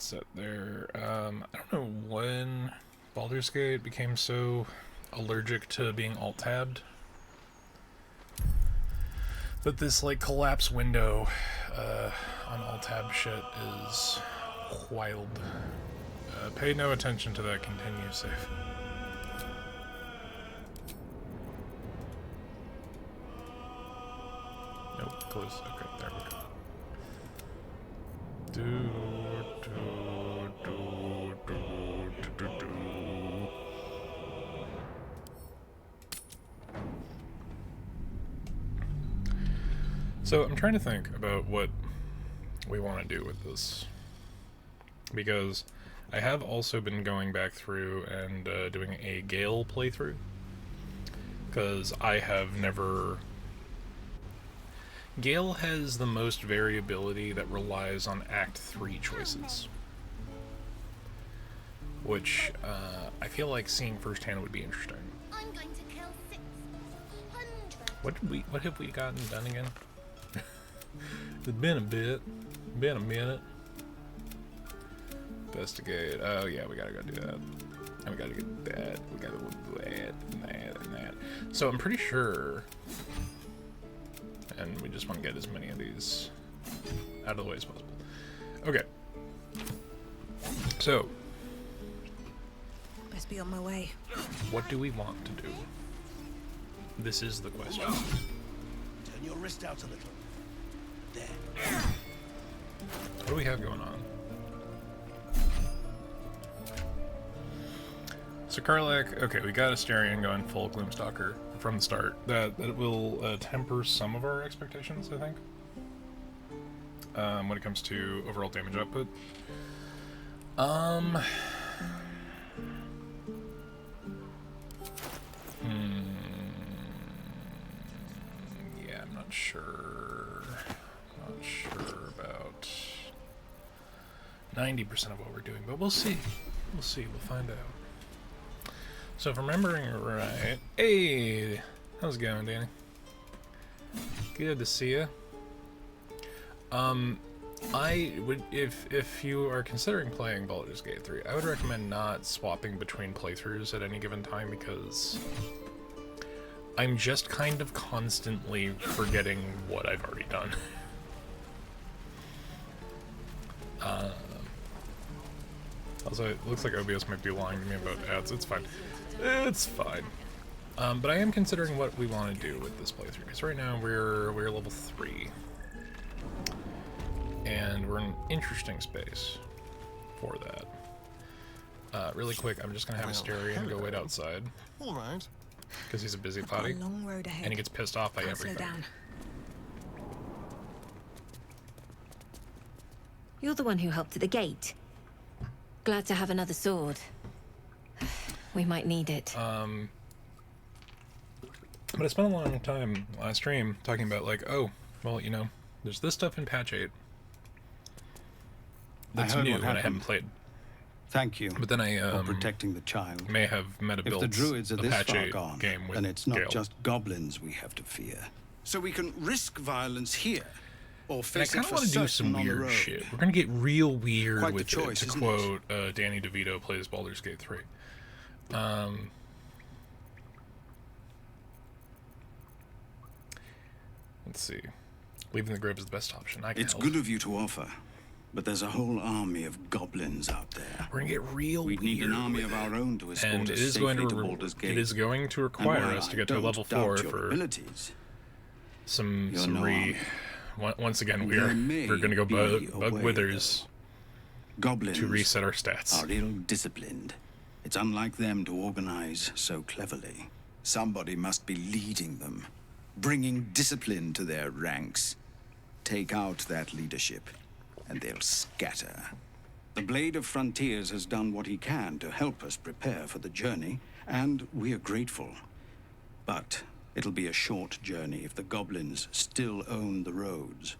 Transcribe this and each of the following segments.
set there. I don't know when Baldur's Gate became so allergic to being alt-tabbed, but this like collapse window on alt-tab shit is wild. Pay no attention to that. Continue safe. Nope, close. Okay, there we go. So I'm trying to think about what we want to do with this, because I have also been going back through and doing a Gale playthrough, because I have never... Gale has the most variability that relies on Act 3 choices, which I feel like seeing firsthand would be interesting. I'm going to kill 600. What have we gotten done again? It's been a bit. Been a minute. Investigate. Oh yeah, we gotta go do that. And we gotta get that. We gotta do that and that and that. So I'm pretty sure, and we just want to get as many of these out of the way as possible. Okay. So, Best be on my way. what do we want to do? This is the question. Turn your wrist out a little. There. What do we have going on? So Karlak, okay, we got Asterion going full Gloomstalker from the start. That will temper some of our expectations, I think, when it comes to overall damage output. Yeah, I'm not sure. Not sure about 90% of what we're doing, but we'll see. We'll see. We'll find out. So if I'm remembering right, hey, how's it going, Danny? Good to see you. I would, if you are considering playing Baldur's Gate 3, I would recommend not swapping between playthroughs at any given time, because I'm just kind of constantly forgetting what I've already done. Also, it looks like OBS might be lying to me about ads. It's fine. It's fine. But I am considering what we want to do with this playthrough, because right now we're level 3. And we're in an interesting space for that. Really quick, I'm just going to have Asterion go wait outside. All right. Because he's a busy Got potty. a long road ahead. And he gets pissed off by Can't slow everything. down. You're the one who helped at the gate. Glad to have another sword. We might need it. But I spent a long time last stream talking about, like, oh, well, you know, there's this stuff in patch 8 that's new and I haven't played. Thank you But then I for protecting the child. may have meta If built the druids are a this patch far 8 gone, game with then it's not Gale. just goblins we have to fear. So we can risk violence here, or And I face kind it of for want to do some certain on the weird road. shit. We're gonna get real weird Quite the with choice, it, to isn't quote Danny DeVito plays Baldur's Gate 3. Let's see. Leaving the grove is the best option. I can It's help. good of you to offer, but there's a whole army of goblins out there. We're gonna get real We'd weird need an army with of our it. own to escort And it us is going safely to to Baldur's Gate. it is going to And require while us to I get to don't level doubt 4 your for abilities, some you're no army. once again There may we're gonna go be a bug way, withers Goblins to reset our stats. are ill-disciplined. It's unlike them to organize so cleverly. Somebody must be leading them, bringing discipline to their ranks. Take out that leadership, and they'll scatter. The Blade of Frontiers has done what he can to help us prepare for the journey, and we are grateful. But it'll be a short journey if the goblins still own the roads.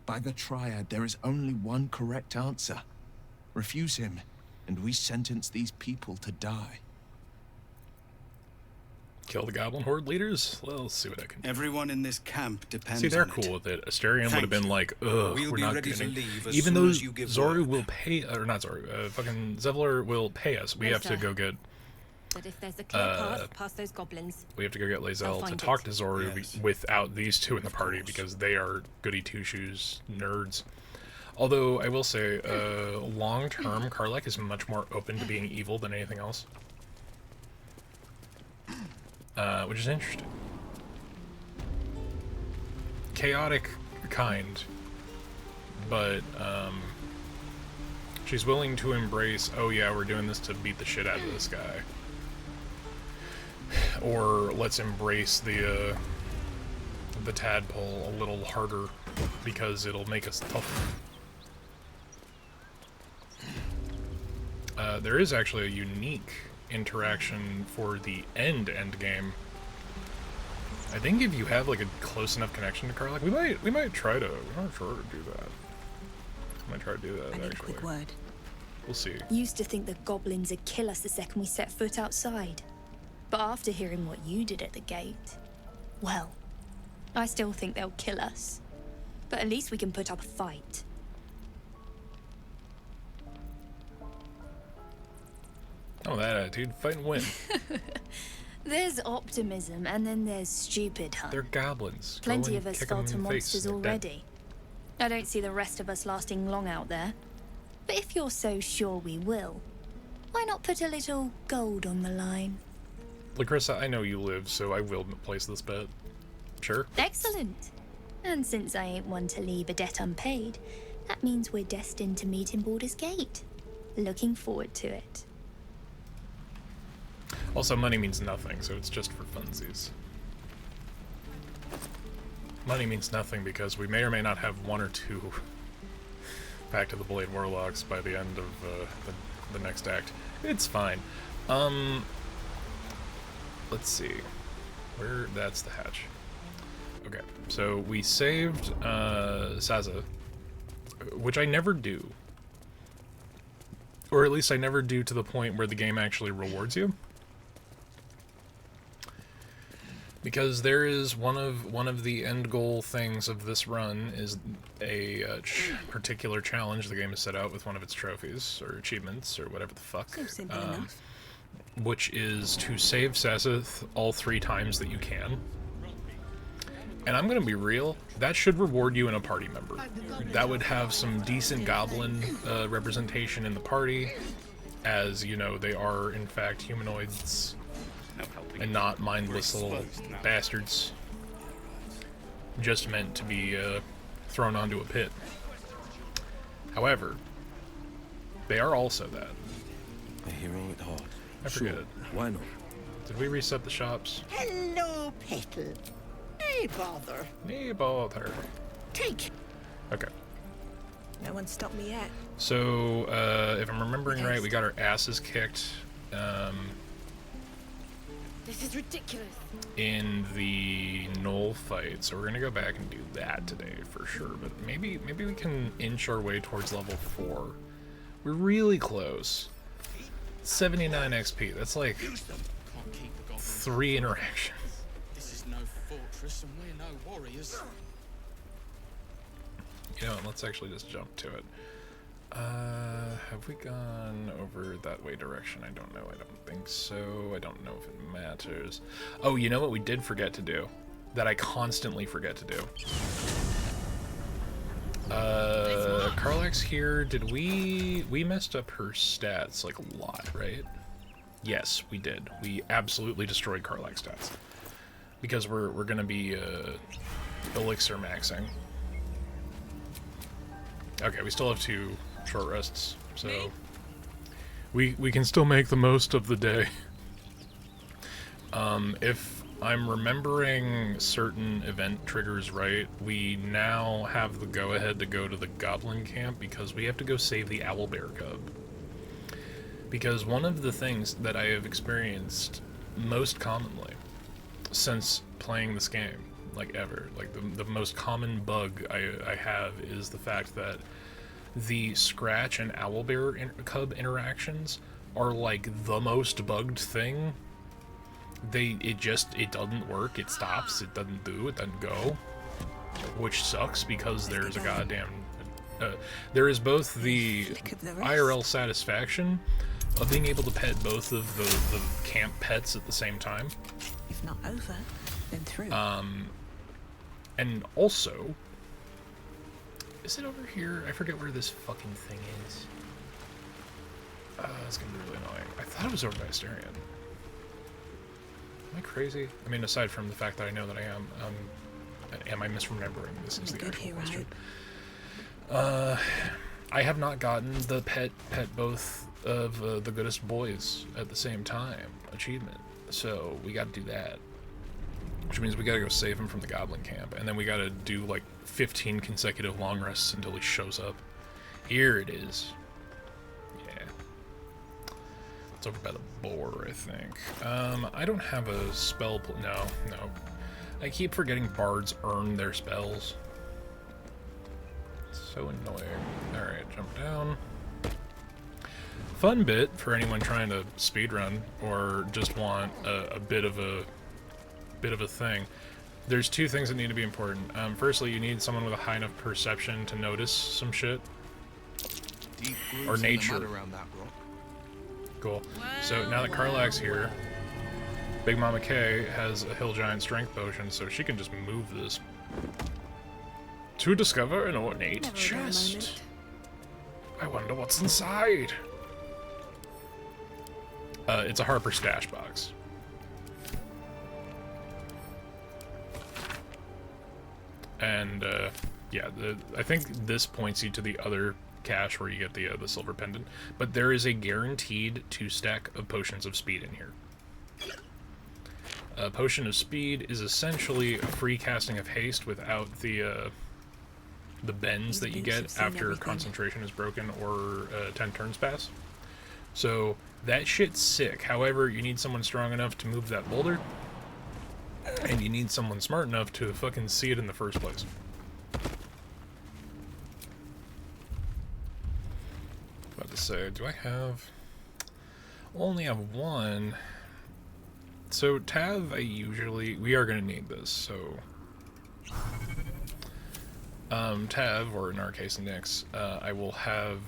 By the Triad, there is only one correct answer. Refuse him, and we sentence these people to die. Kill the goblin horde leaders? Well, let's see what I can do. Everyone in this camp depends See, they're on cool it. with it. Asterion would have Thank been you. like, ugh, We'll we're be not ready to getting... leave as Even soon though as you give Zoru word. will pay... Or not Zoru, fucking Zevlor will pay us. We No, have to sir. go get... But if there's a clear path past those goblins, We have to go get I'll Lae'zel to find talk it. to Zoru Yes. without these two in the party because they are goody two-shoes nerds. Although, I will say, long-term, Karlach is much more open to being evil than anything else. Which is interesting. Chaotic kind, but, she's willing to embrace, oh yeah, we're doing this to beat the shit out of this guy. Or let's embrace the tadpole a little harder because it'll make us tougher. There is actually a unique interaction for the end game. I think if you have like a close enough connection to Karlach, we might try to do that. I might try to do that I need a actually. quick word. We'll see. Used to think the goblins would kill us the second we set foot outside. But after hearing what you did at the gate, well, I still think they'll kill us. But at least we can put up a fight. Oh, that attitude, fight and win. There's optimism, and then there's stupid, hun. They're goblins. Go Plenty and of us kick 'em fell to in the face. monsters They're dead. already. I don't see the rest of us lasting long out there. But if you're so sure we will, why not put a little gold on the line? Lacrissa, I know you live, so I will place this bet. Sure. Excellent. And since I ain't one to leave a debt unpaid, that means we're destined to meet in Baldur's Gate. Looking forward to it. Also, money means nothing, so it's just for funsies. Money means nothing because we may or may not have one or two Back to the Blade Warlocks by the end of the next act. It's fine. Let's see. Where? That's the hatch. Okay, so we saved Saza, which I never do. Or at least I never do to the point where the game actually rewards you. Because there is one of the end goal things of this run is a particular challenge the game has set out with one of its trophies or achievements or whatever the fuck, Seems simple enough. which is to save Sazeth all 3 times that you can. And I'm gonna be real, that should reward you in a party member. That would have some decent goblin representation in the party, as you know they are in fact humanoids. And not mindless little bastards just meant to be thrown onto a pit. However, they are also that. A hero at heart. I forget it. Why not? Did we reset the shops? Hello, Petal. Hey, bother. Nee, bother. Take. Okay. No one stopped me yet. So, if I'm remembering right, we got our asses kicked this is ridiculous. in the Knoll fight, so we're gonna go back and do that today for sure. But maybe we can inch our way towards level 4. We're really close. 79 XP. That's like 3 interactions. This is no fortress and we're no warriors. You know, let's actually just jump to it. Have we gone over that way direction? I don't know. I don't think so. I don't know if it matters. Oh, you know what we did forget to do? That I constantly forget to do. Karlach's here. Did we messed up her stats like a lot, right? Yes, we did. We absolutely destroyed Karlach's stats. Because we're gonna be elixir maxing. Okay, we still have 2 short rests, so we can still make the most of the day. If I'm remembering certain event triggers right, we now have the go-ahead to go to the Goblin camp because we have to go save the owlbear cub. Because one of the things that I have experienced most commonly since playing this game, like ever, like the most common bug I have is the fact that the Scratch and Owlbear cub interactions are like the most bugged thing it doesn't work. It stops. It doesn't go, which sucks because there's a goddamn there is both the IRL satisfaction of being able to pet both of the camp pets at the same time. If not over, then through. And also, is it over here? I forget where this fucking thing is. It's gonna be really annoying. I thought it was over by Asterion. Am I crazy? I mean, aside from the fact that I know that I am I misremembering? This is the actual question. I have not gotten the pet both of the goodest boys at the same time achievement, so we got to do that. Which means we gotta go save him from the goblin camp, and then we gotta do like 15 consecutive long rests until he shows up. Here it is. Yeah. It's over by the boar, I think. I don't have a spell. No. I keep forgetting bards earn their spells. It's so annoying. Alright, jump down. Fun bit for anyone trying to speedrun or just want a bit of a thing. There's two things that need to be important. Firstly, you need someone with a high enough perception to notice some shit. Or nature. Around that rock. Cool. So now that Karlak's here, Big Mama K has a Hill Giant Strength Potion, so she can just move this. To discover an ornate chest. I wonder what's inside. It's a Harper stash box. And yeah, I think this points you to the other cache where you get the silver pendant. But there is a guaranteed 2-stack of potions of speed in here. A potion of speed is essentially a free casting of haste without the bends that you get after concentration is broken or 10 turns pass. So that shit's sick. However, you need someone strong enough to move that boulder. And you need someone smart enough to fucking see it in the first place. About to say, do I have... only have one. So Tav, we are going to need this, so... Tav, or in our case Nyx, I will have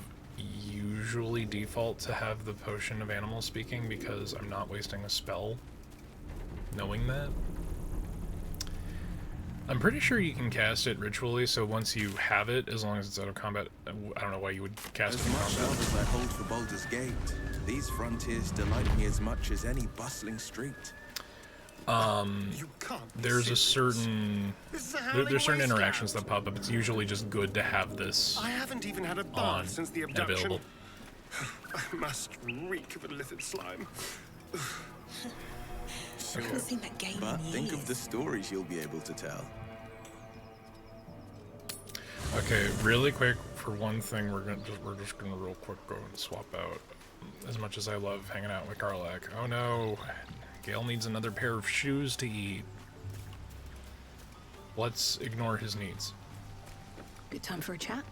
usually default to have the Potion of Animal Speaking because I'm not wasting a spell knowing that. I'm pretty sure you can cast it ritually, so once you have it, as long as it's out of combat, I don't know why you would cast it in combat. As much love as I hold for Baldur's Gate, these frontiers delight me as much as any bustling street. There's a certain... there's certain interactions that pop up. It's usually just good to have this I haven't even had a bath on since the and abduction. available. I must reek of illicit slime. I haven't seen that game But in think years. of the stories you'll be able to tell. Okay, really quick, for one thing, we're just gonna real quick go and swap out. As much as I love hanging out with Karlak. Oh no, Gale needs another pair of shoes to eat. Let's ignore his needs. Good time for a chat.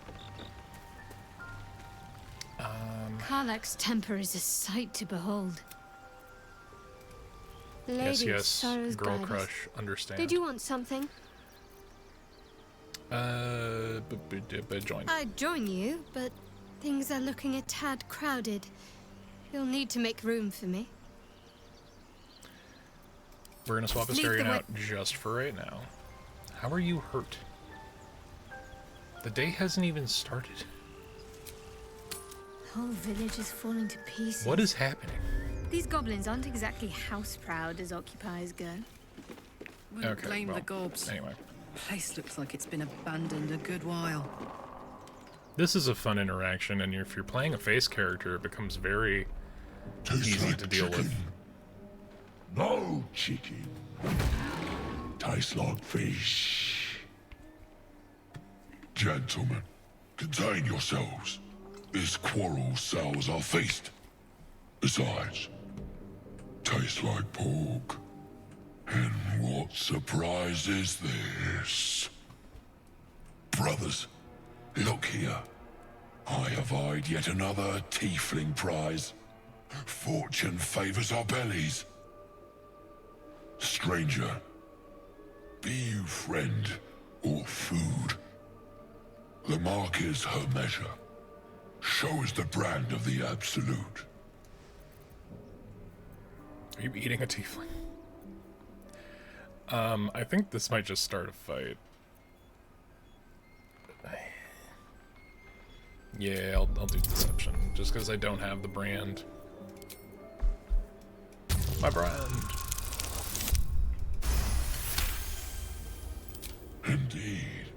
Karlak's temper is a sight to behold. Lady Yes, Sorrow's girl guide us. crush, understand. Did you want something? Join. I'd join you, but things are looking a tad crowded. You'll need to make room for me. We're gonna swap Asterion out just for right now. How are you hurt? The day hasn't even started. The whole village is falling to pieces. What is happening? These goblins aren't exactly house-proud as occupiers go. Wouldn't Okay, blame well, the gobs. anyway. Place looks like it's been abandoned a good while. This is a fun interaction, and if you're playing a face character, it becomes very easy to deal with. No chicken. Tastes like fish. Gentlemen, contain yourselves. This quarrel sours our feast. Besides, tastes like pork. And what surprise is this? Brothers, look here. I have eyed yet another tiefling prize. Fortune favors our bellies. Stranger, be you friend or food, the mark is her measure. Show is the brand of the absolute. Are you eating a tiefling? I think this might just start a fight. Yeah, I'll do deception, just because I don't have the brand. My brand! Indeed.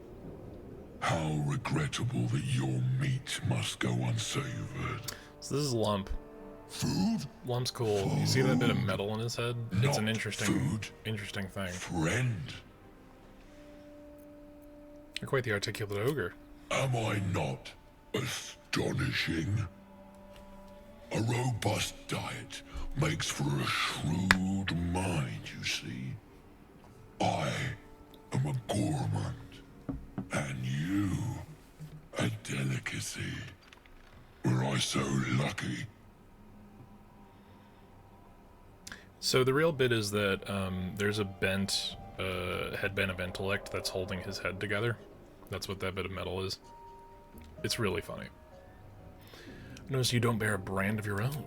How regrettable that your meat must go unsavored. So this is Lump. Food? Lump's cool. You see that bit of metal in his head? It's an Not interesting food. thing. Friend. You're quite the articulate ogre. Am I not astonishing? A robust diet makes for a shrewd mind, you see. I am a gourmand, and you a delicacy. Were I so lucky? So the real bit is that there's a bent headband of intellect that's holding his head together. That's what that bit of metal is. It's really funny. Notice you don't bear a brand of your own.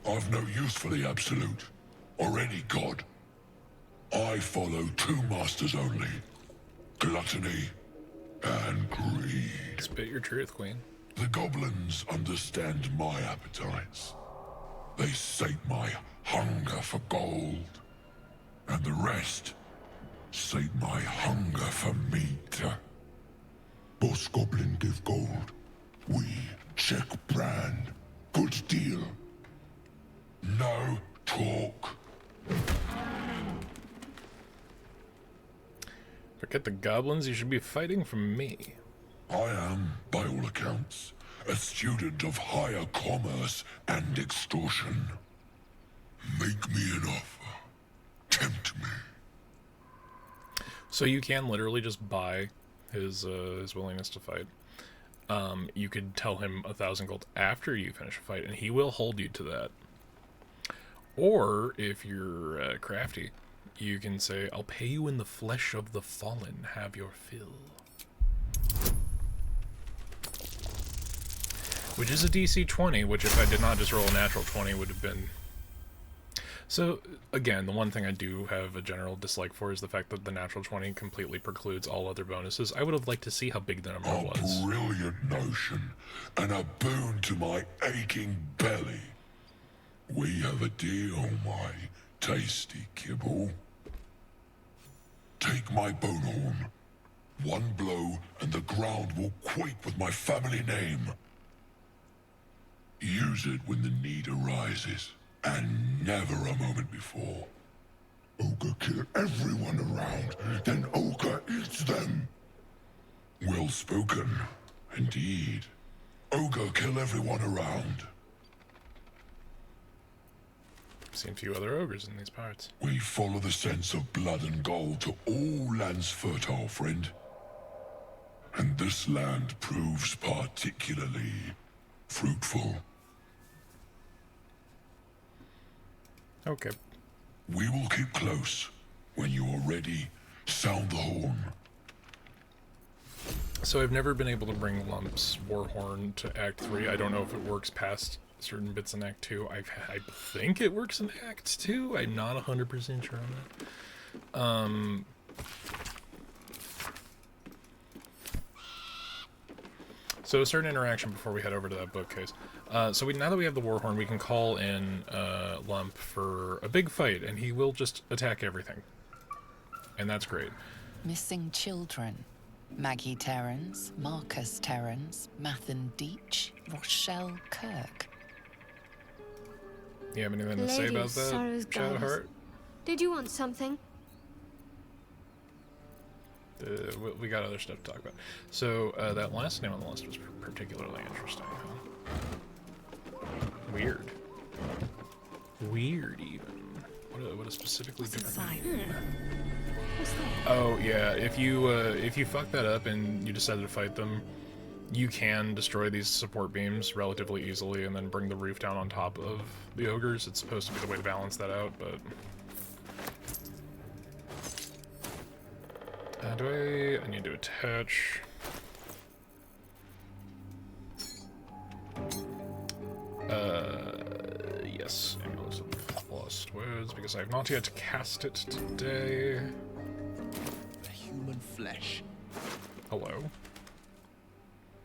I've no use for the absolute, or any god. I follow two masters only. Gluttony and greed. Spit your truth, Queen. The goblins understand my appetites. They sate my hunger for gold. And the rest sate my hunger for meat. Boss goblin give gold. We check brand. Good deal. No talk. Forget the goblins, you should be fighting for me. I am, by all accounts, a student of higher commerce and extortion. Make me an offer. Tempt me. So you can literally just buy his willingness to fight. You could tell him 1,000 gold after you finish a fight, and he will hold you to that. Or, if you're crafty, you can say, I'll pay you in the flesh of the fallen, have your fill. Which is a DC 20, which if I did not just roll a natural 20 would have been... So, again, the one thing I do have a general dislike for is the fact that the natural 20 completely precludes all other bonuses. I would have liked to see how big the number was. A brilliant notion, and a boon to my aching belly. We have a deal, my tasty kibble. Take my bone horn. One blow, and the ground will quake with my family name. Use it when the need arises, and never a moment before. Ogre kill everyone around, then Ogre eats them. Well spoken, indeed. Ogre kill everyone around. Seen a few other ogres in these parts. We follow the sense of blood and gold to all lands fertile, friend. And this land proves particularly fruitful. Okay. We will keep close. When you are ready, sound the horn. So I've never been able to bring Lump's Warhorn to Act 3. I don't know if it works past certain bits in Act 2. I think it works in Act 2. I'm not 100% sure on that. So a certain interaction before we head over to that bookcase. Now that we have the Warhorn, we can call in Lump for a big fight, and he will just attack everything. And that's great. Missing children. Maggie Terrans, Marcus Terrans, Mathan Deach, Rochelle Kirk. You have anything to say about that, Shadowheart? Did you want something? We got other stuff to talk about. So, that last name on the list was particularly interesting, huh? Weird. Weird, even. What a specifically different name. Oh, yeah, if you fuck that up and you decided to fight them, you can destroy these support beams relatively easily and then bring the roof down on top of the ogres. It's supposed to be the way to balance that out, but I need to attach. Yes, Amulet of Lost Words, because I have not yet cast it today. Human flesh. Hello.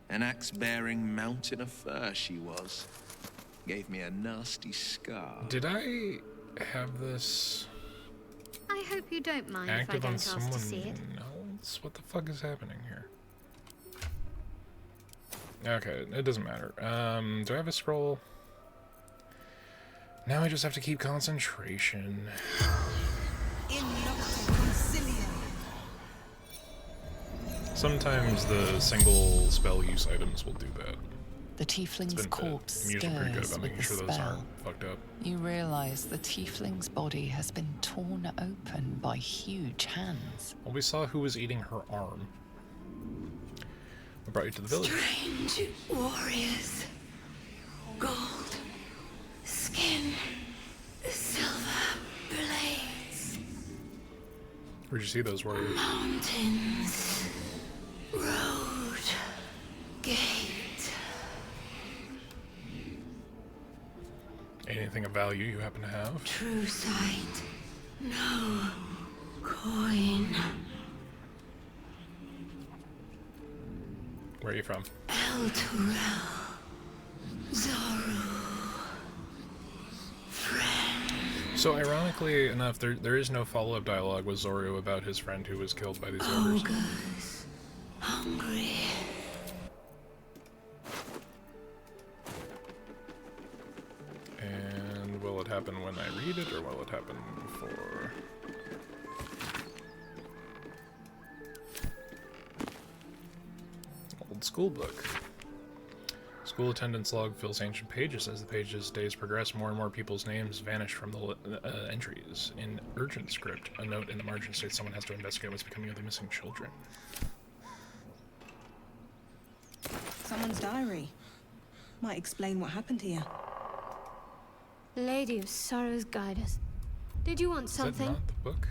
An axe-bearing mountain of fur she was. Gave me a nasty scar. Did I have this I hope you don't mind if I active don't on ask someone to see it. else? What the fuck is happening here? Okay, it doesn't matter. Do I have a scroll? Now I just have to keep concentration. Sometimes the single spell use items will do that. The tiefling's corpse I'm usually pretty good stirs about with making the sure those spell. aren't fucked up. You realize the tiefling's body has been torn open by huge hands. Well, we saw who was eating her arm. We brought you to the village. Strange warriors. Gold. Skin. Silver blades. Where'd you see those warriors? Mountains. Road. Gate. Anything of value you happen to have? True sight. No coin. Where are you from? El Turel. Zoru. So ironically enough, there is no follow-up dialogue with Zorro about his friend who was killed by these ogres. Ogres. Hungry. And will it happen when I read it, or will it happen before? Old school book. School attendance log fills ancient pages. As the pages' days progress, more and more people's names vanish from the entries. In urgent script, a note in the margin states someone has to investigate what's becoming of the missing children. Someone's diary. Might explain what happened here. Lady of Sorrows, guide us. Did you want something? Is that not the book?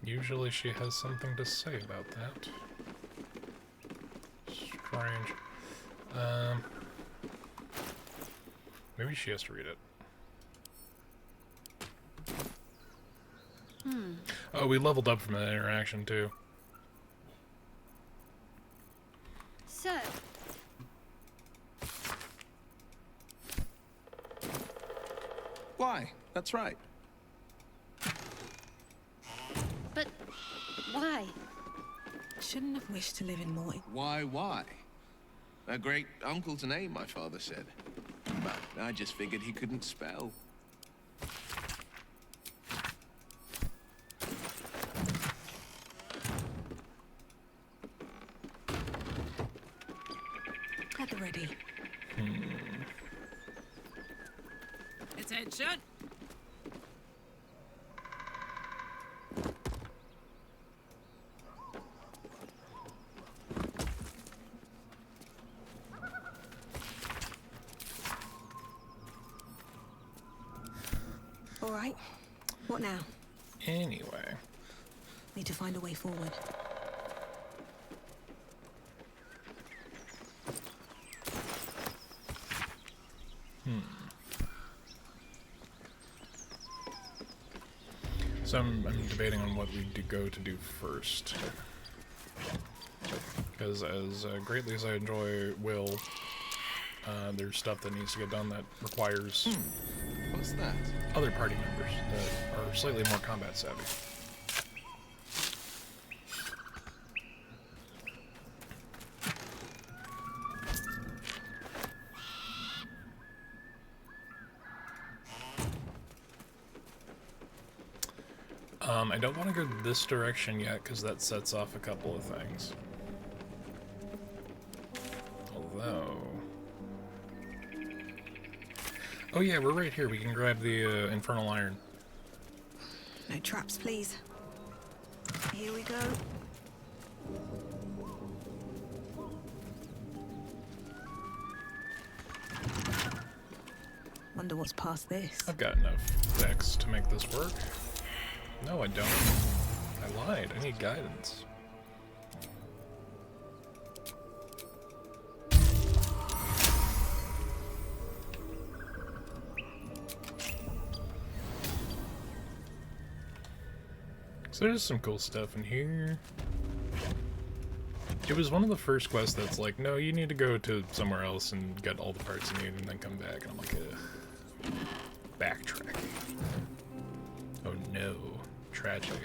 Usually she has something to say about that. Strange. Maybe she has to read it. Oh, we leveled up from that interaction too. So, Why? That's right. but why? Shouldn't have wished to live in more. Why? A great uncle's name, my father said. But I just figured he couldn't spell. At the ready. Attention! All right. What now? Anyway. Need to find a way forward. So I'm debating on what we go to do first. Because as greatly as I enjoy Will, there's stuff that needs to get done that requires What's that? other party members that are slightly more combat savvy. I don't want to go this direction yet because that sets off a couple of things. Although... Oh yeah, we're right here. We can grab the Infernal Iron. No traps, please. Here we go. Wonder what's past this. I've got enough decks to make this work. No, I don't. I I lied. I need guidance. So there's some cool stuff in here. It was one of the first quests that's like, no, you need to go to somewhere else and get all the parts you need and then come back. And I'm like, backtracking. Oh no. Tragedy.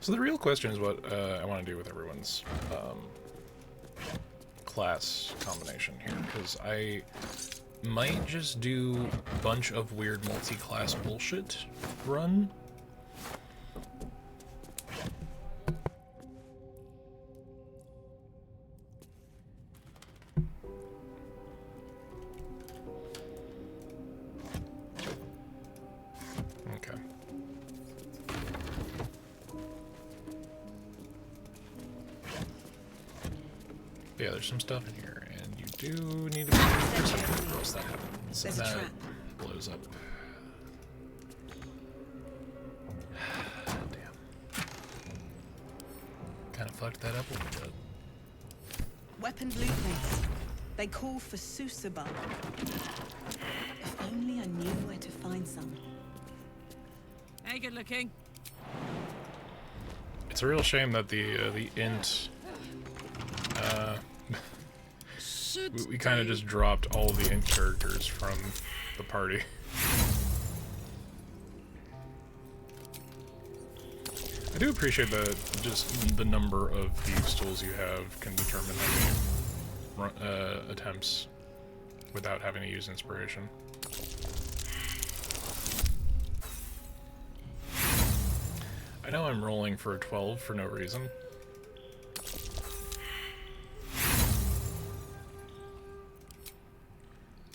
So the real question is what I want to do with everyone's class combination here, because I might just do a bunch of weird multi-class bullshit run. Okay. Yeah, there's some stuff in here, and you do need to be for something, or else that happens. There's a that trap. blows up. Damn. Kind of fucked that up a little bit. Weapon blueprints. They call for Susaba. If only I knew where to find some. Hey, good looking. It's a real shame that the int we kind of just dropped all the int characters from the party. I do appreciate that just the number of thieves tools you have can determine how many attempts without having to use inspiration. I know I'm rolling for a 12 for no reason.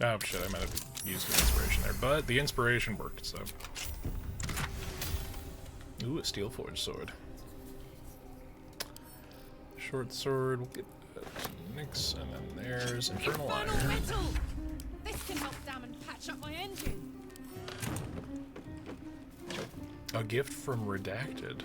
Oh shit, I might have used an inspiration there, but the inspiration worked, so. Ooh, a steel forged sword. Short sword, we'll get that to Nyx, and then there's Infernal Iron. Metal! This can help Sam and patch up my engine. A gift from Redacted.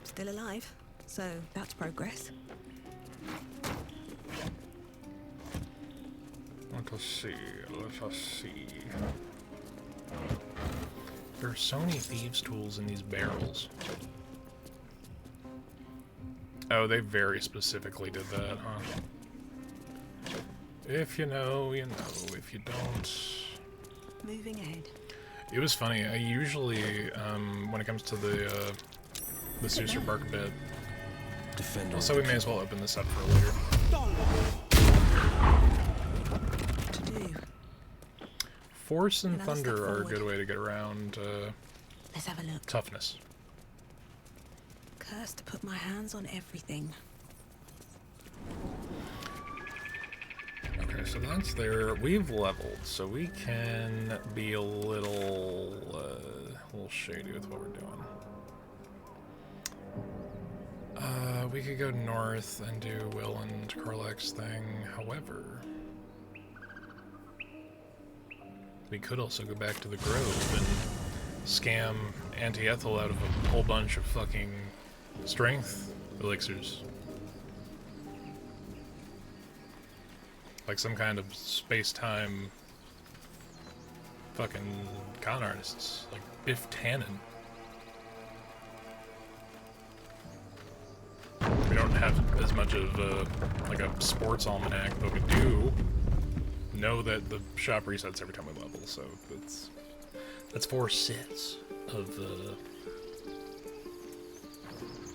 Still alive, so that's progress. Let us see, let us see. There are so many thieves' tools in these barrels. Oh, they very specifically did that, huh? If you know, you know. If you don't... Moving ahead. It was funny. I usually, when it comes to the Susur Bark bit, also we may as well open this up for later. Force and Thunder are a good way to get around Let's have a look. toughness. Cursed to put my hands on everything. Okay, so that's there. We've leveled, so we can be a little shady with what we're doing. We could go north and do Will and Karlak's thing. However, we could also go back to the Grove and scam Auntie Ethel out of a whole bunch of fucking strength elixirs. Like some kind of space-time fucking con artists, like Biff Tannen. We don't have as much of like a sports almanac, but we do know that the shop resets every time we level, so that's 4 sets of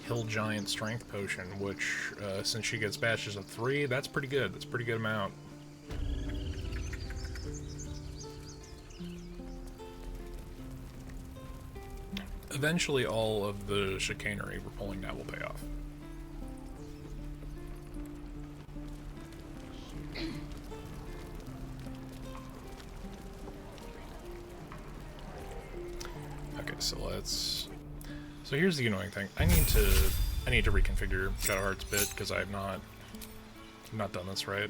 Hill Giant Strength Potion, which since she gets batches of 3, that's pretty good. That's a pretty good amount. Eventually, all of the chicanery we're pulling now will pay off. Okay, so let's... So here's the annoying thing. I need to reconfigure Shadowheart's bit because I have not done this right.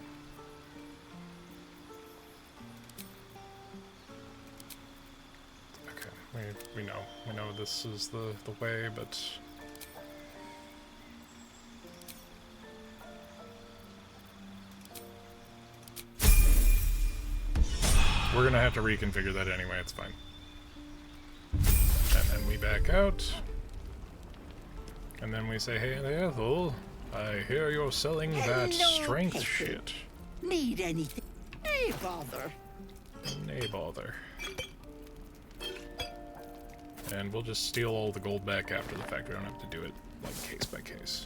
Okay, we know this is the way, but we're gonna have to reconfigure that anyway. It's fine. And then we back out. And then we say, hey, Ethel, I hear you're selling that strength Peppy. shit. Need anything? Nay, bother. Nay, bother. And we'll just steal all the gold back after the fact. We don't have to do it, like, case by case.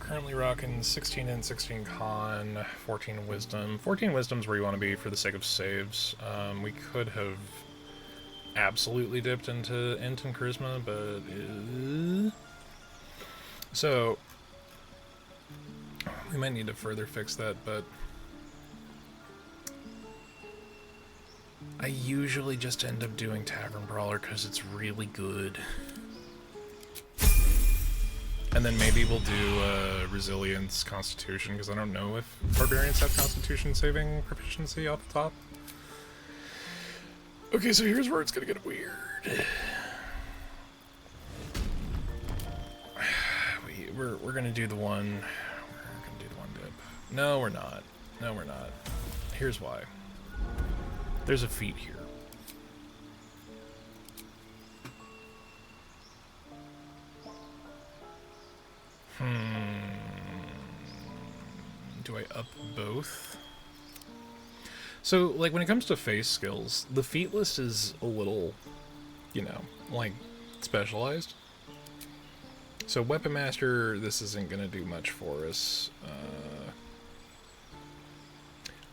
Currently rocking 16 and 16 con, 14 wisdom. 14 wisdom's where you want to be for the sake of saves. We could have absolutely dipped into int and charisma, but so we might need to further fix that, but I usually just end up doing Tavern Brawler because it's really good. And then maybe we'll do Resilience, Constitution, because I don't know if Barbarians have Constitution saving proficiency off the top. Okay, so here's where it's gonna get weird. We're gonna do the one. We're gonna do the one dip. No, we're not. No, we're not. Here's why. There's a feat here. Do I up both? So, like, when it comes to face skills, the feat list is a little, you know, like, specialized. So, Weapon Master, this isn't gonna do much for us.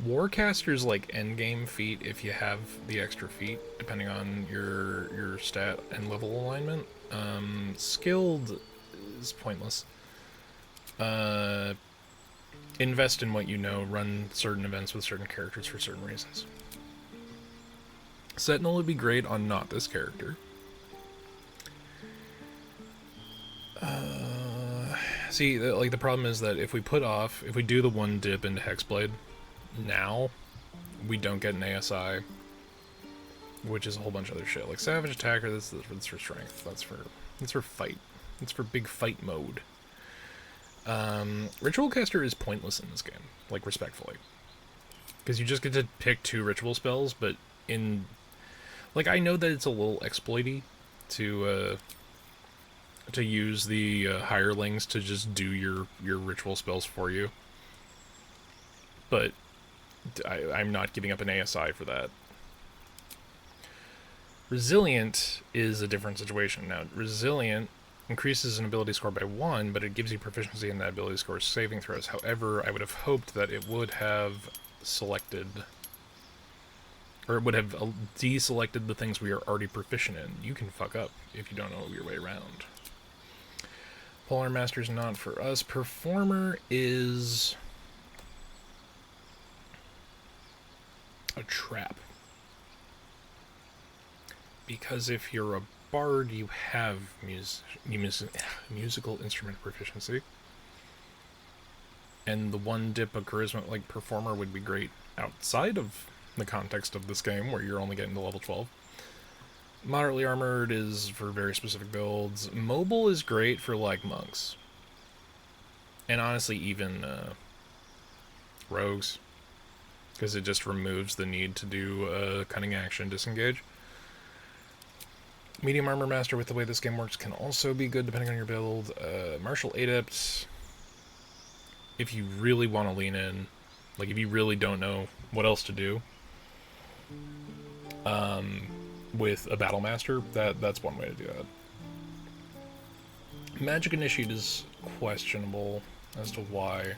Warcaster's, like, endgame feat if you have the extra feat, depending on your stat and level alignment. Skilled is pointless. Invest in what you know, run certain events with certain characters for certain reasons. Sentinel would be great on not this character. See, like, the problem is that if we do the one dip into Hexblade now, we don't get an ASI, which is a whole bunch of other shit. Like Savage Attacker, that's for strength. That's for fight. It's for big fight mode. Ritual Caster is pointless in this game, like, respectfully. Because you just get to pick 2 ritual spells, but in... Like, I know that it's a little exploity to use the hirelings to just do your ritual spells for you. But I'm not giving up an ASI for that. Resilient is a different situation. Now, Resilient increases an ability score by 1, but it gives you proficiency in that ability score's saving throws. However, I would have hoped that it would have selected, or it would have deselected the things we are already proficient in. You can fuck up if you don't know your way around. Polar Master's not for us. Performer is a trap. Because if you're a bard, you have musical instrument proficiency. And the one dip of charisma, like, performer would be great outside of the context of this game, where you're only getting to level 12. Moderately armored is for very specific builds. Mobile is great for, like, monks. And honestly, even rogues. Because it just removes the need to do a cunning action disengage. Medium Armor Master, with the way this game works, can also be good depending on your build. Martial Adept, if you really want to lean in, like, if you really don't know what else to do, with a Battle Master, that's one way to do that. Magic Initiate is questionable as to why.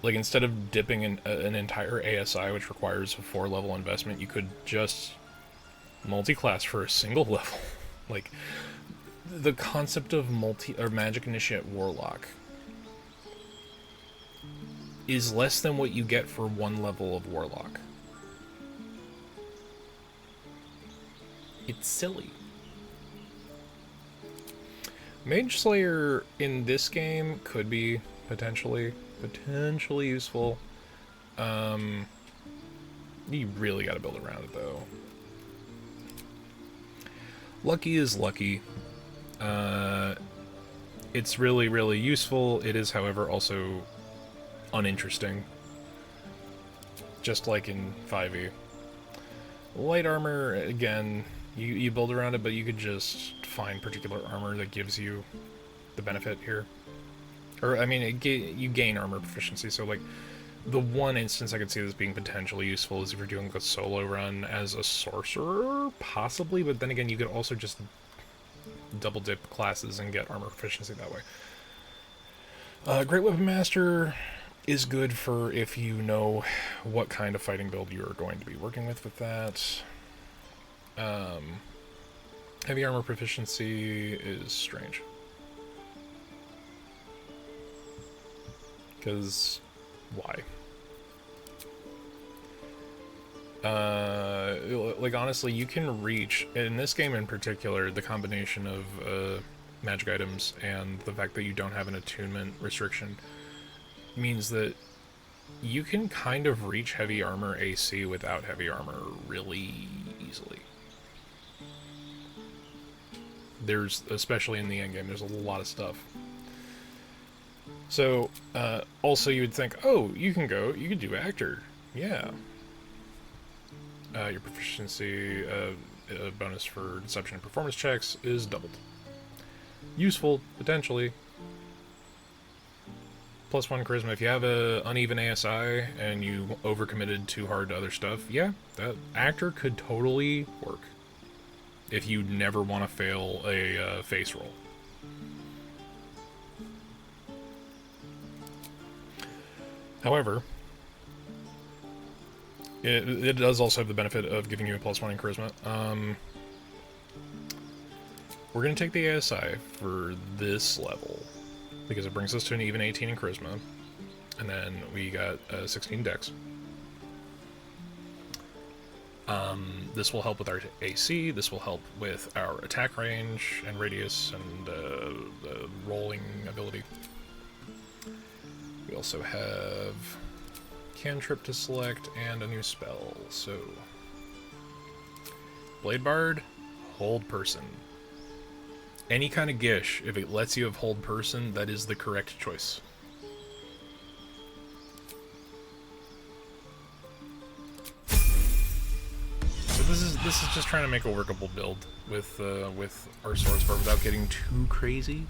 Like, instead of dipping in an entire ASI, which requires a 4-level investment, you could just multi-class for a single level. Like, the concept of Magic Initiate Warlock is less than what you get for 1 level of Warlock. It's silly. Mage Slayer in this game could be potentially useful. You really got to build around it, though. Lucky is lucky. It's really, really useful. It is, however, also uninteresting. Just like in 5e. Light armor, again, you build around it, but you could just find particular armor that gives you the benefit here. Or, I mean, you gain armor proficiency, so, like, the one instance I could see this being potentially useful is if you're doing a solo run as a sorcerer, possibly, but then again, you could also just double dip classes and get armor proficiency that way. Great Weapon Master is good for if you know what kind of fighting build you're going to be working with that. Heavy armor proficiency is strange. Because, why? Like, honestly, you can reach, in this game in particular, the combination of magic items and the fact that you don't have an attunement restriction means that you can kind of reach heavy armor AC without heavy armor really easily. There's, especially in the endgame, there's a lot of stuff. So, also you would think, oh, you could do actor. Yeah. Your proficiency bonus for deception and performance checks is doubled. Useful, potentially. +1 charisma. If you have a uneven ASI and you overcommitted too hard to other stuff, yeah, that actor could totally work. If you never want to fail a face roll. However, it does also have the benefit of giving you a +1 in charisma. We're going to take the ASI for this level, because it brings us to an even 18 in charisma, and then we got 16 dex. This will help with our AC, this will help with our attack range and radius and the rolling ability. We also have cantrip to select and a new spell, so Blade Bard, hold person. Any kind of gish, if it lets you have hold person, that is the correct choice. So this is just trying to make a workable build with our swords bar without getting too crazy.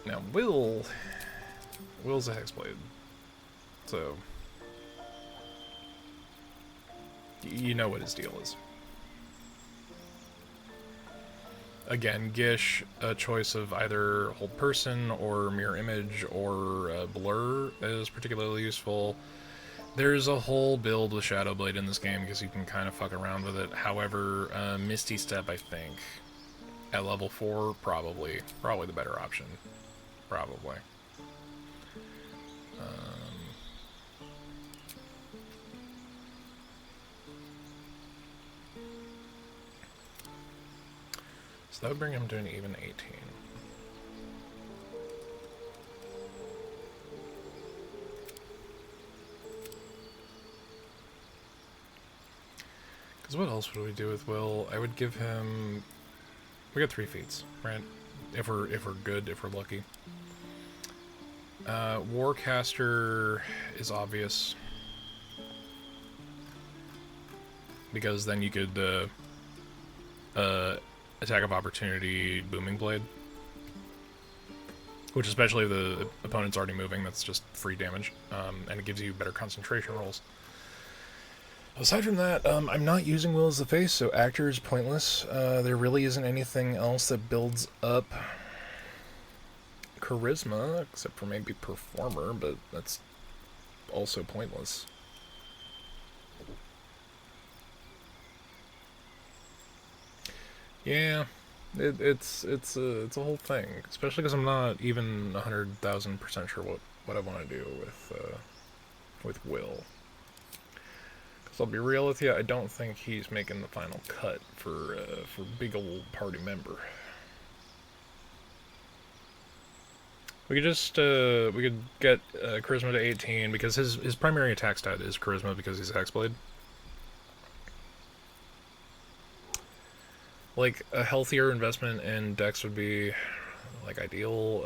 Now Will's a hexblade, so you know what his deal is. Again, Gish, a choice of either hold person or mirror image or blur is particularly useful. There's a whole build with Shadowblade in this game because you can kind of fuck around with it. However, Misty Step, I think, at level 4, probably the better option. Probably. So that would bring him to an even 18. Because what else would we do with Will? I would give him... We got 3 feats, right? If we're good, if we're lucky. Warcaster is obvious. Because then you could attack of opportunity Booming Blade. Which, especially if the opponent's already moving, that's just free damage. And it gives you better concentration rolls. Aside from that, I'm not using Will as the face, so actor is pointless. There really isn't anything else that builds up charisma, except for maybe performer, but that's also pointless. Yeah, it's a whole thing, especially because I'm not even 100,000% sure what I want to do with Will. Because I'll be real with you, I don't think he's making the final cut for big old party member. We could just we could get charisma to 18 because his primary attack stat is charisma because he's Hexblade. Like, a healthier investment in Dex would be, like, ideal.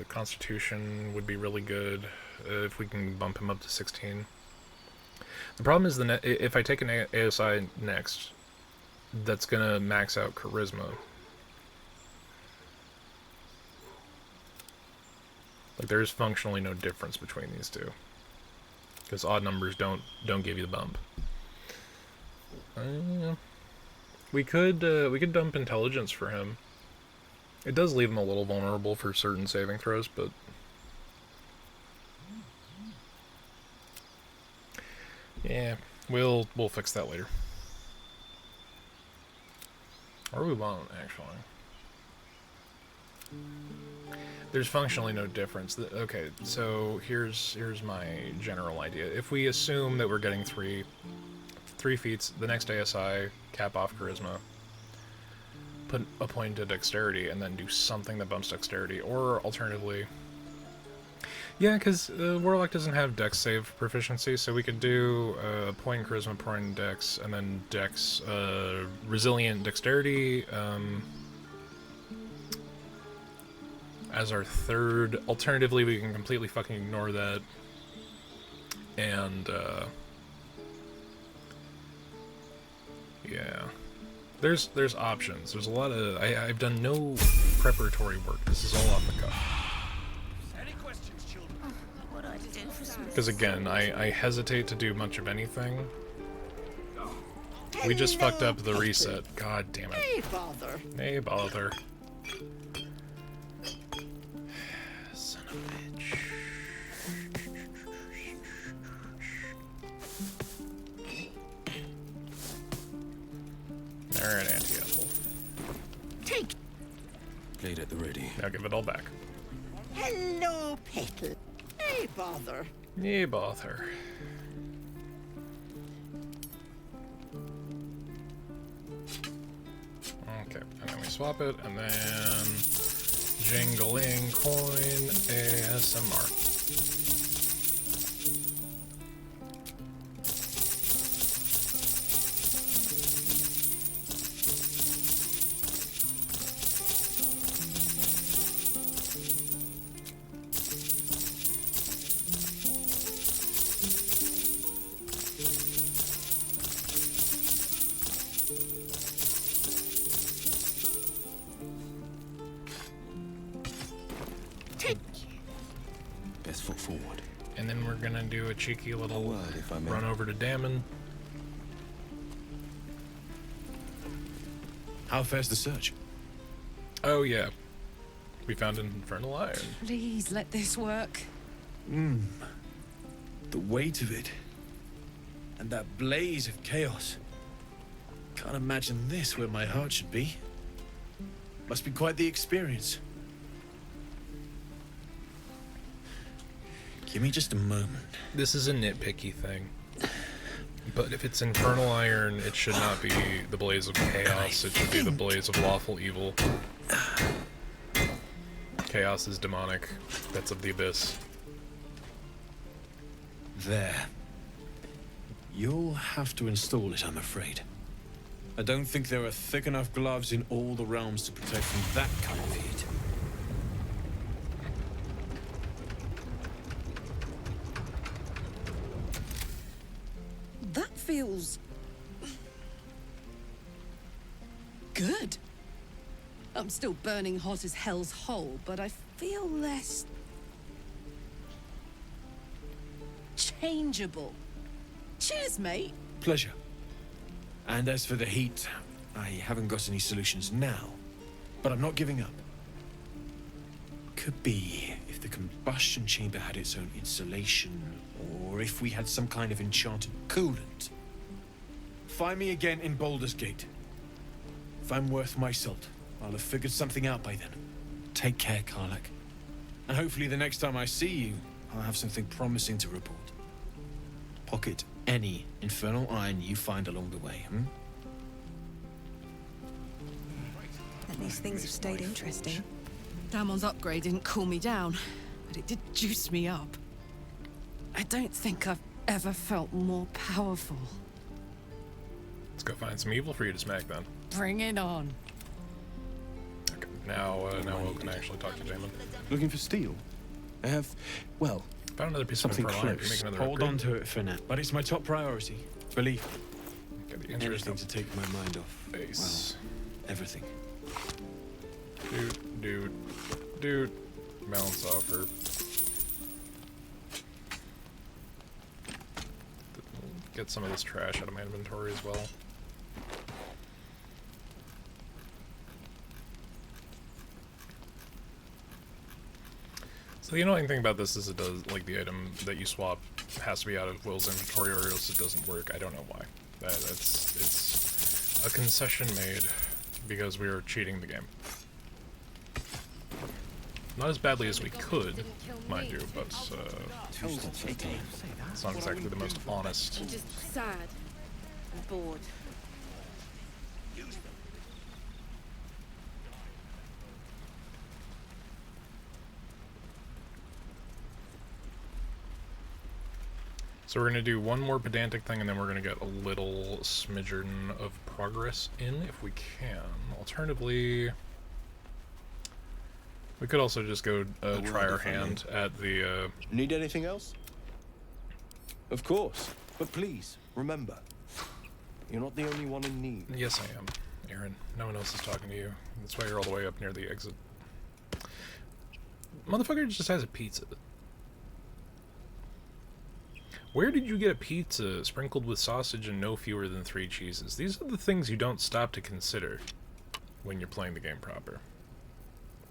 Constitution would be really good if we can bump him up to 16. The problem is if I take an ASI next, that's gonna max out Charisma. Like, there's functionally no difference between these two. Because odd numbers don't give you the bump. We could dump intelligence for him. It does leave him a little vulnerable for certain saving throws, but yeah, we'll fix that later. Or we won't, actually. There's functionally no difference. Okay, so here's my general idea. If we assume that we're getting three feats, the next ASI, cap off charisma, put a point to dexterity, and then do something that bumps dexterity, or alternatively, yeah, because Warlock doesn't have dex save proficiency, so we could do a point in charisma, point in dex, and then dex, resilient dexterity, as our third. Alternatively, we can completely fucking ignore that, and, yeah. There's options. There's a lot of... I've done no preparatory work. This is all off the cuff. Any questions, children? Because again, I hesitate to do much of anything. We just fucked up the reset. God damn it. Hey, bother. Hey, bother. Son of a bitch. Alright, anti-apple. Take. Blade at the ready. Now give it all back. Hello, Petal. Hey, bother. Hey, bother. Okay, and then we swap it, and then jingling coin ASMR. Best foot forward. And then we're gonna do a cheeky little if I may. run over to Damon. How fares the search? Oh yeah, we found an infernal iron. Please let this work. The weight of it. And that blaze of chaos. Can't imagine this where my heart should be. Must be quite the experience. Give me just a moment. This is a nitpicky thing. But if it's infernal iron, it should not be the blaze of chaos, it should be the blaze of lawful evil. Chaos is demonic. That's of the abyss. There. You'll have to install it, I'm afraid. I don't think there are thick enough gloves in all the realms to protect from that kind of heat. That feels... good. I'm still burning hot as hell's hole, but I feel less... changeable. Cheers, mate. Pleasure. And as for the heat, I haven't got any solutions now, but I'm not giving up. could be if the combustion chamber had its own insulation, or if we had some kind of enchanted coolant. Find me again in Baldur's Gate. If I'm worth my salt, I'll have figured something out by then. Take care, Karlach. And hopefully the next time I see you, I'll have something promising to report. Pocket any infernal iron you find along the way, At least things have stayed interesting. Damon's upgrade didn't cool me down, but it did juice me up. I don't think I've ever felt more powerful. Let's go find some evil for you to smack then. Bring it on. Okay, now we can actually talk to Damon. Looking for steel? I have, well, found another piece something of close. Hold on to it for now, but it's my top priority. Believe me. Okay, the Anything to take my mind off. Base. Well, everything. Dude. Balance offer. Get some of this trash out of my inventory as well. So the annoying thing about this is it does, like, the item that you swap has to be out of Will's inventory or else it doesn't work. I don't know why. It's a concession made because we are cheating the game. Not as badly as we could, mind you, but it's not exactly the most honest. I'm just sad and bored. So we're going to do one more pedantic thing, and then we're going to get a little smidgen of progress in, if we can. Alternatively, we could also just go try our hand at the... Need anything else? Of course. But please, remember, you're not the only one in need. Yes, I am, Aaron. No one else is talking to you. That's why you're all the way up near the exit. Motherfucker just has a pizza. Where did you get a pizza sprinkled with sausage and no fewer than 3 cheeses? These are the things you don't stop to consider when you're playing the game proper.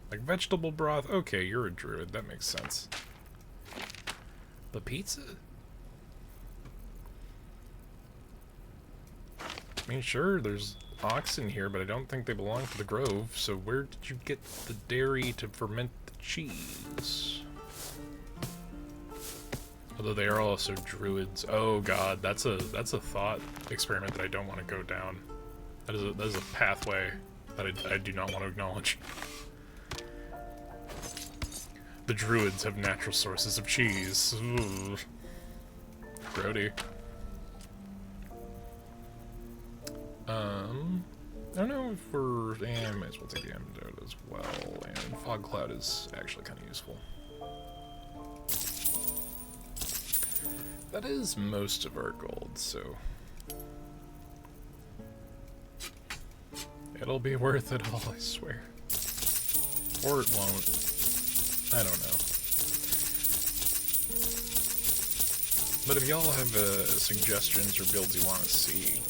Like vegetable broth, okay, you're a druid, that makes sense. But pizza? I mean, sure, there's oxen here, but I don't think they belong to the grove, so where did you get the dairy to ferment the cheese? Although they are also druids. Oh god, that's a thought experiment that I don't want to go down. That is a pathway that I do not want to acknowledge. The druids have natural sources of cheese. Ooh. Grody. I don't know if we're... I might as well take the antidote as well, and Fog Cloud is actually kind of useful. That is most of our gold, so... It'll be worth it all, I swear. Or it won't. I don't know. But if y'all have suggestions or builds you want to see,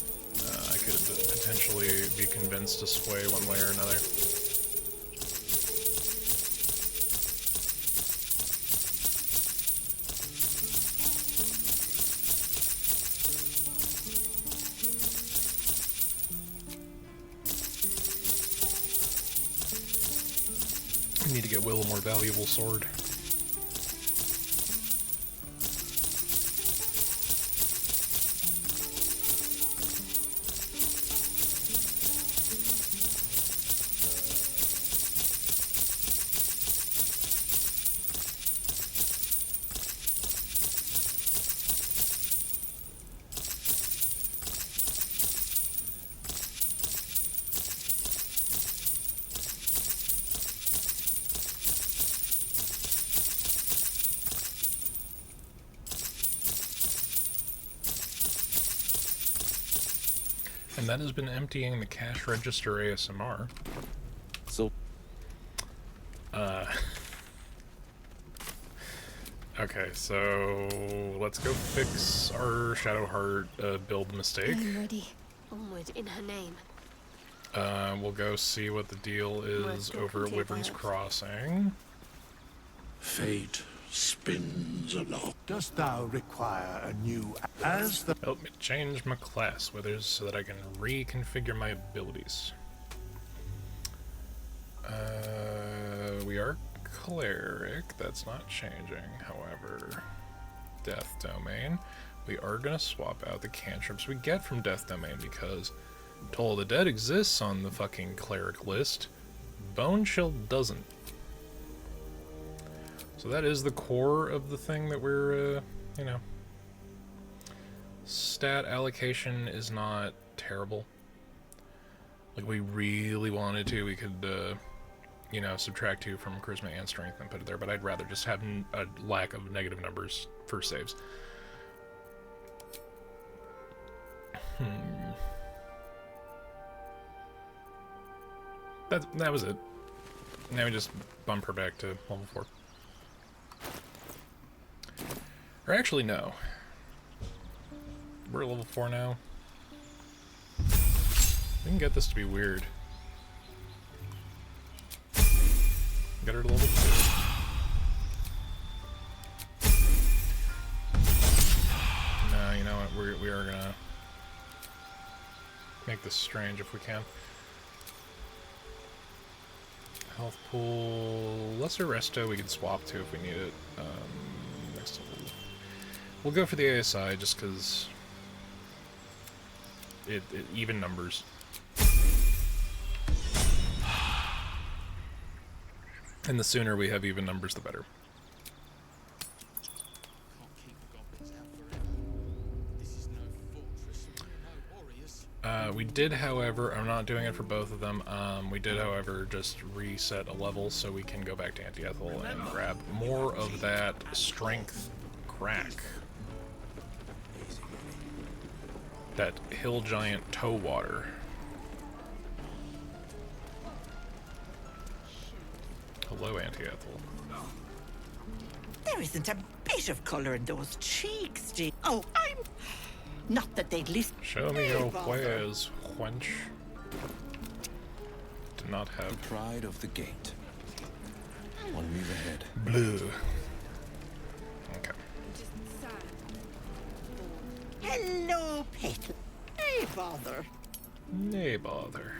I could potentially be convinced to sway one way or another. I need to get Will a more valuable sword. And that has been emptying the cash register ASMR. So... Okay, so let's go fix our Shadowheart build mistake. I'm ready. Onward in her name. We'll go see what the deal is over at Wyvern's Crossing. Fate spins along. Dost thou require a new... As the... Help me change my class, Withers, so that I can reconfigure my abilities. We are cleric. That's not changing, however. Death Domain. We are going to swap out the cantrips we get from Death Domain because Toll of the Dead exists on the fucking cleric list. Bone Chill doesn't. So that is the core of the thing that we're, you know. Stat allocation is not terrible. Like, we really wanted to, we could, you know, subtract 2 from charisma and strength and put it there, but I'd rather just have a lack of negative numbers for saves. That was it. Now we just bump her back to level 4. Or actually, no. We're at level 4 now. We can get this to be weird. Get her to level 2. No, you know what? We are gonna make this strange if we can. Health pool, lesser resto we can swap to if we need it. Next level. We'll go for the ASI just because it even numbers. And the sooner we have even numbers, the better. We did, however, I'm not doing it for both of them, we did, however, just reset a level so we can go back to Anti-Ethel and grab more of that strength crack. That hill giant toe water. Hello, Anti-Ethel. There isn't a bit of color in those cheeks, Jean. Oh, I'm... Not that they'd listen. Show me your wares, wench. Do not have... The pride of the gate. One move ahead. Blue. Okay. Hello, Petal. Nay bother. Nay bother.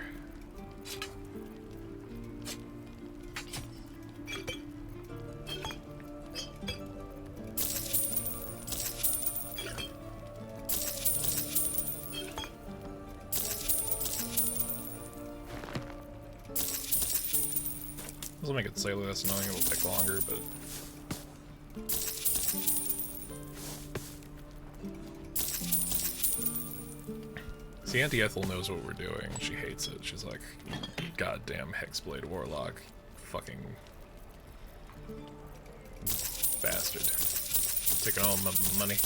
This will make it slightly less annoying, it'll take longer, but... See, Anti-Ethel knows what we're doing, she hates it. She's like, goddamn Hexblade Warlock. Fucking... bastard. Taking all my money.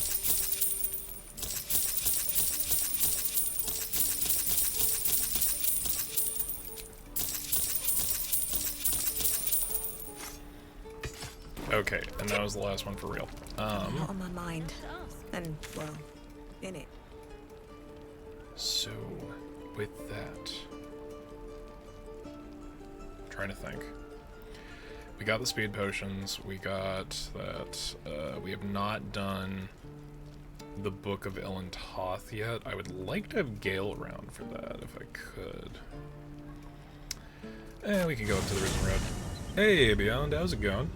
Okay, and that was the last one for real. Not on my mind. And, well, in it. So, with that... I'm trying to think. We got the speed potions, we got that, we have not done the Book of Ellen Toth yet. I would like to have Gale around for that, if I could. And we can go up to the Risen Road. Hey, Beyond, how's it going?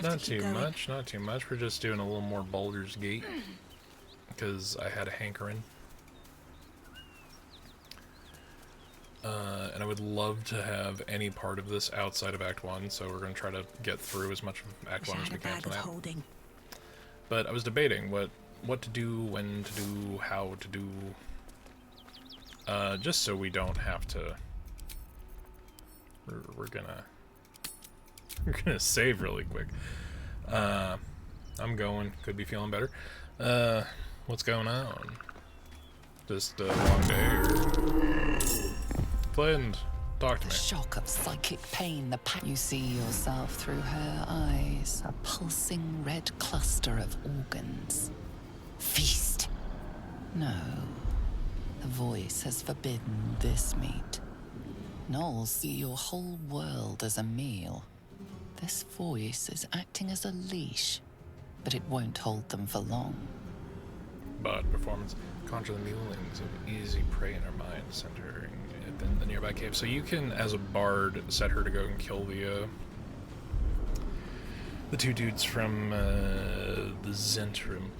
Not too much, not too much. We're just doing a little more Baldur's Gate. Because I had a hankering. And I would love to have any part of this outside of Act 1, so we're going to try to get through as much of Act 1 as we can tonight. But I was debating what to do, when to do, how to do, just so we don't have to... We're gonna save really quick. I'm going. Could be feeling better. What's going on? Just a long day, or... Flynn, talk to me. The shock of psychic pain, you see yourself through her eyes, a pulsing red cluster of organs. Feast. No. The voice has forbidden this meat. Knowles see your whole world as a meal. This voice is acting as a leash, but it won't hold them for long. But performance conjure the mulings of easy prey in her mind, centering it in the nearby cave. So you can, as a bard, set her to go and kill the two dudes from the Zentrum.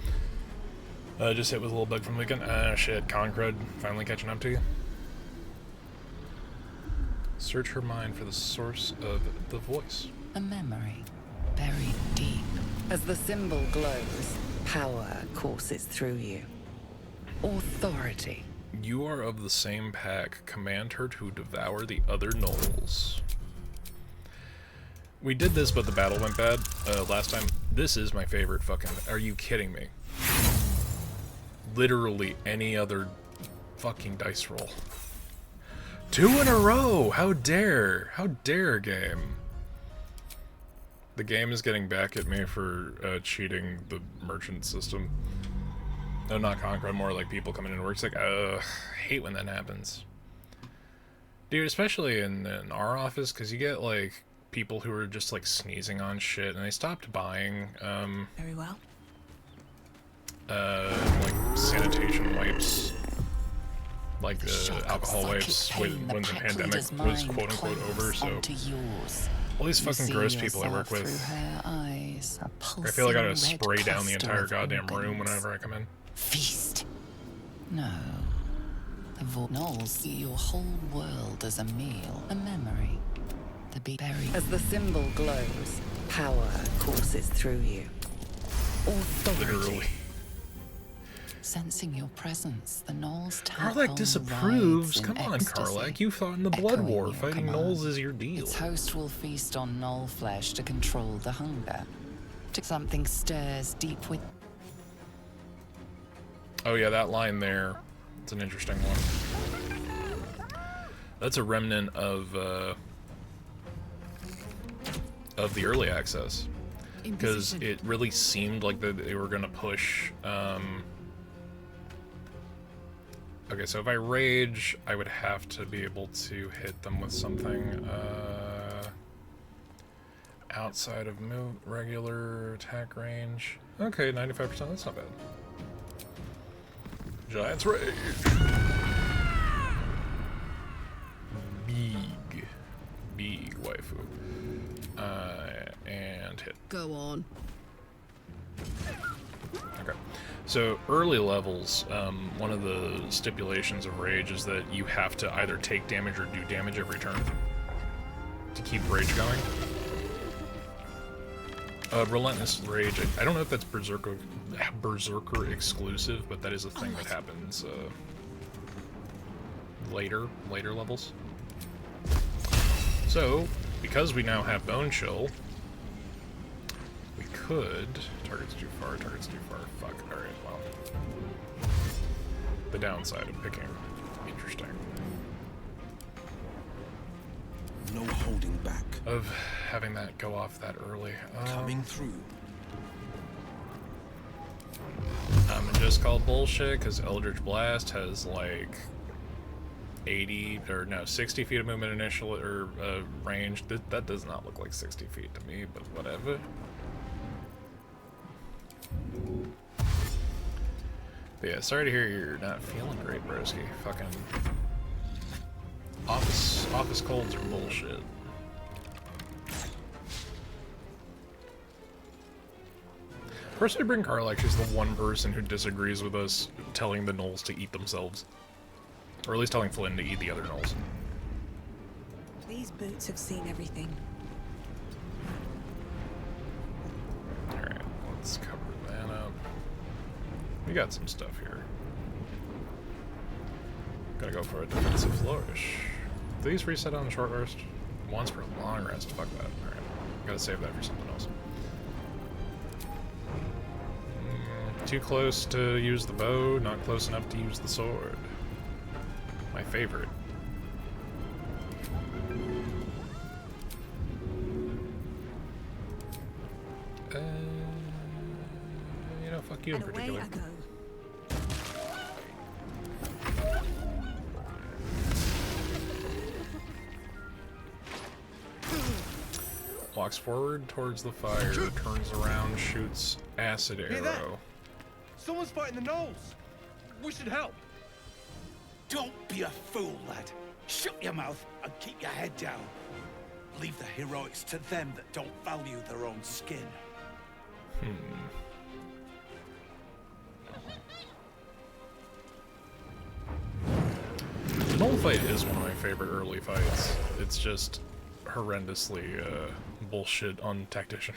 Just hit with a little bug from the weekend. Ah, shit, Concrud finally catching up to you. Search her mind for the source of the voice. A memory buried deep. As the symbol glows, power courses through you. Authority. You are of the same pack. Command her to devour the other gnolls. We did this, but the battle went bad last time. This is my favorite fucking... Are you kidding me? Literally any other fucking dice roll. 2 in a row! How dare? How dare, game? The game is getting back at me for cheating the merchant system. No, not Conqueror, more like people coming into work. It's like, I hate when that happens. Dude, especially in our office, because you get, like, people who are just, like, sneezing on shit, and they stopped buying, Very well. like, sanitation wipes. Like, alcohol wipes when the pandemic was quote-unquote over, so... All these fucking gross people I work with. I feel like I gotta spray down the entire goddamn room whenever I come in. Feast. No. The gnolls see your whole world as a meal, a memory. To be buried. As the symbol glows, power courses through you. Authority. Literally. Sensing your presence, the gnolls Karlach disapproves. Come on, Karlach. You fought in the Blood War. Fighting gnolls is your deal. Its host will feast on gnoll flesh to control the hunger. Something stirs deep with... Oh yeah, that line there. It's an interesting one. That's a remnant of the early access. Because it really seemed like that they were going to push... Okay, so if I rage, I would have to be able to hit them with something outside of regular attack range. Okay, 95%, that's not bad. Giant's Rage! Big waifu. And hit. Go on. Okay. So, early levels, one of the stipulations of Rage is that you have to either take damage or do damage every turn to keep Rage going. Relentless Rage, I don't know if that's Berserker exclusive, but that is a thing that happens later levels. So, because we now have Bone Chill, we could... Target's too far, fuck, alright, well. The downside of picking. Interesting. No holding back. Of having that go off that early. Coming through. Just called bullshit, because Eldritch Blast has, like, 60 feet of movement initial, or range. That does not look like 60 feet to me, but whatever. But yeah, sorry to hear you're not feeling great, broski. Fucking office colds are bullshit. First, I bring Karlach. She's the one person who disagrees with us telling the gnolls to eat themselves, or at least telling Flynn to eat the other gnolls. These boots have seen everything. All right, let's cover that up. We got some stuff here. Gotta go for a defensive flourish. Do these reset on a short rest? Once for a long rest. Fuck that. Alright. Gotta save that for something else. Too close to use the bow, not close enough to use the sword. My favorite. You know, fuck you in particular. walks forward towards the fire, turns around, shoots acid Hear that? arrow. Someone's fighting the gnolls. We should help. Don't be a fool, lad. Shut your mouth and keep your head down. Leave the heroics to them that don't value their own skin. The Gnoll fight is one of my favorite early fights. It's just horrendously bullshit on Tactician.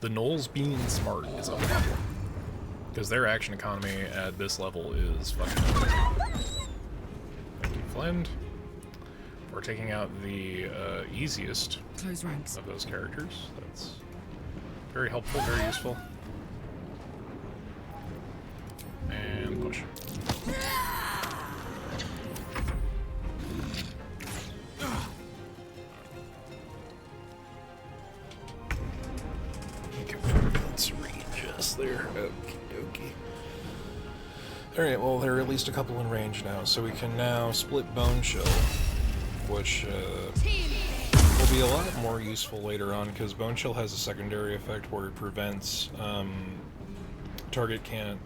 The Gnolls being smart is a problem. Because their action economy at this level is fucking amazing. Thank you, Flynn. We're taking out the easiest Close ranks of those characters. That's very helpful, very useful. And push. Let's readjust there. Okie dokie. Alright, well, there are at least a couple in range now, so we can now split Bone Chill, which will be a lot more useful later on, because Bone Chill has a secondary effect where it prevents target can't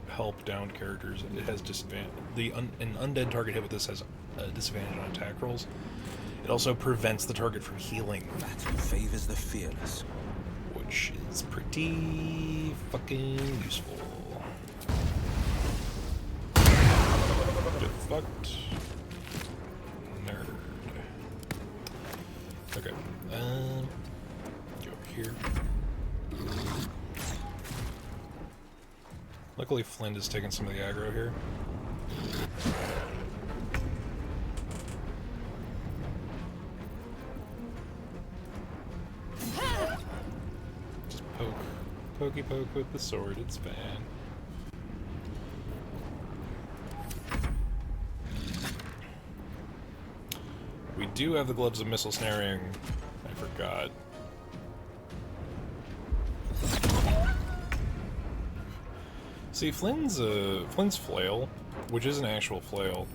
help downed characters. It has disadvantage. An undead target hit with this has a disadvantage on attack rolls. It also prevents the target from healing. Battle favors the fearless, which is pretty fucking useful. Get fucked. Nerd. Okay. Go over here. Luckily, Flint is taking some of the aggro here. Just poke. Pokey poke with the sword, it's fine. We do have the gloves of missile snaring. I forgot. See, Flynn's flail, which is an actual flail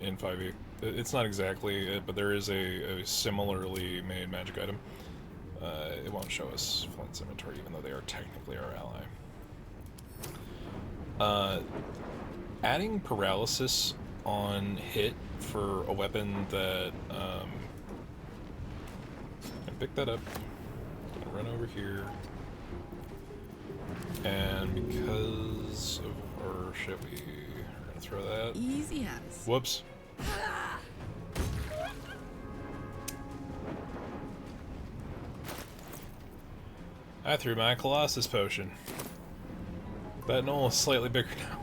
in 5e, it's not exactly it, but there is a similarly made magic item. It won't show us Flynn's inventory, even though they are technically our ally. Adding paralysis on hit for a weapon that can pick that up. Gonna run over here. And because of our shit, we're gonna throw that. Easy as. Whoops. I threw my Colossus potion. That knoll is slightly bigger now.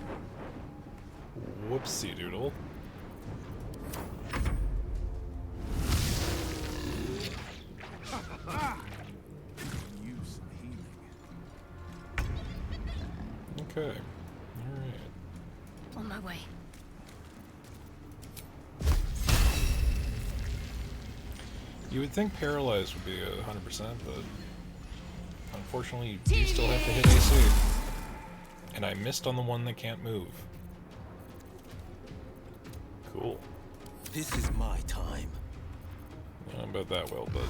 Whoopsie doodle. Okay. Alright. On my way. You would think paralyzed would be 100%, but unfortunately you do still have to hit AC. And I missed on the one that can't move. Cool. This is my time. I don't know about that well, but...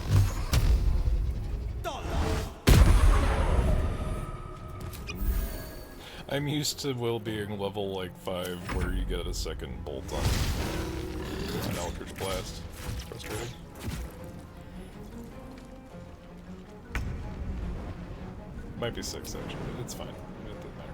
I'm used to Will being level like 5 where you get a second bolt on an Eldritch Blast. It's frustrating. Might be 6 actually, but it's fine. It doesn't matter.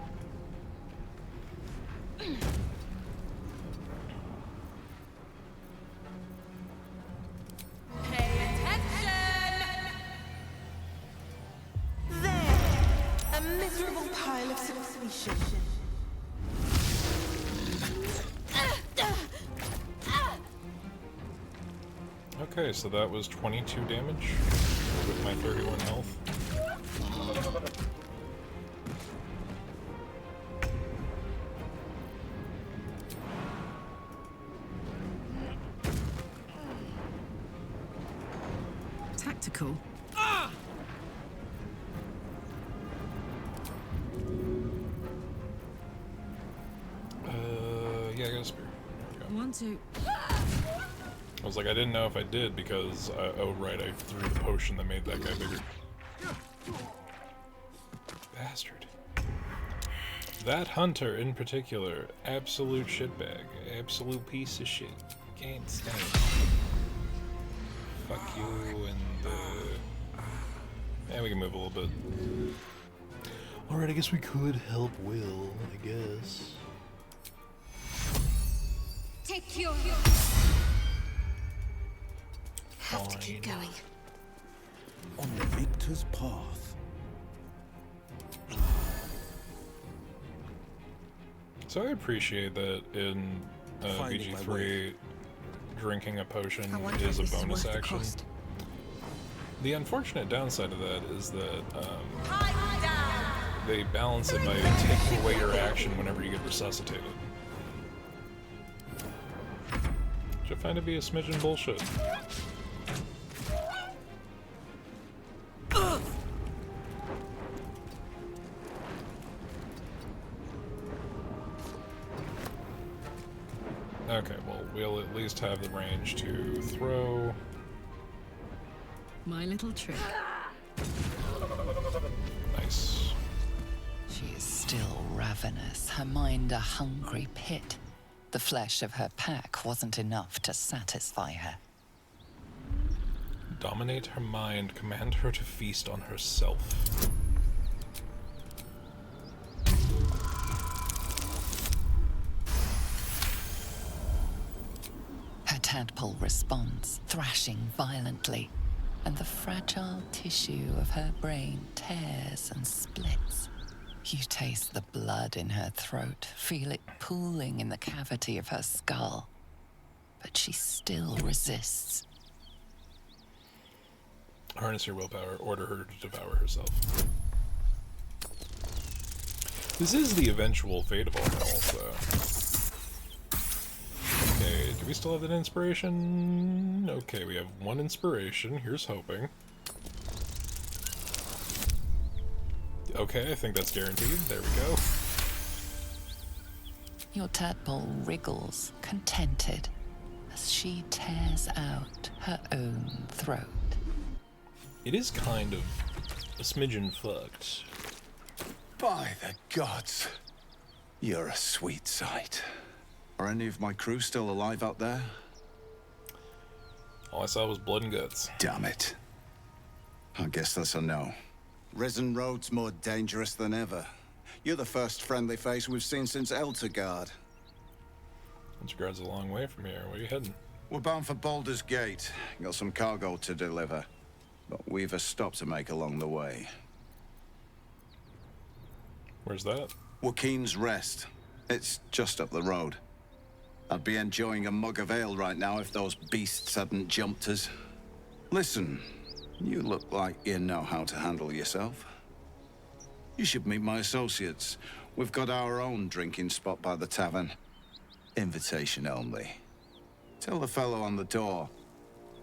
A miserable pile of secretion. Okay, so that was 22 damage with my 31 health. Tactical. Yeah, I got a spear. There we go. 1, 2. was like, I didn't know if I did because, oh right, I threw the potion that made that guy bigger. Bastard. That hunter in particular, absolute shitbag. Absolute piece of shit. Can't stand it. Fuck you and, yeah, we can move a little bit. Alright, I guess we could help Will, I guess. Take your... Have to keep going. On the victor's path. So I appreciate that in Finding my BG3, drinking a potion I wonder is if a this is bonus worth the action. cost. The unfortunate downside of that is that they balance it by taking away your action whenever you get resuscitated. Which I find to be a smidgen bullshit. Okay, well, we'll at least have the range to throw. My little trick. Nice. She is still ravenous, her mind a hungry pit. The flesh of her pack wasn't enough to satisfy her. Dominate her mind, command her to feast on herself. Her tadpole responds, thrashing violently, and the fragile tissue of her brain tears and splits. You taste the blood in her throat, feel it pooling in the cavity of her skull. But she still resists. Harness your willpower, order her to devour herself. This is the eventual fate of all else, though. Okay, do we still have that inspiration? Okay, we have one inspiration. Here's hoping. Okay, I think that's guaranteed. There we go. Your tadpole wriggles, contented, as she tears out her own throat. It is kind of a smidgen fucked. By the gods, you're a sweet sight. Are any of my crew still alive out there? All I saw was blood and guts. Damn it. I guess that's a no. Risen Road's more dangerous than ever. You're the first friendly face we've seen since Eltergard. Eltergard's a long way from here. Where are you heading? We're bound for Baldur's Gate. Got some cargo to deliver. But we've a stop to make along the way. Where's that? Joaquin's Rest. It's just up the road. I'd be enjoying a mug of ale right now if those beasts hadn't jumped us. Listen, you look like you know how to handle yourself. You should meet my associates. We've got our own drinking spot by the tavern. Invitation only. Tell the fellow on the door.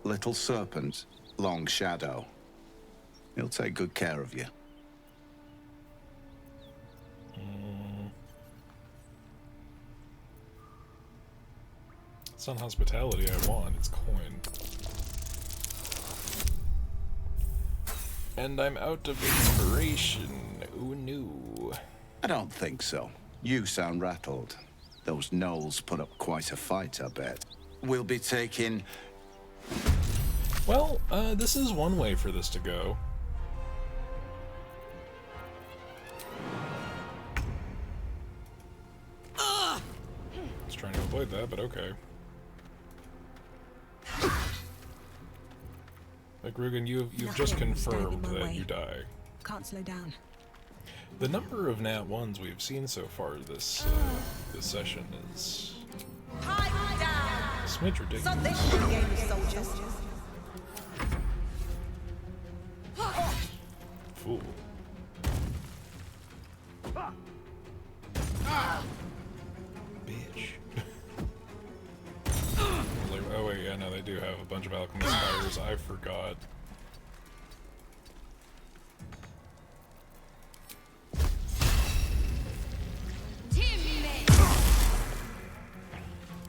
Little Serpent, Long Shadow. He'll take good care of you. It's not hospitality I want, it's coin. And I'm out of inspiration. Oh no. I don't think so. You sound rattled. Those gnolls put up quite a fight, I bet. We'll be taking... Well, this is one way for this to go. I was trying to avoid that, but okay. Like, Rugen, you've just confirmed that you die. Can't slow down. The number of nat ones we've seen so far this this session is a smidge ridiculous. So this is the game of soldiers. Fool. Bitch. Like, oh wait, yeah, no, they do have a bunch of alchemist fires. I forgot.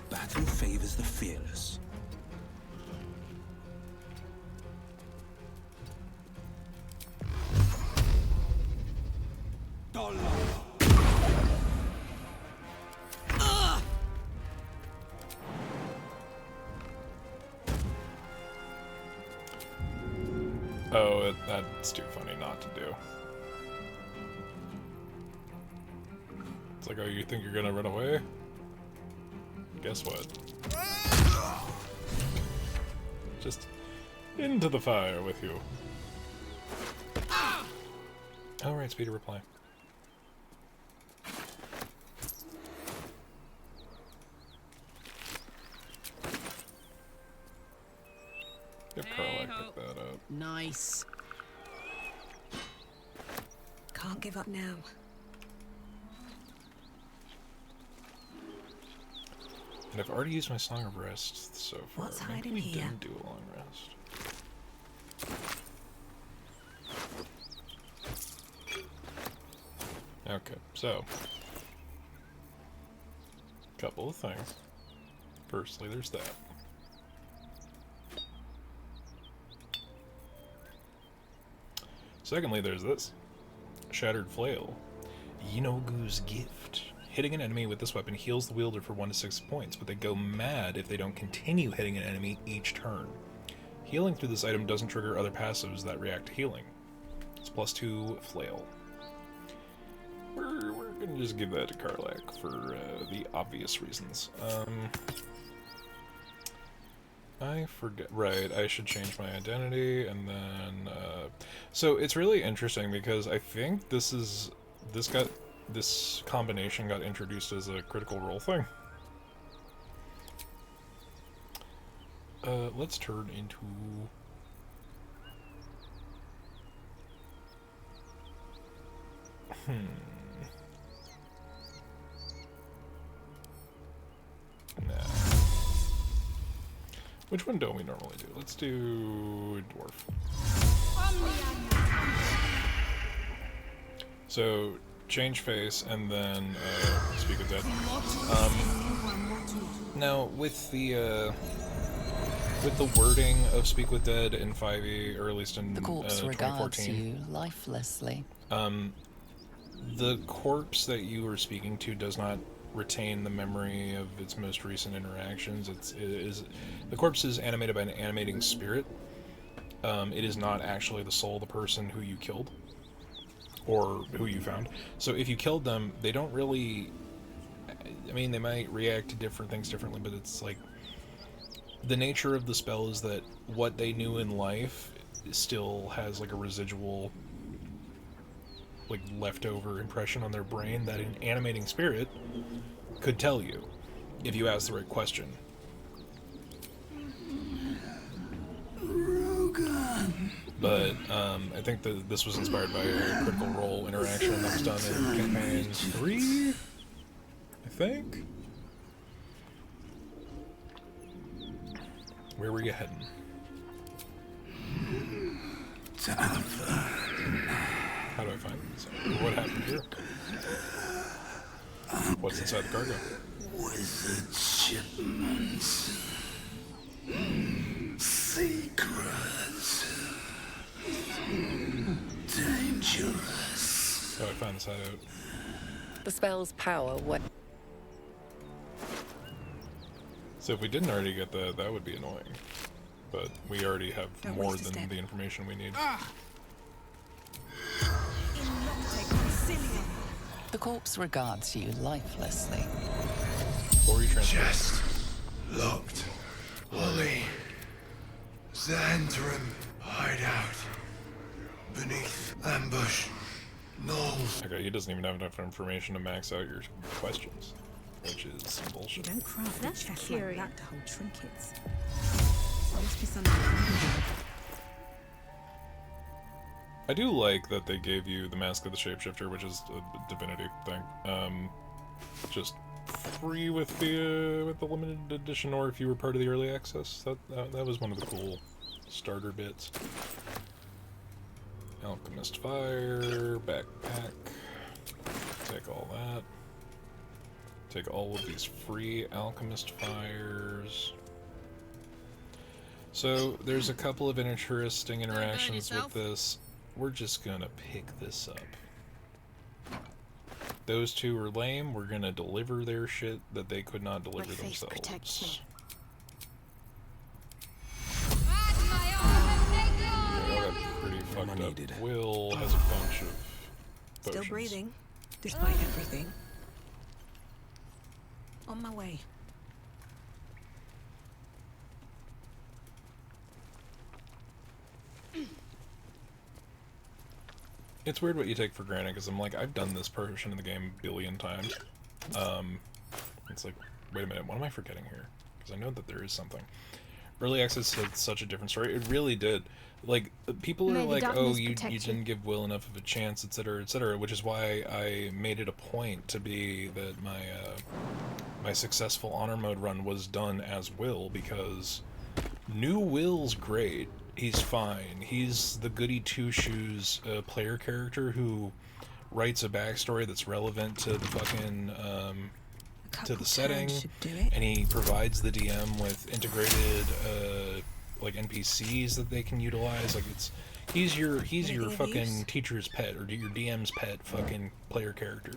Battle favors the fearless. Oh, that's too funny not to do. It's like, oh, you think you're gonna run away? Guess what? Just into the fire with you. Alright, speed of reply. Yep, Carlac picked that up. Nice. Can't give up now. And I've already used my Song of Rest so far. What's Maybe hiding we here? didn't do a long rest. Okay, so couple of things. Firstly, there's that. Secondly, there's this. Shattered Flail. Yinogu's Gift. Hitting an enemy with this weapon heals the wielder for 1 to 6 points, but they go mad if they don't continue hitting an enemy each turn. Healing through this item doesn't trigger other passives that react to healing. It's +2 Flail. We're gonna just give that to Carlac for the obvious reasons. I forget. Right, I should change my identity, and then so it's really interesting because I think this combination got introduced as a Critical Role thing. Let's turn into nah. Which one don't we normally do? Let's do Dwarf. So, change face, and then Speak with Dead. Now, with the wording of Speak with Dead in 5e, or at least in The corpse regards 2014, you lifelessly. the corpse that you were speaking to does not retain the memory of its most recent interactions. The corpse is animated by an animating spirit. It is not actually the soul of the person who you killed or who you found. So if you killed them, they don't really, I mean, they might react to different things differently, but it's like the nature of the spell is that what they knew in life still has like a residual, like, leftover impression on their brain that an animating spirit could tell you if you ask the right question. But I think that this was inspired by a Critical Role interaction that was done in campaign 3, I think. Where were you heading? How do I find this? What happened here? What's inside the cargo? Wizard shipments. Secrets. Dangerous. How do I find this hideout? The spell's power, what? So if we didn't already get that, that would be annoying. But we already have more than the information we need. The corpse regards you lifelessly. Or you transfer. Chest locked. Holly. Xandrim hideout. Beneath ambush. Knolls. Okay, he doesn't even have enough information to max out your questions, which is some bullshit. You don't craft a chest like that to hold trinkets. There must be something. I do like that they gave you the Mask of the Shapeshifter, which is a divinity thing. Just free with the limited edition, or if you were part of the early access. That was one of the cool starter bits. Alchemist Fire, backpack. Take all that. Take all of these free Alchemist Fires. So there's a couple of interesting interactions with this. We're just gonna pick this up. Those two are lame. We're gonna deliver their shit that they could not deliver themselves. Yeah, pretty needed. Will has a bunch of Still potions. breathing, despite everything. On my way. It's weird what you take for granted, because I'm like, I've done this portion of the game a billion times. It's like, wait a minute, what am I forgetting here? Because I know that there is something. Early Access had such a different story. It really did. Like, people are like, oh, you didn't give Will enough of a chance, etc., which is why I made it a point to be that my my successful honor mode run was done as Will, because new Will's great. He's fine. He's the goody two-shoes player character who writes a backstory that's relevant to the fucking to the setting, and he provides the DM with integrated like NPCs that they can utilize. Like, he's your fucking teacher's pet, or your DM's pet fucking player character.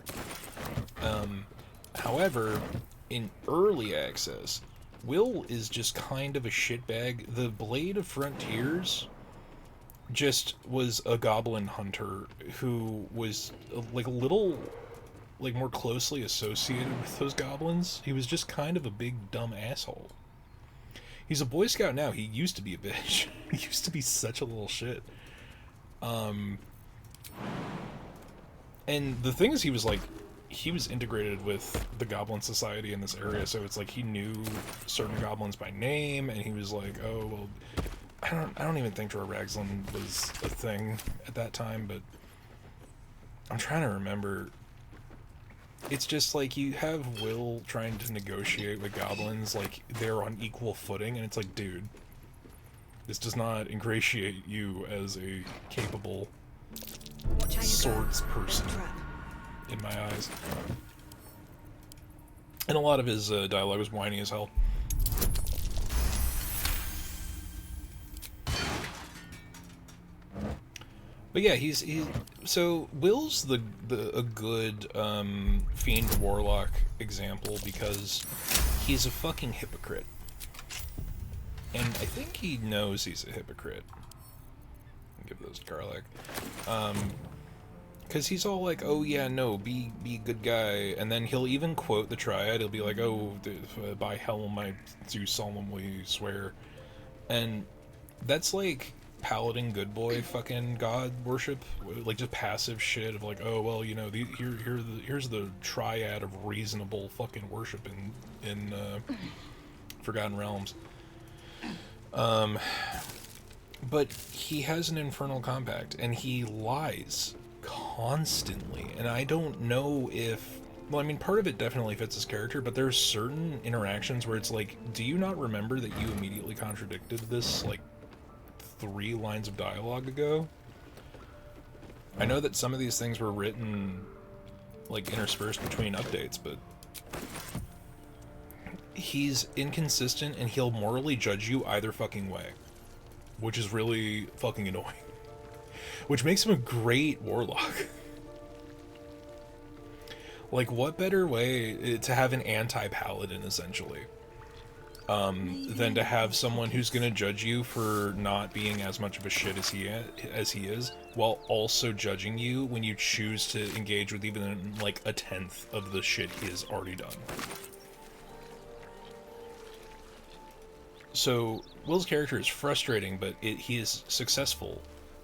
However, in early access, Will is just kind of a shitbag. The Blade of Frontiers just was a goblin hunter who was like a little like more closely associated with those goblins. He was just kind of a big dumb asshole. He's a Boy Scout now. He used to be a bitch. He used to be such a little shit. And the thing is, he was integrated with the Goblin Society in this area, so it's like he knew certain goblins by name, and he was like, oh, well, I don't even think Dra Ragzlin was a thing at that time, but I'm trying to remember. It's just like you have Will trying to negotiate with goblins like they're on equal footing, and it's like, dude, this does not ingratiate you as a capable swords person in my eyes. And a lot of his dialogue was whiny as hell. But yeah, so Will's a good fiend warlock example because he's a fucking hypocrite, and I think he knows he's a hypocrite. Give those garlic, because he's all like, "Oh yeah, no, be a good guy," and then he'll even quote the Triad. He'll be like, "Oh, by Helm, I do solemnly swear," and that's like paladin good boy fucking god worship, like just passive shit of like, oh well, you know, here's the triad of reasonable fucking worship in Forgotten Realms. But he has an infernal compact, and he lies constantly, and I don't know if, well, I mean, part of it definitely fits his character, but there's certain interactions where it's like, do you not remember that you immediately contradicted this like 3 lines of dialogue ago? I know that some of these things were written like interspersed between updates, but he's inconsistent, and he'll morally judge you either fucking way, which is really fucking annoying, which makes him a great warlock. Like, what better way to have an anti-paladin, essentially, than to have someone who's going to judge you for not being as much of a shit as he is, while also judging you when you choose to engage with even like a 10th of the shit he has already done. So Will's character is frustrating, but he is successful.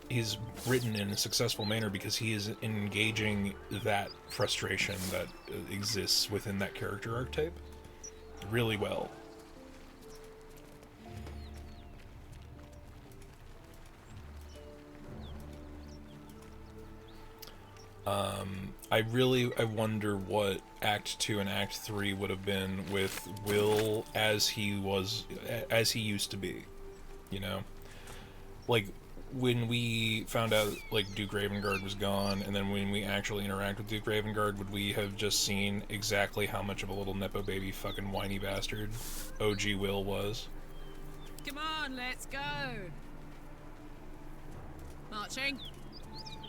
He's written in a successful manner because he is engaging that frustration that exists within that character archetype really well. I wonder what Act 2 and Act 3 would have been with Will as he used to be, you know? Like, when we found out, like, Duke Ravengard was gone, and then when we actually interact with Duke Ravengard, would we have just seen exactly how much of a little nepo baby fucking whiny bastard OG Will was? Come on, let's go. Marching.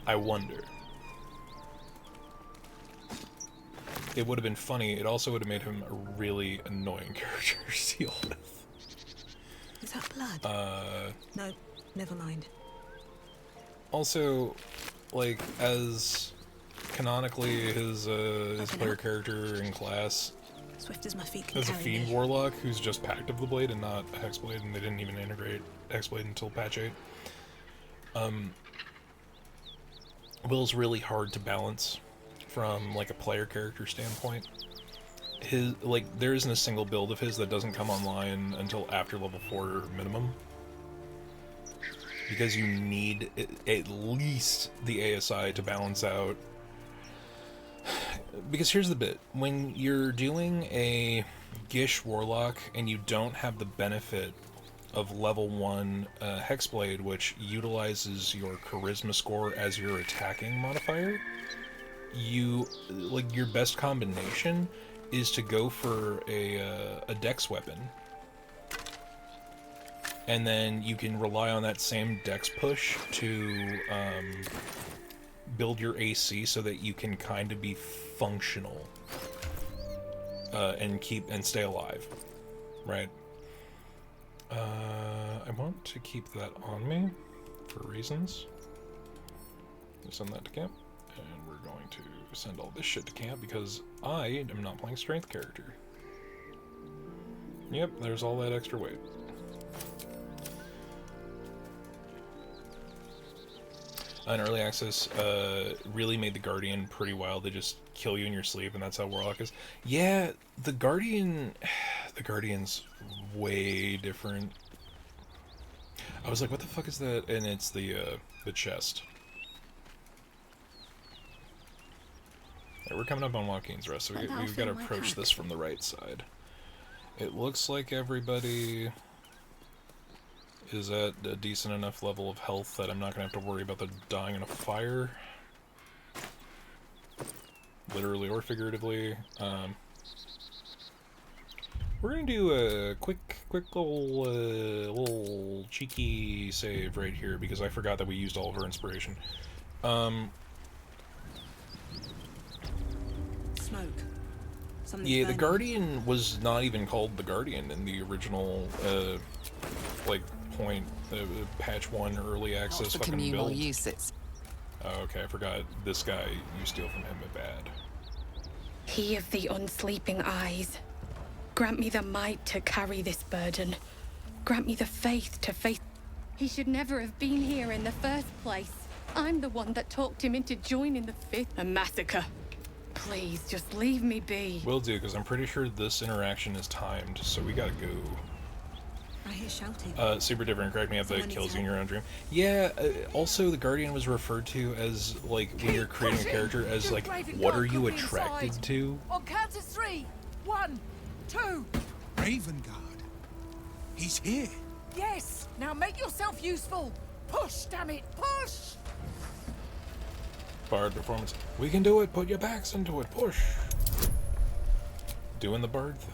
I wonder. It would have been funny. It also would have made him a really annoying character to deal with. Is that blood? No, never mind. Also, like, as canonically his player character in class Swift as my feet can as a carry fiend me. warlock who's just pact of the blade and not a hexblade, and they didn't even integrate hexblade until patch 8. Will's really hard to balance from like a player character standpoint. His there isn't a single build of his that doesn't come online until after level 4 minimum, because you need at least the ASI to balance out. Because here's the bit, when you're doing a Gish Warlock and you don't have the benefit of level 1 Hexblade, which utilizes your Charisma score as your attacking modifier, you, your best combination is to go for a Dex weapon. And then you can rely on that same Dex push to build your AC so that you can kind of be functional and stay alive, right? I want to keep that on me for reasons. Send that to camp, and we're going to send all this shit to camp because I am not playing strength character. Yep, there's all that extra weight. On early access, really made the Guardian pretty wild. They just kill you in your sleep, and that's how Warlock is. Yeah, the Guardian's way different. I was like, what the fuck is that? And it's the chest. Right, we're coming up on Joaquin's Rest, so we've got to approach this from the right side. It looks like everybody is at a decent enough level of health that I'm not going to have to worry about them dying in a fire. Literally or figuratively. We're going to do a quick little cheeky save right here because I forgot that we used all of our inspiration. Smoke. Something's Yeah, the burning. Guardian was not even called the Guardian in the original, patch 1 early access For fucking communal build. uses. Oh, okay, I forgot. This guy, you steal from him, bad. He of the unsleeping eyes, grant me the might to carry this burden. Grant me the faith to face. He should never have been here in the first place. I'm the one that talked him into joining the Fifth. A massacre. Please, just leave me be. Will do, because I'm pretty sure this interaction is timed, so we gotta go. I hear shouting. Super different, correct me if that Someone kills needs you in your own dream. Yeah, also the Guardian was referred to as, like, when you're creating a character, as, like, what are you attracted to? On count of 3. 1, 2. Ravengard. He's here. Yes. Now make yourself useful. Push, damn it, push. Bard performance. We can do it, put your backs into it, push. Doing the Bard thing.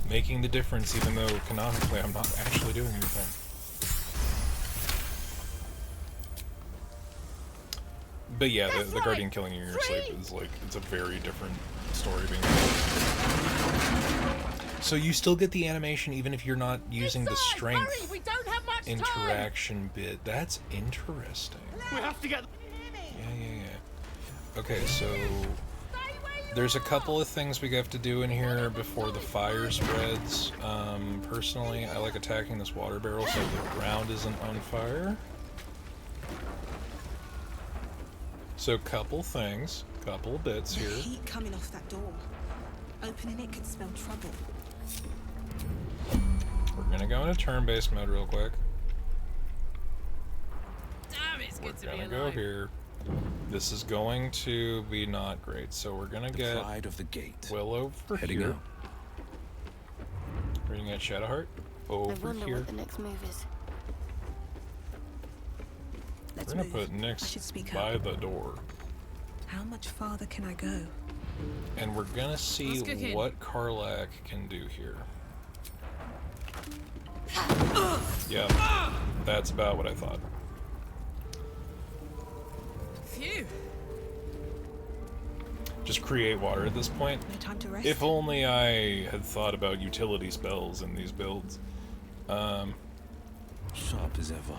Making the difference even though canonically I'm not actually doing anything. But yeah, the Guardian killing you in your sleep is like, it's a very different story being told. So you still get the animation even if you're not using the strength We don't have much interaction bit. That's interesting. We have to get. Yeah. Okay, so there's a couple of things we have to do in here before the fire spreads. Personally, I like attacking this water barrel so the ground isn't on fire. So couple things, couple bits The here. heat coming off that door. Opening it could spell trouble. We're gonna go into turn-based mode real quick. Damn, it's good to We're be gonna go alive. here. This is going to be not great, so we're gonna get Pride of the gate. Will over Heading here. out. We're gonna get Shadowheart over here. next move is. Let's We're gonna move. put I Nyx should speak by up. the door. How much farther can I go? And we're gonna see Let's kick in. what Karlach can do here. Yep, that's about what I thought. Phew. Just create water at this point. No time to rest. If only I had thought about utility spells in these builds. Sharp as ever.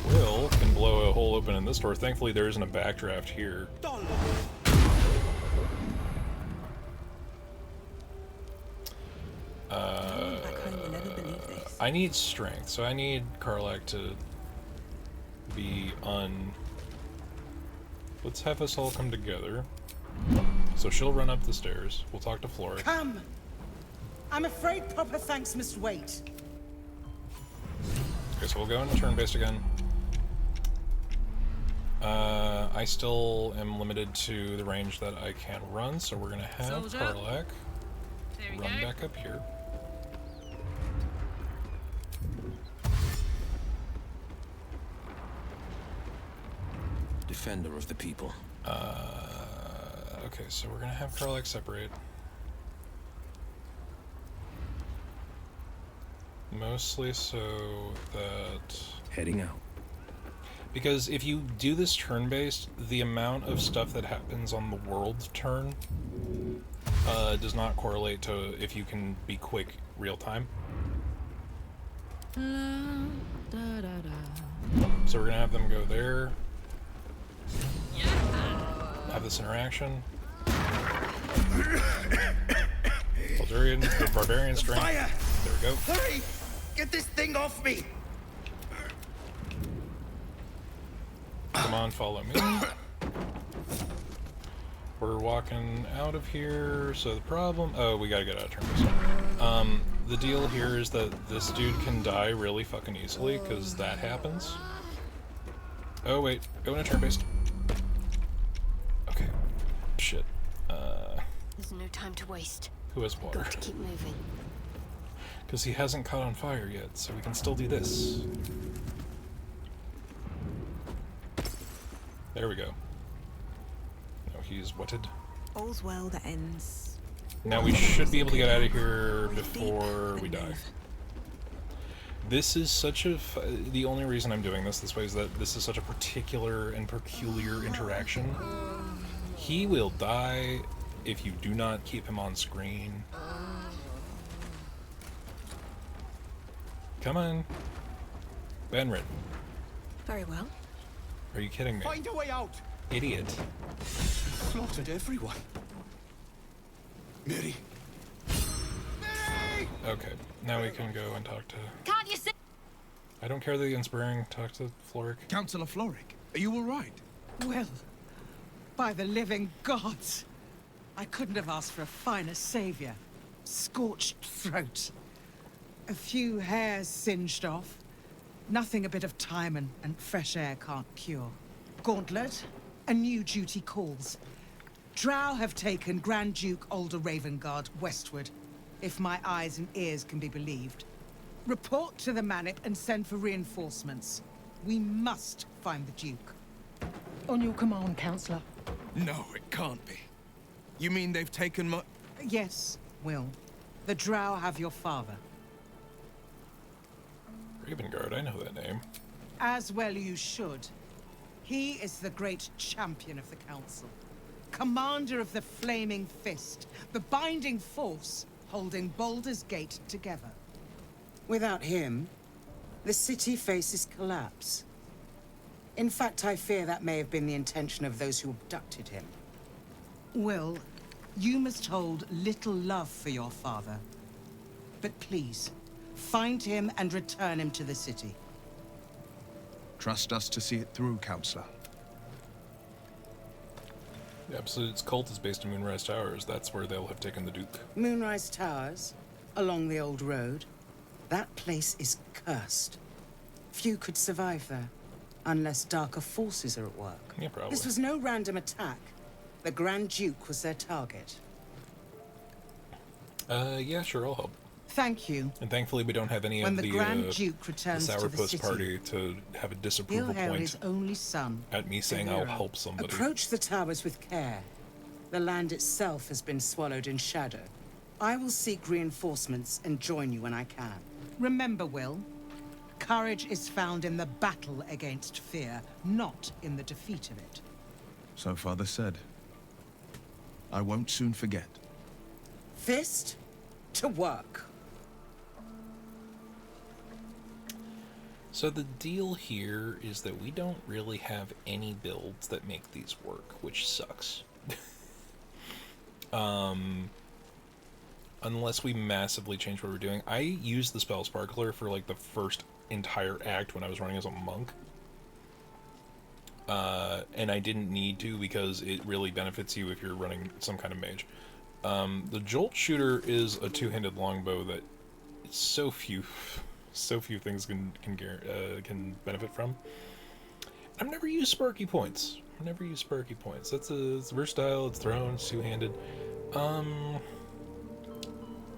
Will can blow a hole open in this door. Thankfully, there isn't a backdraft here. I need strength, so I need Karlak to be Let's have us all come together. So she'll run up the stairs. We'll talk to Flora. Come! I'm afraid proper thanks must wait. Okay, so we'll go into turn-based again. I still am limited to the range that I can run, so we're gonna have Karlak run back up here. Defender of the people. Okay, so we're gonna have Karlak separate. Mostly so that... Heading out. Because if you do this turn-based, the amount of stuff that happens on the world turn does not correlate to if you can be quick real-time. So we're gonna have them go there. Have this interaction. Baldurian, the barbarian strength. Fire! There we go. Hurry! Get this thing off me! Come on, follow me. We're walking out of here, so the problem... Oh, we gotta get out of turn. The deal here is that this dude can die really fucking easily, because that happens. Oh, wait. Go into turn-based. Okay. Shit. There's no time to waste. Who has water? Got to keep moving. Because he hasn't caught on fire yet, so we can still do this. There we go. No, he's wetted. All's well that ends. Now we should be able to get out of here before we die. This is such a... The only reason I'm doing this way is that this is such a particular and peculiar interaction. He will die if you do not keep him on screen. Come on. Benred. Very well. Are you kidding me? Find a way out! Idiot. Slaughtered everyone. Mary. Okay, now we can go and talk to... Can't you see? I don't care that the inspiring. Talk to Floric. Councillor Floric, are you all right? Well, by the living gods, I couldn't have asked for a finer savior. Scorched throat. A few hairs singed off. Nothing a bit of time and fresh air can't cure. Gauntlet, a new duty calls. Drow have taken Grand Duke Alder Ravengard westward, if my eyes and ears can be believed. Report to the Manip and send for reinforcements. We must find the Duke. On your command, Councillor. No, it can't be. You mean they've taken my... Yes, Will. The Drow have your father. Ravengard, I know that name. As well you should. He is the great champion of the Council. Commander of the Flaming Fist. The binding force holding Baldur's Gate together. Without him, the city faces collapse. In fact, I fear that may have been the intention of those who abducted him. Will, you must hold little love for your father. But please, find him and return him to the city. Trust us to see it through, Councillor. The Absolute's cult is based in Moonrise Towers. That's where they'll have taken the Duke. Moonrise Towers, along the old road. That place is cursed. Few could survive there, unless darker forces are at work. Yeah, probably. This was no random attack. The Grand Duke was their target. Yeah, sure, I'll help. Thank you. And thankfully we don't have any When of the the Grand Duke returns to the sourpuss city, party to have a disapproval he'll hail point his only son. at me saying I'll help somebody. Approach the towers with care. The land itself has been swallowed in shadow. I will seek reinforcements and join you when I can. Remember, Will, courage is found in the battle against fear, not in the defeat of it. So Father said. I won't soon forget. Fist to work. So the deal here is that we don't really have any builds that make these work, which sucks. Unless we massively change what we're doing. I used the spell Sparkler for like the first entire act when I was running as a monk. And I didn't need to because it really benefits you if you're running some kind of mage. The Jolt Shooter is a two-handed longbow that so few things can benefit from. I've never used Sparky Points. It's versatile, it's thrown, it's two-handed.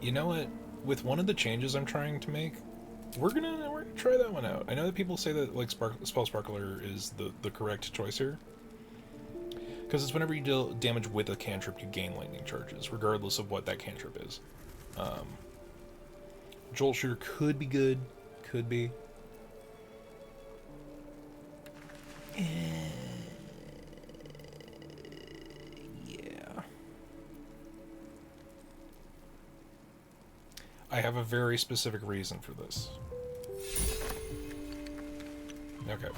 You know what? With one of the changes I'm trying to make, we're gonna try that one out. I know that people say that like Spell Sparkler is the correct choice here, because it's whenever you deal damage with a cantrip, you gain lightning charges, regardless of what that cantrip is. Jolt Shooter could be good, could be. Yeah. I have a very specific reason for this. Okay.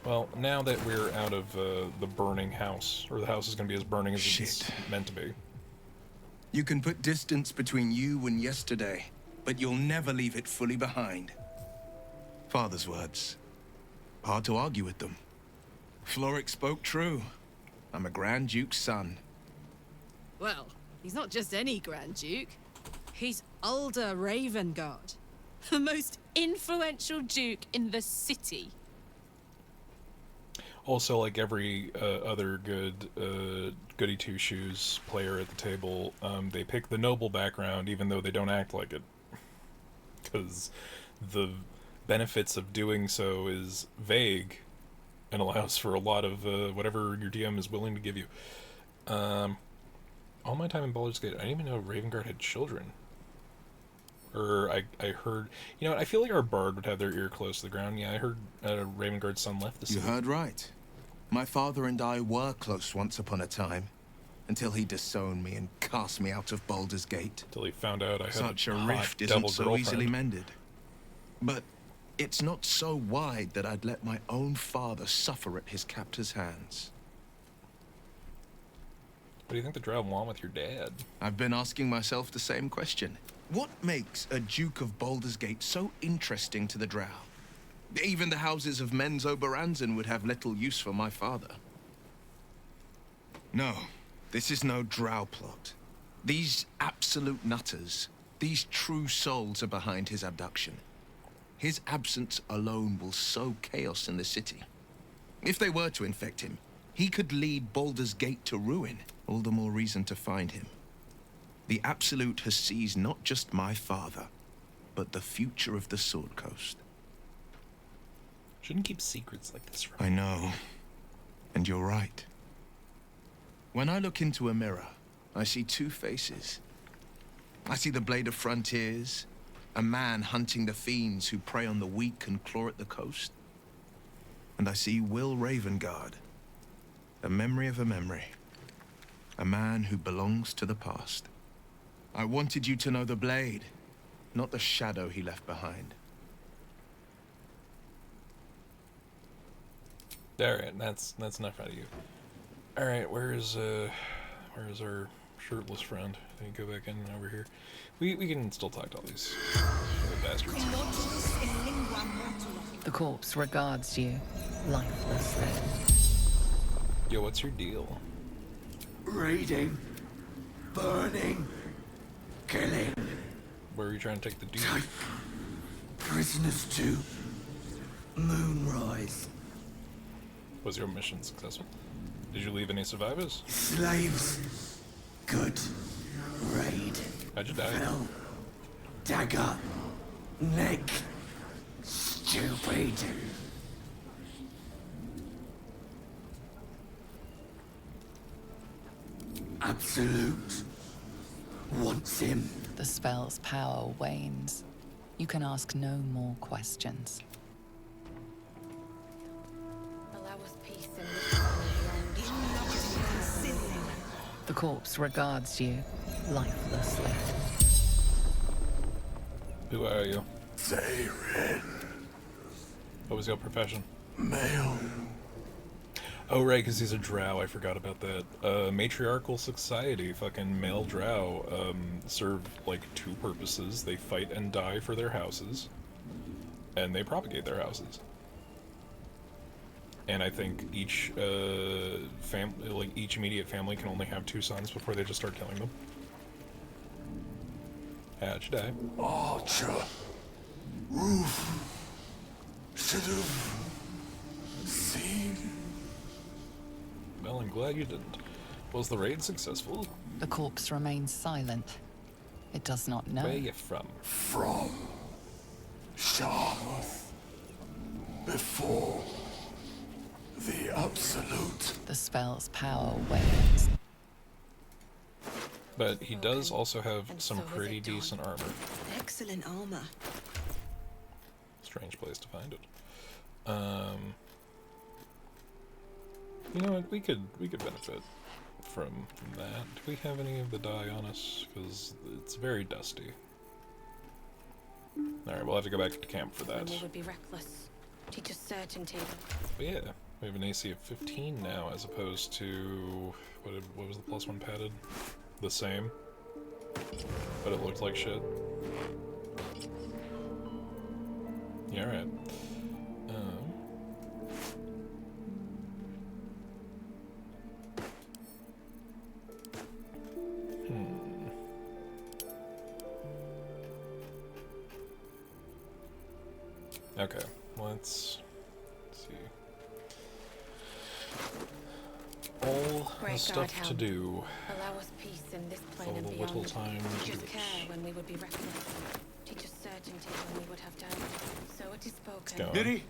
Well, now that we're out of the burning house, or the house is going to be as burning as it's meant to be. You can put distance between you and yesterday, but you'll never leave it fully behind. Father's words. Hard to argue with them. Floric spoke true. I'm a Grand Duke's son. Well, he's not just any Grand Duke. He's Baldur Ravengard, the most influential duke in the city. Also, like every other good goody two-shoes player at the table, they pick the noble background even though they don't act like it. Because the benefits of doing so is vague and allows for a lot of whatever your DM is willing to give you. All my time in Baldur's Gate, I didn't even know Ravengard had children. Or I heard... You know what, I feel like our bard would have their ear close to the ground. Yeah, I heard Ravengard's son left the city. You heard right. My father and I were close once upon a time, until he disowned me and cast me out of Baldur's Gate. Until he found out I had Such a hot rift devil isn't so girlfriend. easily mended. But it's not so wide that I'd let my own father suffer at his captor's hands. What do you think the drow want with your dad? I've been asking myself the same question. What makes a Duke of Baldur's Gate so interesting to the drow? Even the houses of Men's Oberanzen would have little use for my father. No, this is no drow plot. These absolute nutters, these true souls are behind his abduction. His absence alone will sow chaos in the city. If they were to infect him, he could lead Baldur's Gate to ruin. All the more reason to find him. The Absolute has seized not just my father, but the future of the Sword Coast. Shouldn't keep secrets like this, right? I know. And you're right. When I look into a mirror, I see two faces. I see the Blade of Frontiers, a man hunting the fiends who prey on the weak and claw at the coast. And I see Will Ravengard, a memory of a memory. A man who belongs to the past. I wanted you to know the Blade, not the shadow he left behind. Alright, that's enough out of you. Alright, where's our shirtless friend? Can you go back in over here? We can still talk to all these little bastards. The corpse regards you, lifelessly. Yo, what's your deal? Raiding, burning, killing. Where are you trying to take the dude? Take prisoners to Moonrise. Was your mission successful? Did you leave any survivors? Slaves. Good. Raid. How'd you die? Fell. Dagger. Neck. Stupid. Absolute wants him. The spell's power wanes. You can ask no more questions. Allow us peace in this land. The corpse regards you, lifelessly. Who are you? Zarin. What was your profession? Male. Oh, right, because he's a drow. I forgot about that. Matriarchal society, fucking male drow, serve, like, two purposes. They fight and die for their houses, and they propagate their houses. And I think each, each immediate family can only have 2 sons before they just start killing them. How'd you die? Archer. Roof. Should have seen. Well, I'm glad you didn't. Was the raid successful? The corpse remains silent. It does not know. Where are you from? From Sharmuth. Before the Absolute. The spell's power wanes. But he does also have some pretty decent armor. Excellent armor. Strange place to find it. You know what? We could benefit from that. Do we have any of the dye on us? Because it's very dusty. All right, we'll have to go back to camp for that. We would be reckless. Teach us certainty. But yeah, we have an AC of 15 now, as opposed to what was the +1 padded? The same, but it looked like shit. Yeah, all right. Okay, let's see. All the stuff to do. Allow us peace in this plane For and the beyond. little time to Teach us do it. care when we would be reckless. Teach us certainty when we would have doubt. So it is spoken. Go on. Miri!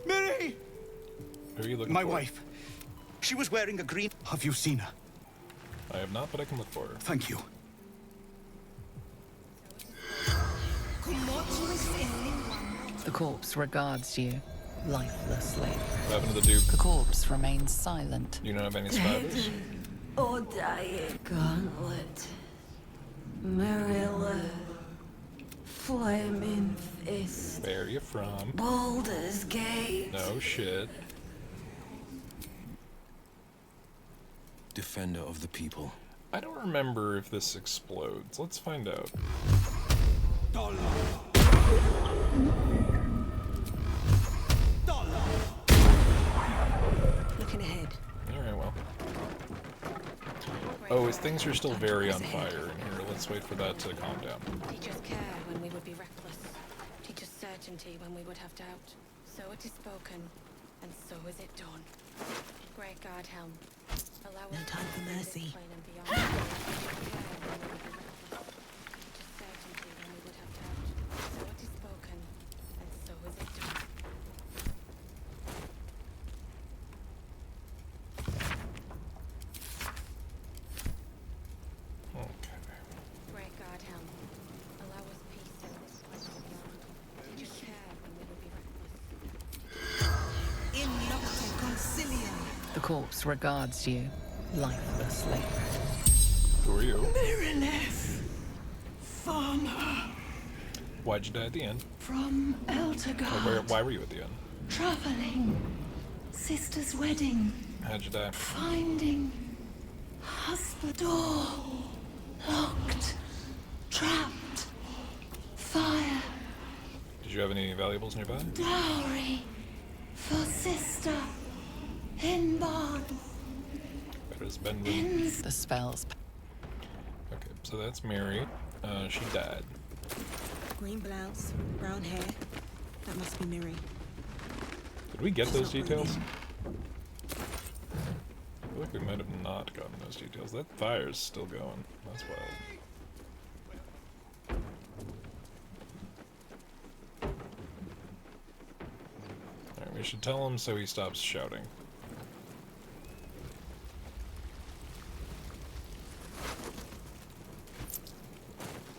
Miri! Who are you looking My for? wife. She was wearing a green... Have you seen her? I have not, but I can look for her. Thank you. The corpse regards you, lifelessly. What happened to the Duke? The corpse remains silent. You don't have any survivors? Or dying gauntlet. Marilla. Flaming fist. Where are you from? Baldur's Gate. No shit. Defender of the people. I don't remember if this explodes. Let's find out. Looking ahead. Alright, well. Oh, things are still very on fire in here. Let's wait for that to calm down. Teach us care when we would be reckless. Teach us certainty when we would have doubt. So it is spoken, and so is it done. Great God Helm, allow us No time for mercy. plane and beyond. Teach us care when we would be reckless. Teach us certainty when we would have doubt. So it is spoken, and so is it done. Great God Helm, allow us peace in this plane and beyond. Teach us care when we would be reckless. In nocte concilium. The corpse regards you, lifelessly. Who are you? Mirinef. Farmer. Why'd you die at the end? From Eltergard. Why were you at the end? Traveling. Sister's wedding. How'd you die? Finding. Husband. Door. Locked. Trapped. Fire. Did you have any valuables nearby? Dowry. For sister. In barn. That has been with... The spell's Okay, so that's Mary. She died. Green blouse, brown hair. That must be Miri. Did we get She's those not details? I feel like we might have not gotten those details. That fire's still going. That's wild. Alright, we should tell him so he stops shouting.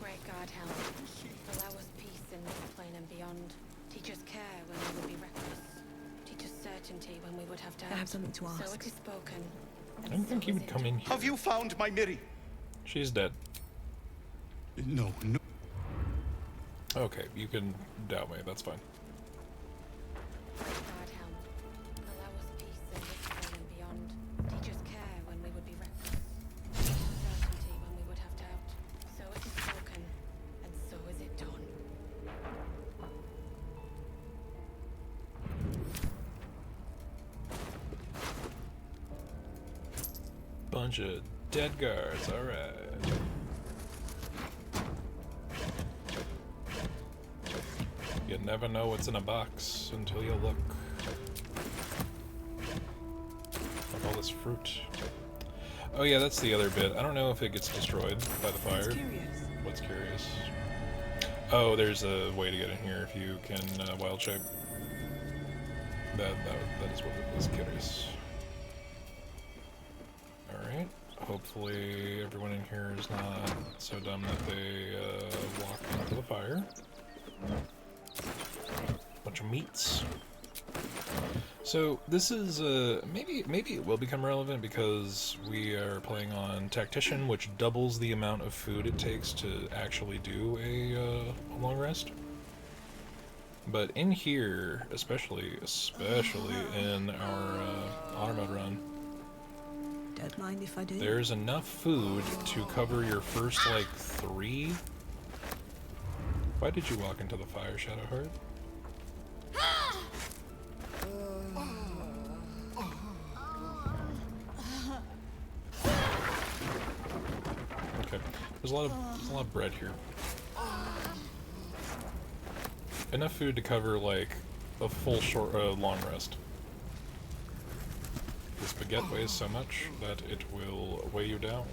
Great God Helm, allow us peace in this plane and beyond. Teach us care when we would be reckless. Teach us certainty when we would have doubt. I have something to So ask. it is spoken. I didn't think he would come in here. Have you found my Miri? She's dead. No. Okay, you can doubt me. That's fine. bunch of dead guards, alright. You never know what's in a box until you look. Like all this fruit. Oh yeah, that's the other bit. I don't know if it gets destroyed by the fire. What's curious? Oh, there's a way to get in here if you can wild shape. That is what was curious. Alright. Hopefully everyone in here is not so dumb that they walk into the fire. Bunch of meats. So this is maybe it will become relevant because we are playing on Tactician, which doubles the amount of food it takes to actually do a long rest. But in here, especially in our honor mode run, don't mind if I do. There's enough food to cover your first like 3. Why did you walk into the fire, Shadowheart? Okay, there's a lot of bread here. Enough food to cover like a full long rest. The spaghetti weighs so much that it will weigh you down.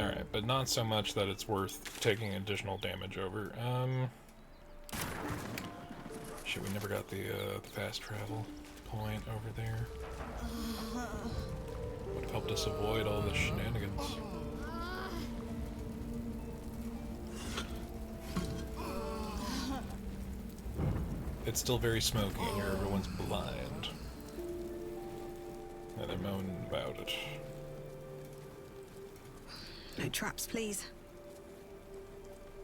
Alright, but not so much that it's worth taking additional damage over. Shit, we never got the fast travel point over there. Would have helped us avoid all the shenanigans. It's still very smoky and here everyone's blind. And they're moaning about it. No traps, please.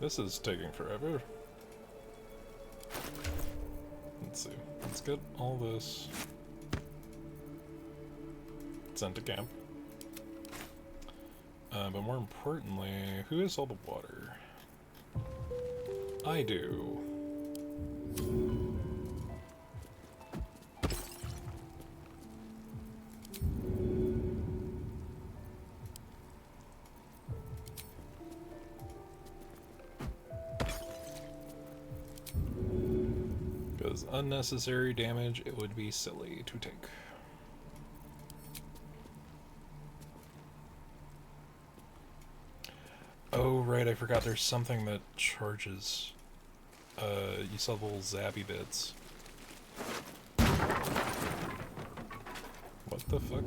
This is taking forever. Let's see. Let's get all this sent to camp. But more importantly, who has all the water? I do. Because unnecessary damage, it would be silly to take. Oh, right, I forgot there's something that charges. You saw the little zappy bits. What the fuck?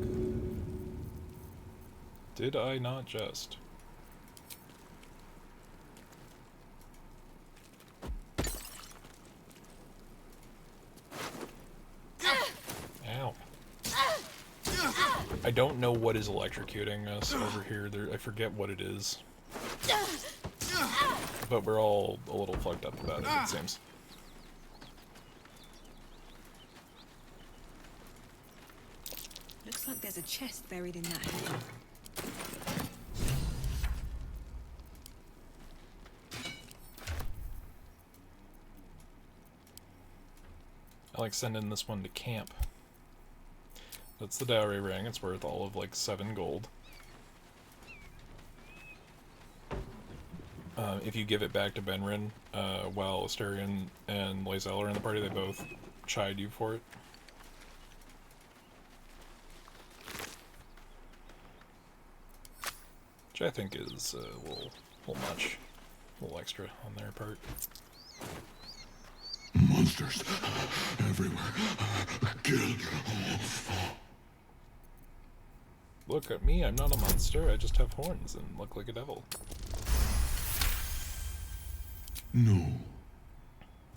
Did I not just? Ow. I don't know what is electrocuting us over here. I forget what it is. But we're all a little fucked up about it seems. Looks like there's a chest buried in that hill. I like sending this one to camp. That's the dowry ring. It's worth all of like 7 gold. If you give it back to Benrin, while Asterion and Lae'zel are in the party, they both chide you for it. Which I think is a little much. A little extra on their part. Monsters everywhere. Kill. Look at me, I'm not a monster, I just have horns and look like a devil. No.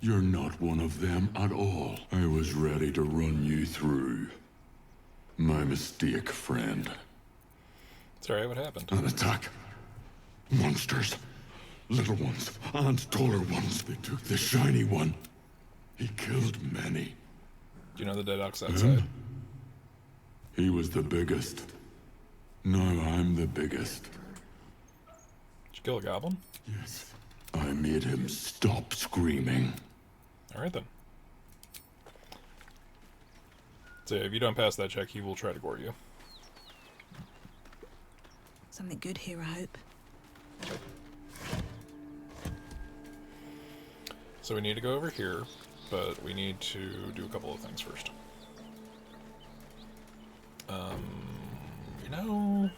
You're not one of them at all. I was ready to run you through. My mistake, friend. It's alright, what happened? An attack. Monsters. Little ones and taller ones. They took the shiny one. He killed many. Do you know the dead ox outside? He was the biggest. Now I'm the biggest. Did you kill a goblin? Yes. I made him stop screaming. Alright then. So if you don't pass that check, he will try to gore you. Something good here, I hope. So we need to go over here, but we need to do a couple of things first. You know...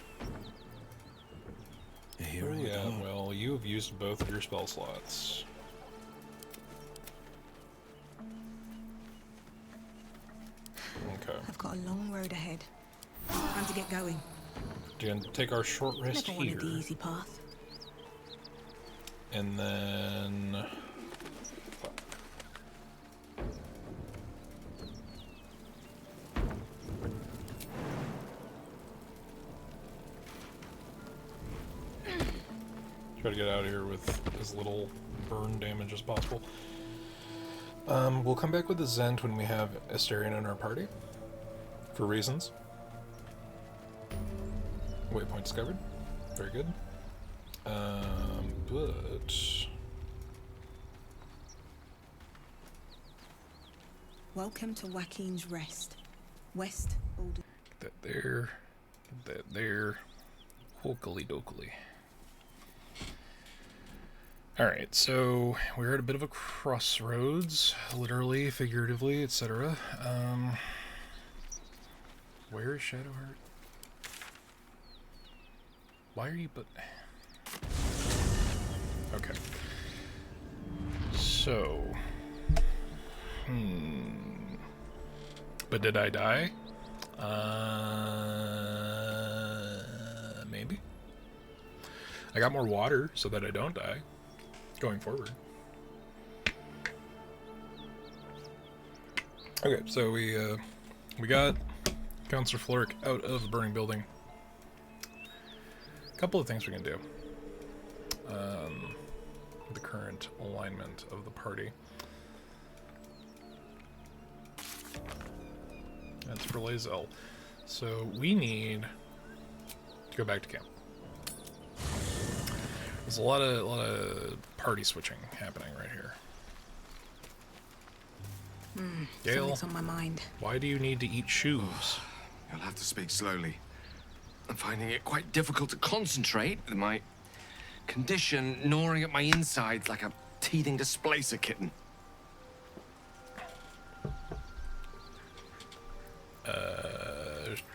Here we yeah, go. well, you have used both of your spell slots. Okay. I've got a long road ahead. Time to get going. We're gonna take our short rest Never here. wanted the easy path. And then... try to get out of here with as little burn damage as possible. We'll come back with the Zent when we have Asterion in our party. For reasons. Waypoint discovered. Very good. But... Welcome to Joaquin's Rest. West Baldur. Get that there. Get that there. Hokily dokily. Alright, so we're at a bit of a crossroads, literally, figuratively, etc. Where is Shadowheart? Why are you but... Okay. So... But did I die? Maybe? I got more water so that I don't die. Going forward. Okay, so we got Counselor Floric out of the burning building. A couple of things we can do. The current alignment of the party. That's for Lae'zel. So we need to go back to camp. There's a lot of party switching happening right here. Gale, Something's on my mind. why do you need to eat shoes? You'll have to speak slowly. I'm finding it quite difficult to concentrate with my condition gnawing at my insides like a teething displacer kitten.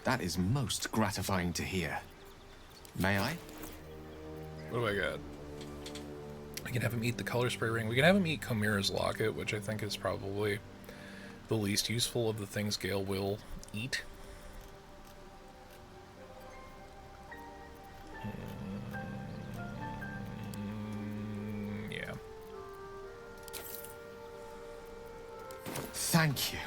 That is most gratifying to hear. May I? What do I got? I can have him eat the color spray ring. We can have him eat Chimera's locket, which I think is probably the least useful of the things Gale will eat. Yeah. Thank you.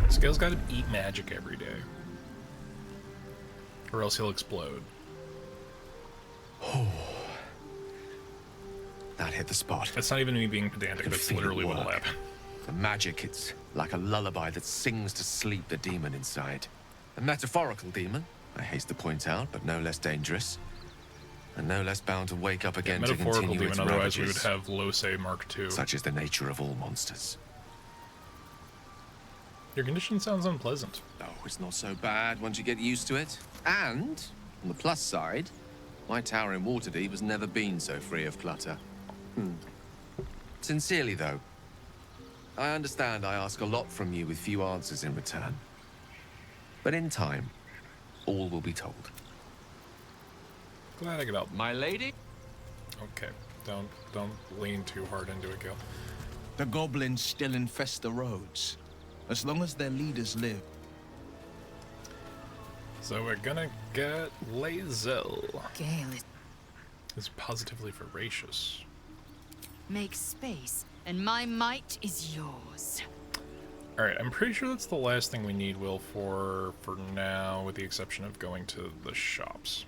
Scale's got to eat magic every day. Or else he'll explode. Oh. That hit the spot. That's not even me being pedantic, that's literally what'll happen. The magic, it's like a lullaby that sings to sleep the demon inside. A metaphorical demon, I haste to point out, but no less dangerous. And no less bound to wake up again to Metaphorical continue its demon, otherwise we would ravages. have Lose Mark II. Such is the nature of all monsters. Your condition sounds unpleasant. Oh, it's not so bad once you get used to it. And, on the plus side, my tower in Waterdeep has never been so free of clutter. Sincerely, though, I understand I ask a lot from you with few answers in return. But in time, all will be told. Glad I could help. My lady? Okay, don't lean too hard into it, Gale. The goblins still infest the roads. As long as their leaders live. So we're gonna get Lae'zel. Gale is positively voracious. Make space, and my might is yours. Alright, I'm pretty sure that's the last thing we need, Will, for now, with the exception of going to the shops.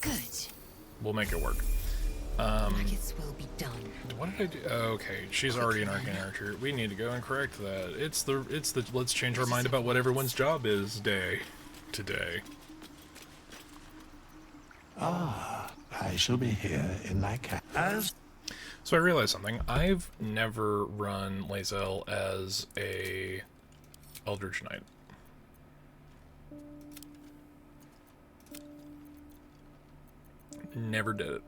Good. We'll make it work. Nuggets will be done. What did I do? Okay, she's already an arcane archer. We need to go and correct that. It's the let's change our mind about what everyone's job is day today. Ah, I shall be here in my as. So I realized something. I've never run Lae'zel as a Eldritch Knight. Never did it.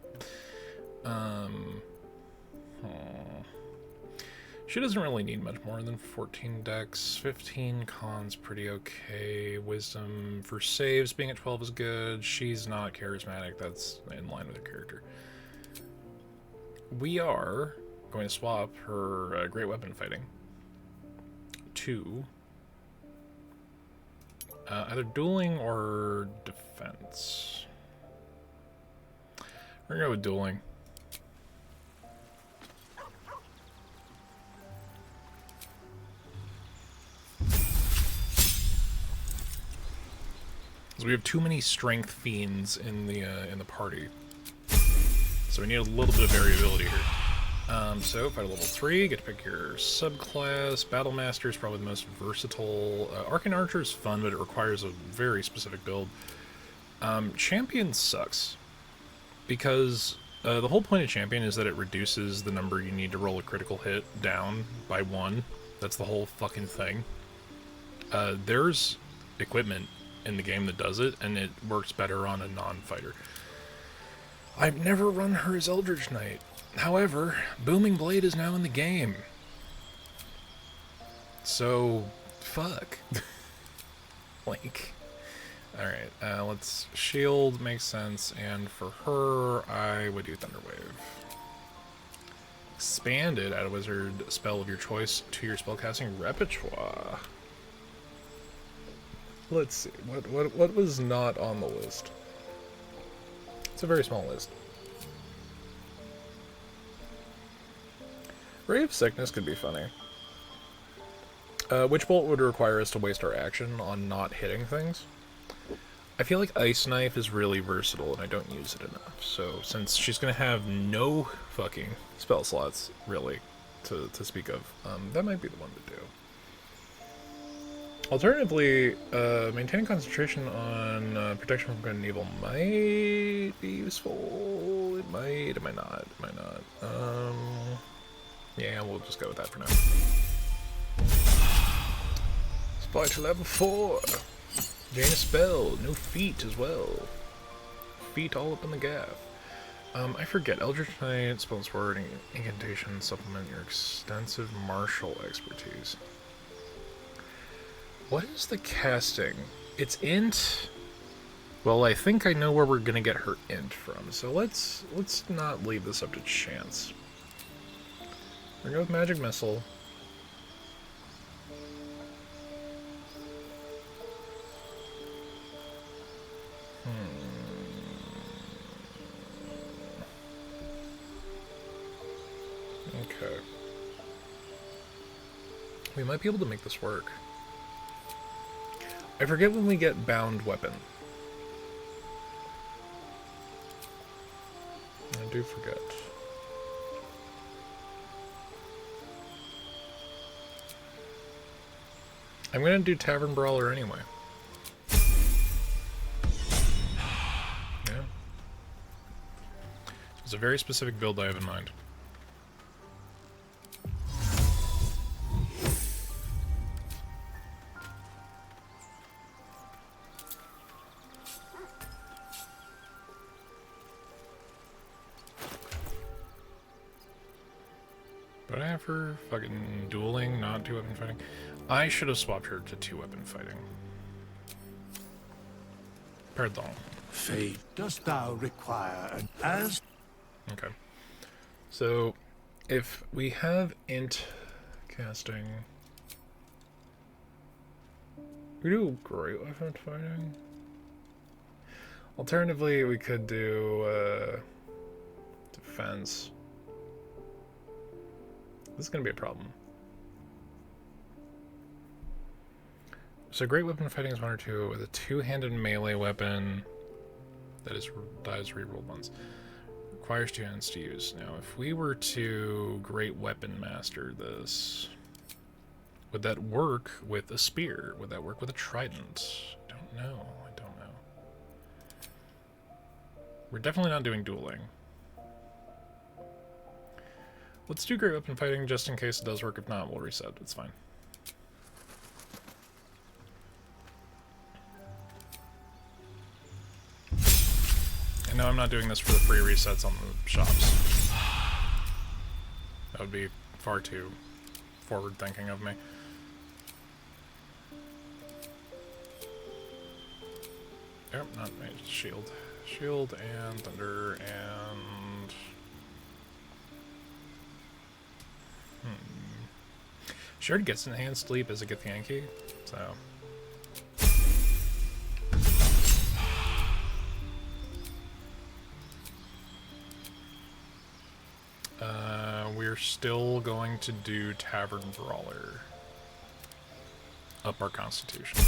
She doesn't really need much more than 14 dex. 15 con's pretty okay. Wisdom for saves being at 12 is good. She's not charismatic. That's in line with her character. We are going to swap her great weapon fighting to either dueling or defense. We're gonna go with dueling. So we have too many strength fiends in the party, so we need a little bit of variability here. So fight a level 3, get to pick your subclass. Battlemaster is probably the most versatile. Arcane Archer is fun, but it requires a very specific build. Champion sucks, because the whole point of Champion is that it reduces the number you need to roll a critical hit down by 1. That's the whole fucking thing. There's equipment in the game that does it, and it works better on a non-fighter. I've never run her as Eldritch Knight. However, Booming Blade is now in the game. So, fuck. Like, alright, let's shield, makes sense, and for her, I would do Thunderwave. Expanded, add a wizard spell of your choice to your spellcasting repertoire. Let's see, what was not on the list? It's a very small list. Ray of Sickness could be funny. Witch Bolt would require us to waste our action on not hitting things. I feel like Ice Knife is really versatile and I don't use it enough. So since she's going to have no fucking spell slots, really, to speak of, that might be the one to do. Alternatively, maintaining concentration on protection from good and evil might be useful. It might, it might not, it might not. Yeah, we'll just go with that for now. Spy to level 4. Gain a spell, no feat as well. Feet all up in the gaff. I forget, Eldritch Knight, spell and sword, and incantation supplement your extensive martial expertise. What is the casting? It's int. Well, I think I know where we're gonna get her int from, so let's not leave this up to chance. We're gonna go with Magic Missile. Okay. We might be able to make this work. I forget when we get Bound Weapon. I do forget. I'm gonna do Tavern Brawler anyway. Yeah. It's a very specific build I have in mind. But I have her fucking dueling, not 2-weapon fighting. I should have swapped her to 2-weapon fighting. Pardon. Fate, dost thou require an as? Okay. So, if we have int casting, we do great weapon fighting. Alternatively, we could do defense. This is going to be a problem. So great weapon fighting is 1 or 2 with a 2-handed melee weapon that is dies rerolled once. Requires 2 hands to use. Now, if we were to Great Weapon Master this, would that work with a spear? Would that work with a trident? I don't know. I don't know. We're definitely not doing dueling. Let's do Great Weapon Fighting just in case it does work. If not, we'll reset. It's fine. And no, I'm not doing this for the free resets on the shops. That would be far too forward thinking of me. Yep, not mage, shield. Shield and thunder and... Shared gets enhanced sleep as a Githyanki, so... We're still going to do Tavern Brawler. Up our constitution.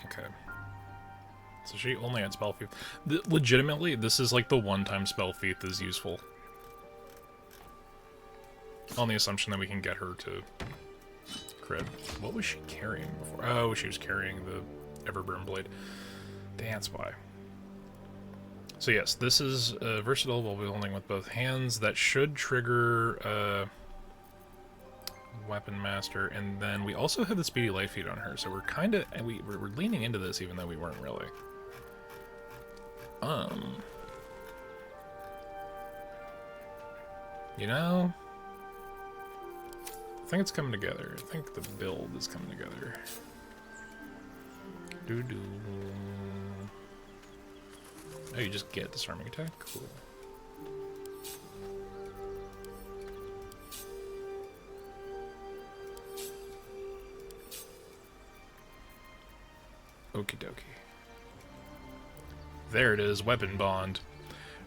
Okay. So she only had Spell Thief. Legitimately, this is like the one time Spell Thief is useful. On the assumption that we can get her to crit. What was she carrying before? Oh, she was carrying the Everburn Blade. That's why. So yes, this is versatile while wielding with both hands. That should trigger Weapon Master, and then we also have the Speedy Light Feed on her, so we're kind of we're leaning into this even though we weren't really. You know, I think it's coming together. I think the build is coming together. Doo-doo. Oh, you just get disarming attack? Cool. Okie dokie. There it is, Weapon Bond.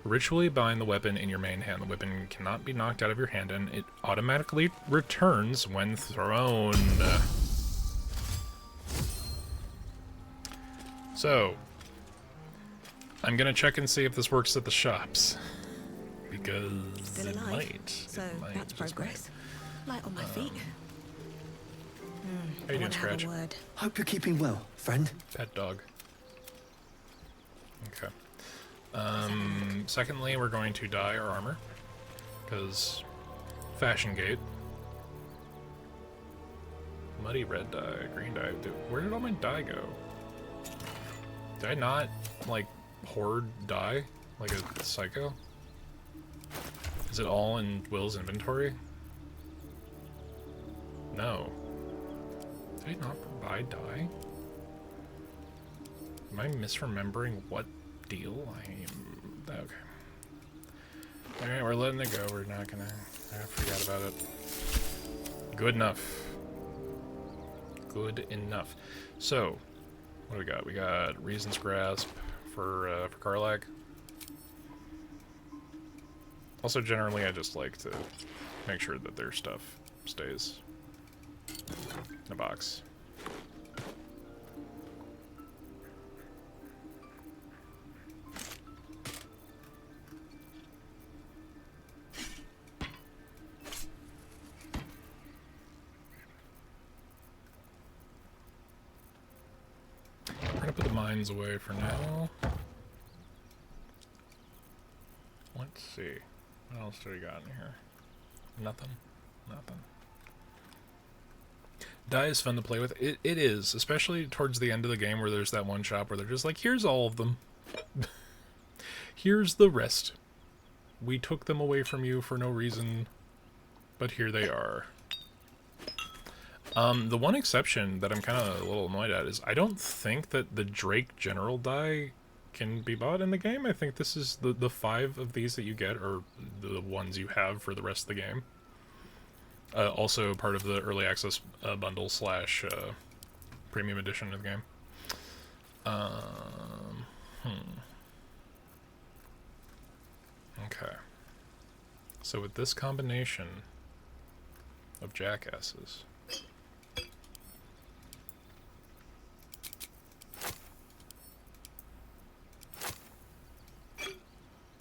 Ritually bind the weapon in your main hand. The weapon cannot be knocked out of your hand, and it automatically returns when thrown. So, I'm gonna check and see if this works at the shops. Because Still alive. it might. So might, that's progress. Light on my feet. How you doing, Scratch? Hope you're keeping well, friend. Pet dog. Okay. Secondly, we're going to dye our armor. Because Fashion Gate. Muddy red dye, green dye. Dude, where did all my dye go? Did I not, like, hoard dye? Like a psycho? Is it all in Will's inventory? No. Did I not buy dye? Am I misremembering what deal I am? Okay. Alright, we're letting it go. We're not gonna... I forgot about it. Good enough. Good enough. So, what do we got? We got Reason's Grasp for Karlak. Also, generally, I just like to make sure that their stuff stays in a box. We're gonna put the mines away for now. Let's see. What else do we got in here? Nothing? Nothing. Dye is fun to play with. It is, especially towards the end of the game where there's that one shop where they're just like, here's all of them. Here's the rest. We took them away from you for no reason, but here they are. The one exception that I'm kind of a little annoyed at is I don't think that the Drake General dye can be bought in the game. I think this is the 5 of these that you get are the ones you have for the rest of the game. Also part of the early access bundle slash premium edition of the game. Okay. So with this combination, of jackasses.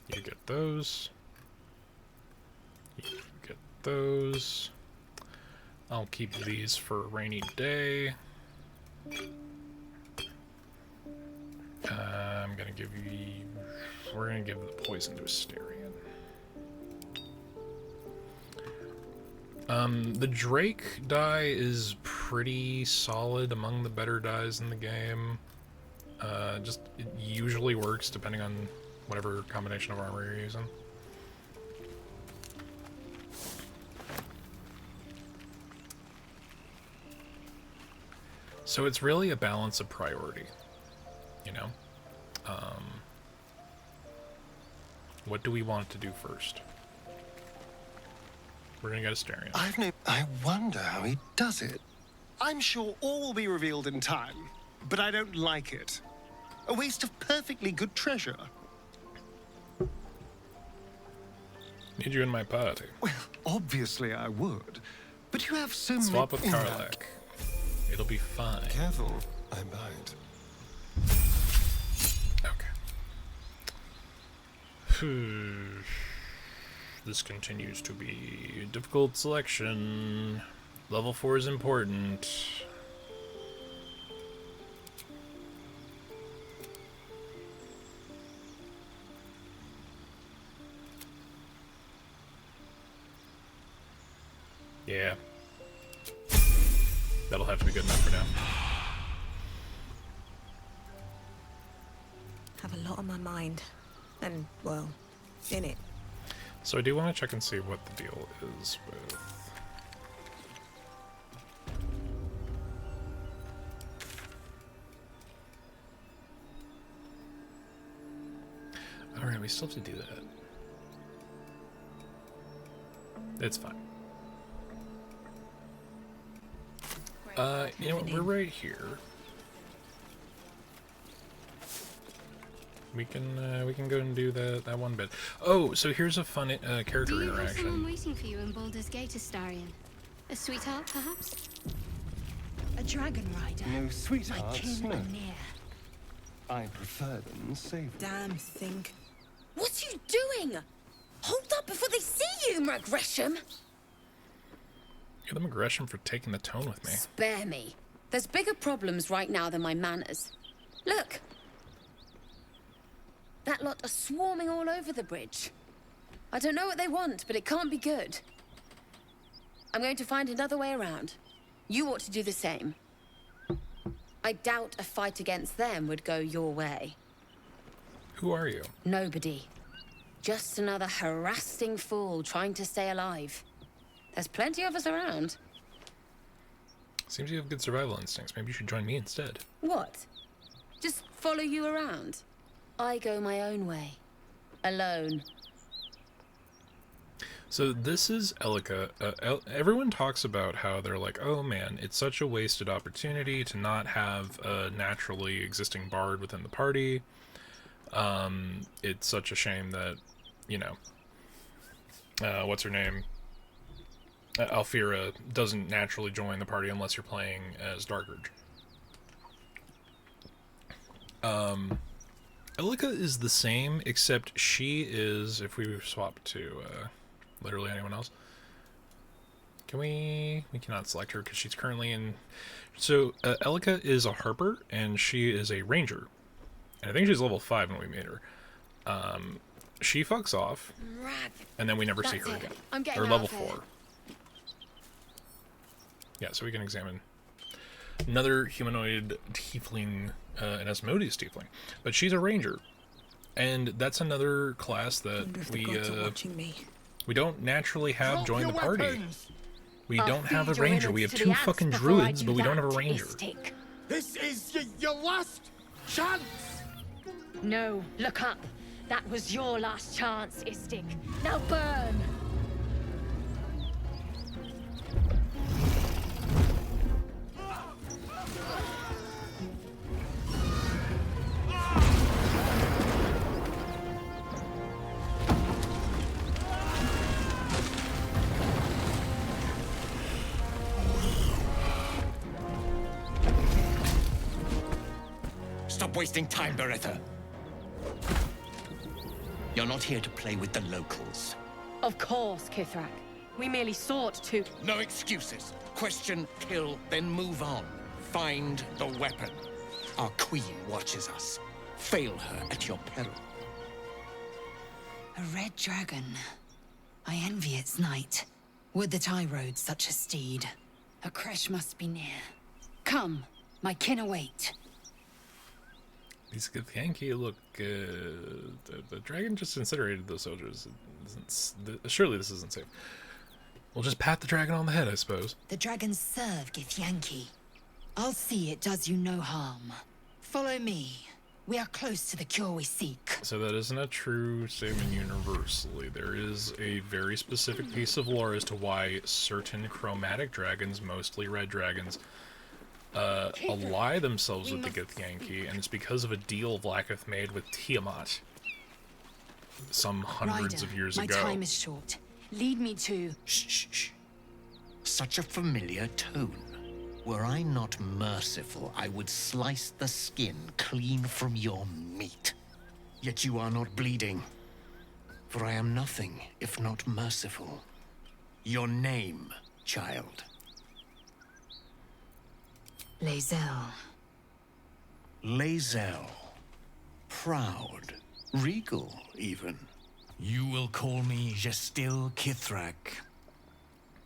You get those. You get those. I'll keep these for a rainy day. I'm gonna give you... We're gonna give the poison to Asterion. The Drake die is pretty solid, among the better dies in the game. Just, it usually works depending on whatever combination of armor you're using. So it's really a balance of priority, you know? What do we want to do first? We're gonna go to Asterion. I wonder how he does it. I'm sure all will be revealed in time, but I don't like it. A waste of perfectly good treasure. Need you in my party. Well, obviously I would, but you have so Swap with many... Karlach. It'll be fine. Careful, I might. Okay. This continues to be a difficult selection. Level 4 is important. Yeah. That'll have to be good enough for now. Have a lot on my mind. And, well, in it. So I do want to check and see what the deal is with... Alright, we still have to do that. It's fine. You know what, we're right here. We can go and do that one bit. Oh, so here's a fun character Do you have interaction. someone waiting for you in Baldur's Gate, Astarion? A sweetheart, perhaps? A dragon rider. No My sweethearts, kin no. are near. I prefer them savory. Damn thing. What you doing? Hold up before they see you, Mark Gresham. Give them aggression for taking the tone with me. Spare me. There's bigger problems right now than my manners. Look. That lot are swarming all over the bridge. I don't know what they want, but it can't be good. I'm going to find another way around. You ought to do the same. I doubt a fight against them would go your way. Who are you? Nobody. Just another harassing fool trying to stay alive. There's plenty of us around. Seems you have good survival instincts. Maybe you should join me instead. What? Just follow you around? I go my own way. Alone. So this is Elika. Everyone talks about how they're like, oh man, it's such a wasted opportunity to not have a naturally existing bard within the party. It's such a shame that, you know, what's her name? Alfira doesn't naturally join the party unless you're playing as Darkurge. Elika is the same, except she is, if we swap to literally anyone else, can we cannot select her because she's currently in, so Elika is a harper and she is a ranger, and I think she's level 5 when we made her. She fucks off, and then we never see her again. Or level 4. Yeah, so we can examine another humanoid tiefling, an Asmodeus tiefling, but she's a ranger, and that's another class that we don't naturally have join the party. We don't have a ranger. We have 2 fucking druids, but we don't have a ranger. This is your last chance! No, look up. That was your last chance, Istik. Now burn! Stop wasting time, Beretta. You're not here to play with the locals. Of course, Kithrak. We merely sought to... No excuses. Question, kill, then move on. Find the weapon. Our queen watches us. Fail her at your peril. A red dragon. I envy its knight. Would that I rode such a steed. A crash must be near. Come, my kin await. These Githyanki look good. The dragon just incinerated those soldiers. Surely this isn't safe. We'll just pat the dragon on the head, I suppose. The dragons serve Githyanki. I'll see it does you no harm. Follow me. We are close to the cure we seek. So that isn't a true statement universally. There is a very specific piece of lore as to why certain chromatic dragons, mostly red dragons, ally themselves with the Githyanki, and it's because of a deal Vlaakith made with Tiamat some hundreds Ryder, of years my ago. time is short. Lead me to... Shh, shh, shh. Such a familiar tone. Were I not merciful, I would slice the skin clean from your meat. Yet you are not bleeding. For I am nothing if not merciful. Your name, child. Lae'zel. Lae'zel. Proud. Regal, even. You will call me Gestil Kithrak.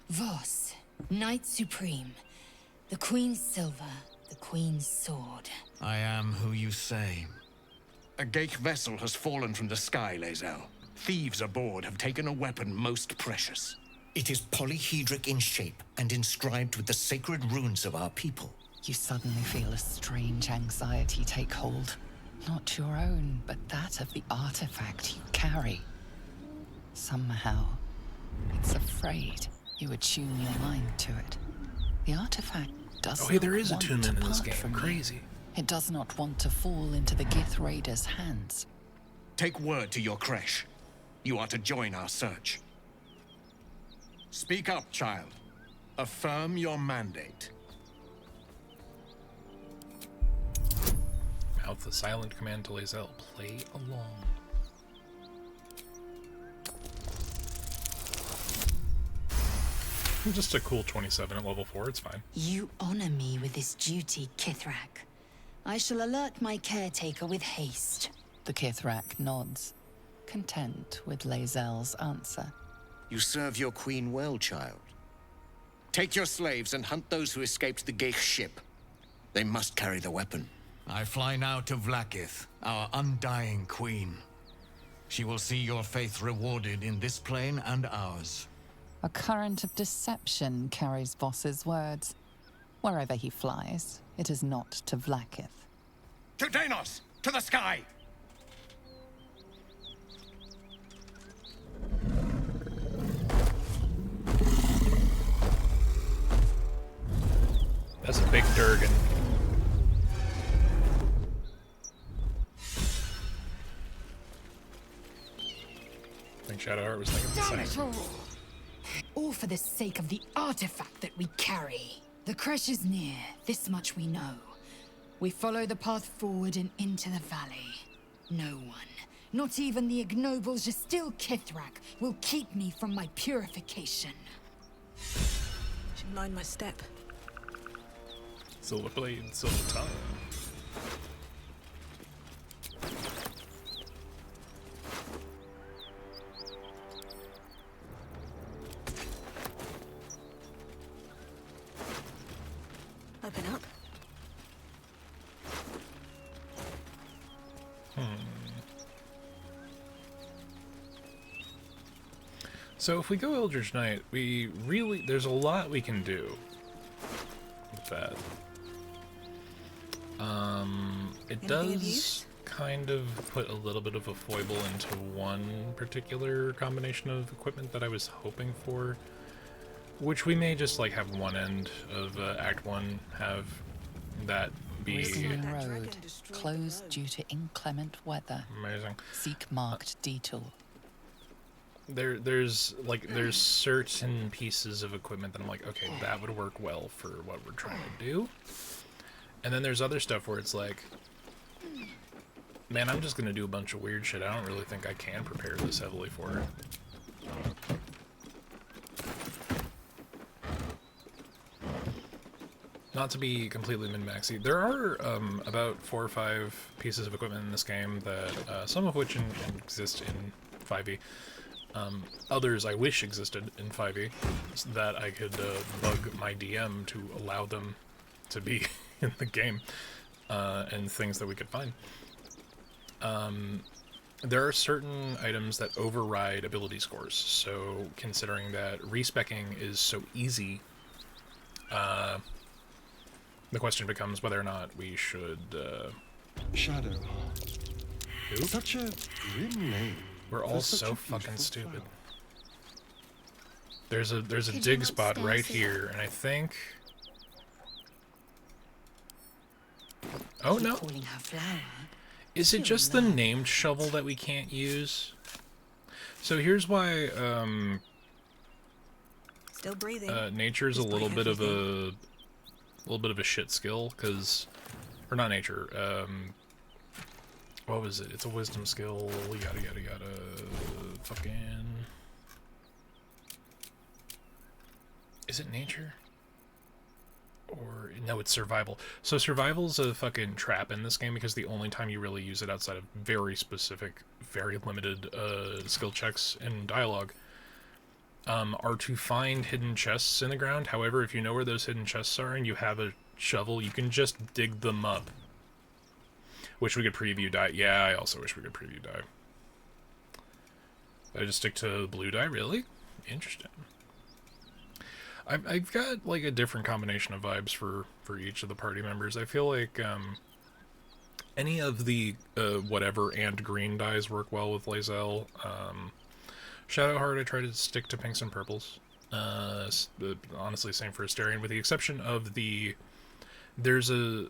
Voss, Knight Supreme. The Queen's silver, the Queen's sword. I am who you say. A Geich vessel has fallen from the sky, Lae'zel. Thieves aboard have taken a weapon most precious. It is polyhedric in shape and inscribed with the sacred runes of our people. You suddenly feel a strange anxiety take hold. Not your own, but that of the artifact you carry. Somehow, it's afraid you attune your mind to it. The artifact does Oh, hey, there not is want attunement to in this part game. from you. Crazy. It does not want to fall into the Gith Raiders' hands. Take word to your creche. You are to join our search. Speak up, child. Affirm your mandate. Mouth the silent command to Lae'zel. Play along. Just a cool 27 at level 4, it's fine. You honor me with this duty, Kithrak. I shall alert my caretaker with haste. The Kithrak nods, content with Lae'zel's answer. You serve your queen well, child. Take your slaves and hunt those who escaped the Geich ship. They must carry the weapon. I fly now to Vlaakith, our undying queen. She will see your faith rewarded in this plane and ours. A current of deception carries Voss's words. Wherever he flies, it is not to Vlaakith. To Danos! To the sky! That's a big Durgan. I think Shadowheart was thinking Damn the it same. all for the sake of the artifact that we carry. The crash is near, this much we know. We follow the path forward and into the valley. No one, not even the ignoble Gestil Kithrak, will keep me from my purification. Should mind my step. Silver blade, silver tongue. Open up. So if we go Eldritch Knight, there's a lot we can do with that. It Anything of does use? kind of put a little bit of a foible into one particular combination of equipment that I was hoping for, which we may just like have one end of Act 1 have that be Rising road, closed due to inclement weather. amazing. Seek marked detour. There's certain pieces of equipment that I'm like, okay, that would work well for what we're trying to do. And then there's other stuff where it's like, Man, I'm just gonna do a bunch of weird shit. I don't really think I can prepare this heavily for it. Not to be completely min-maxy, there are about 4 or 5 pieces of equipment in this game that, some of which exist in 5e. Others I wish existed in 5e, so that I could bug my DM to allow them to be in the game, and things that we could find. There are certain items that override ability scores, so considering that respecking is so easy, the question becomes whether or not we should, Shadow. Who? Such a grim name. We're all so fucking stupid. There's a Could you dig not spot stare right us here, and I think... Oh no! Calling her flower. Is it just the named shovel that we can't use? So here's why, Still breathing. nature's a little bit of a shit skill, cause, or not nature, what was it? It's a wisdom skill, yada yada yada, fucking... Is it nature? Or, no, it's survival. So survival's a fucking trap in this game because the only time you really use it outside of very specific, very limited, skill checks and dialogue, are to find hidden chests in the ground. However, if you know where those hidden chests are and you have a shovel, you can just dig them up. Wish we could preview dye. Yeah, I also wish we could preview dye. I just stick to blue dye, really? Interesting. I've got, like, a different combination of vibes for each of the party members. I feel like, any of the, whatever and green dyes work well with Lae'zel. Shadowheart, I try to stick to pinks and purples. Honestly, same for Asterion, with the exception of the... There's a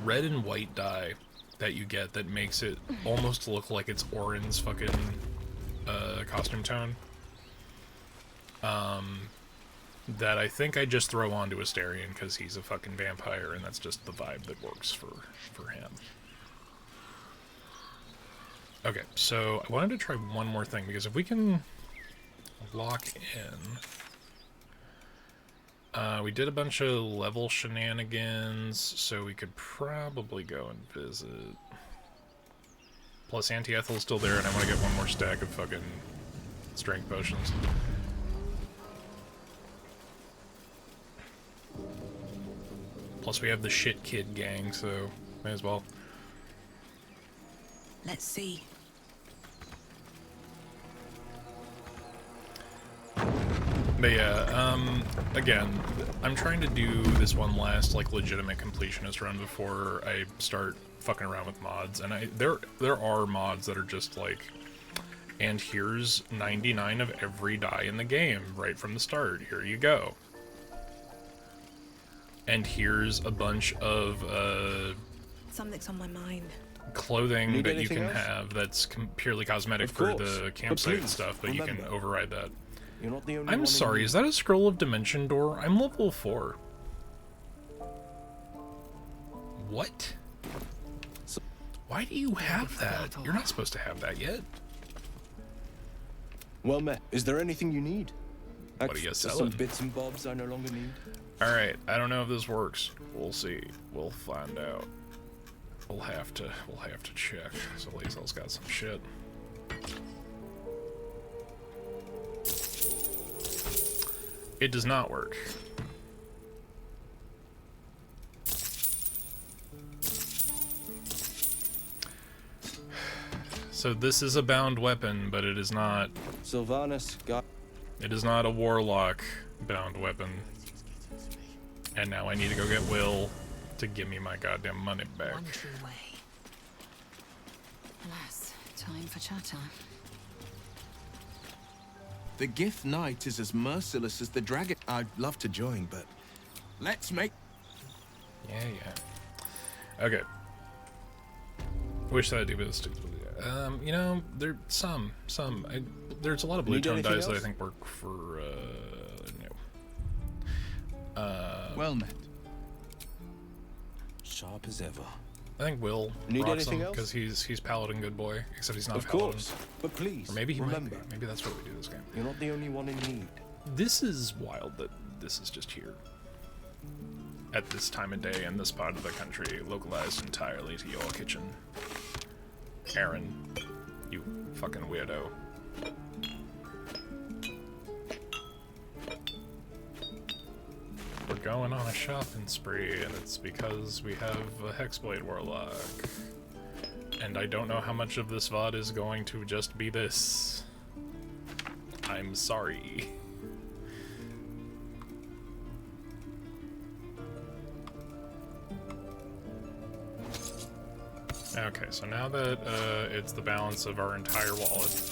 red and white dye that you get that makes it almost look like it's Orin's fucking, costume tone. That I think I just throw onto Asterion because he's a fucking vampire, and that's just the vibe that works for him. Okay, so I wanted to try one more thing, because if we can lock in... we did a bunch of level shenanigans, so we could probably go and visit. Plus Anti-Ethel's still there, and I want to get one more stack of fucking strength potions. Plus we have the shit kid gang, so may as well. Let's see. But yeah, again, I'm trying to do this one last, like, legitimate completionist run before I start fucking around with mods, and there are mods that are just like, and here's 99 of every die in the game right from the start, here you go. And here's a bunch of, Something's on my mind. clothing that you can have that's purely cosmetic for the campsite and stuff, but you can override that. You're not the only I'm sorry, is that a scroll of dimension door? I'm level 4. What? Why do you have that? You're not supposed to have that yet. Well met. Is there anything you need? What are you Some selling? bits and bobs I no longer need. Alright, I don't know if this works. We'll see. We'll find out. We'll have to check. So Lae'zel's got some shit. It does not work. So this is a bound weapon, but it is not... Sylvanas got... It is not a warlock bound weapon. And now I need to go get Will to give me my goddamn money back. One true way. Alas, time for chatter. The Gift Knight is as merciless as the dragon. I'd love to join, but let's make... Yeah. Okay. Wish that I'd do this. You know, there's there's a lot of blue tone dyes that I think work for, no. Well met. Sharp as ever. I think Will Need rocks anything him else? because he's Paladin good boy, except he's not Of Paladin. course, but please, Or maybe he remember, might be. Maybe that's what we do this game. you're not the only one in need. This is wild that this is just here. At this time of day in this part of the country, localized entirely to your kitchen. Aaron, you fucking weirdo. We're going on a shopping spree, and it's because we have a Hexblade Warlock. And I don't know how much of this VOD is going to just be this. I'm sorry. Okay, so now that it's the balance of our entire wallet.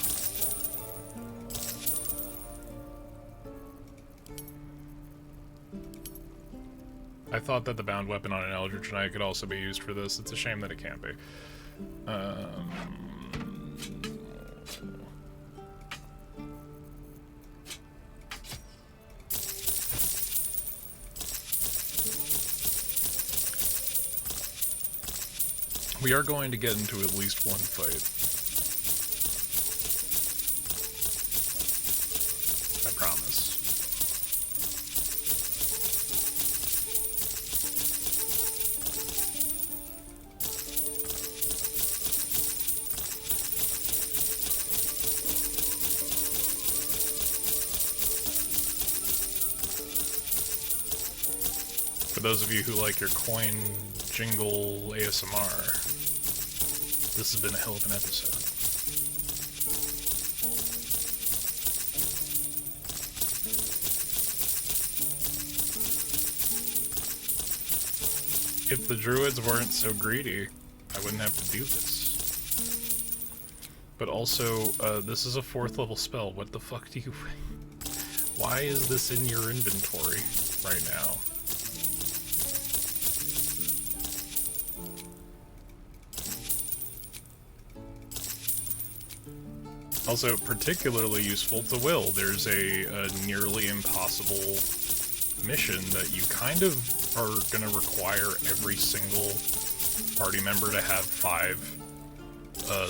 I thought that the bound weapon on an Eldritch Knight could also be used for this. It's a shame that it can't be. We are going to get into at least one fight. I promise. For those of you who like your coin jingle ASMR, this has been a hell of an episode. If the druids weren't so greedy, I wouldn't have to do this. But also, this is a 4th level spell. What the fuck do you... Why is this in your inventory right now? Also, particularly useful to Will. There's a nearly impossible mission that you kind of are going to require every single party member to have 5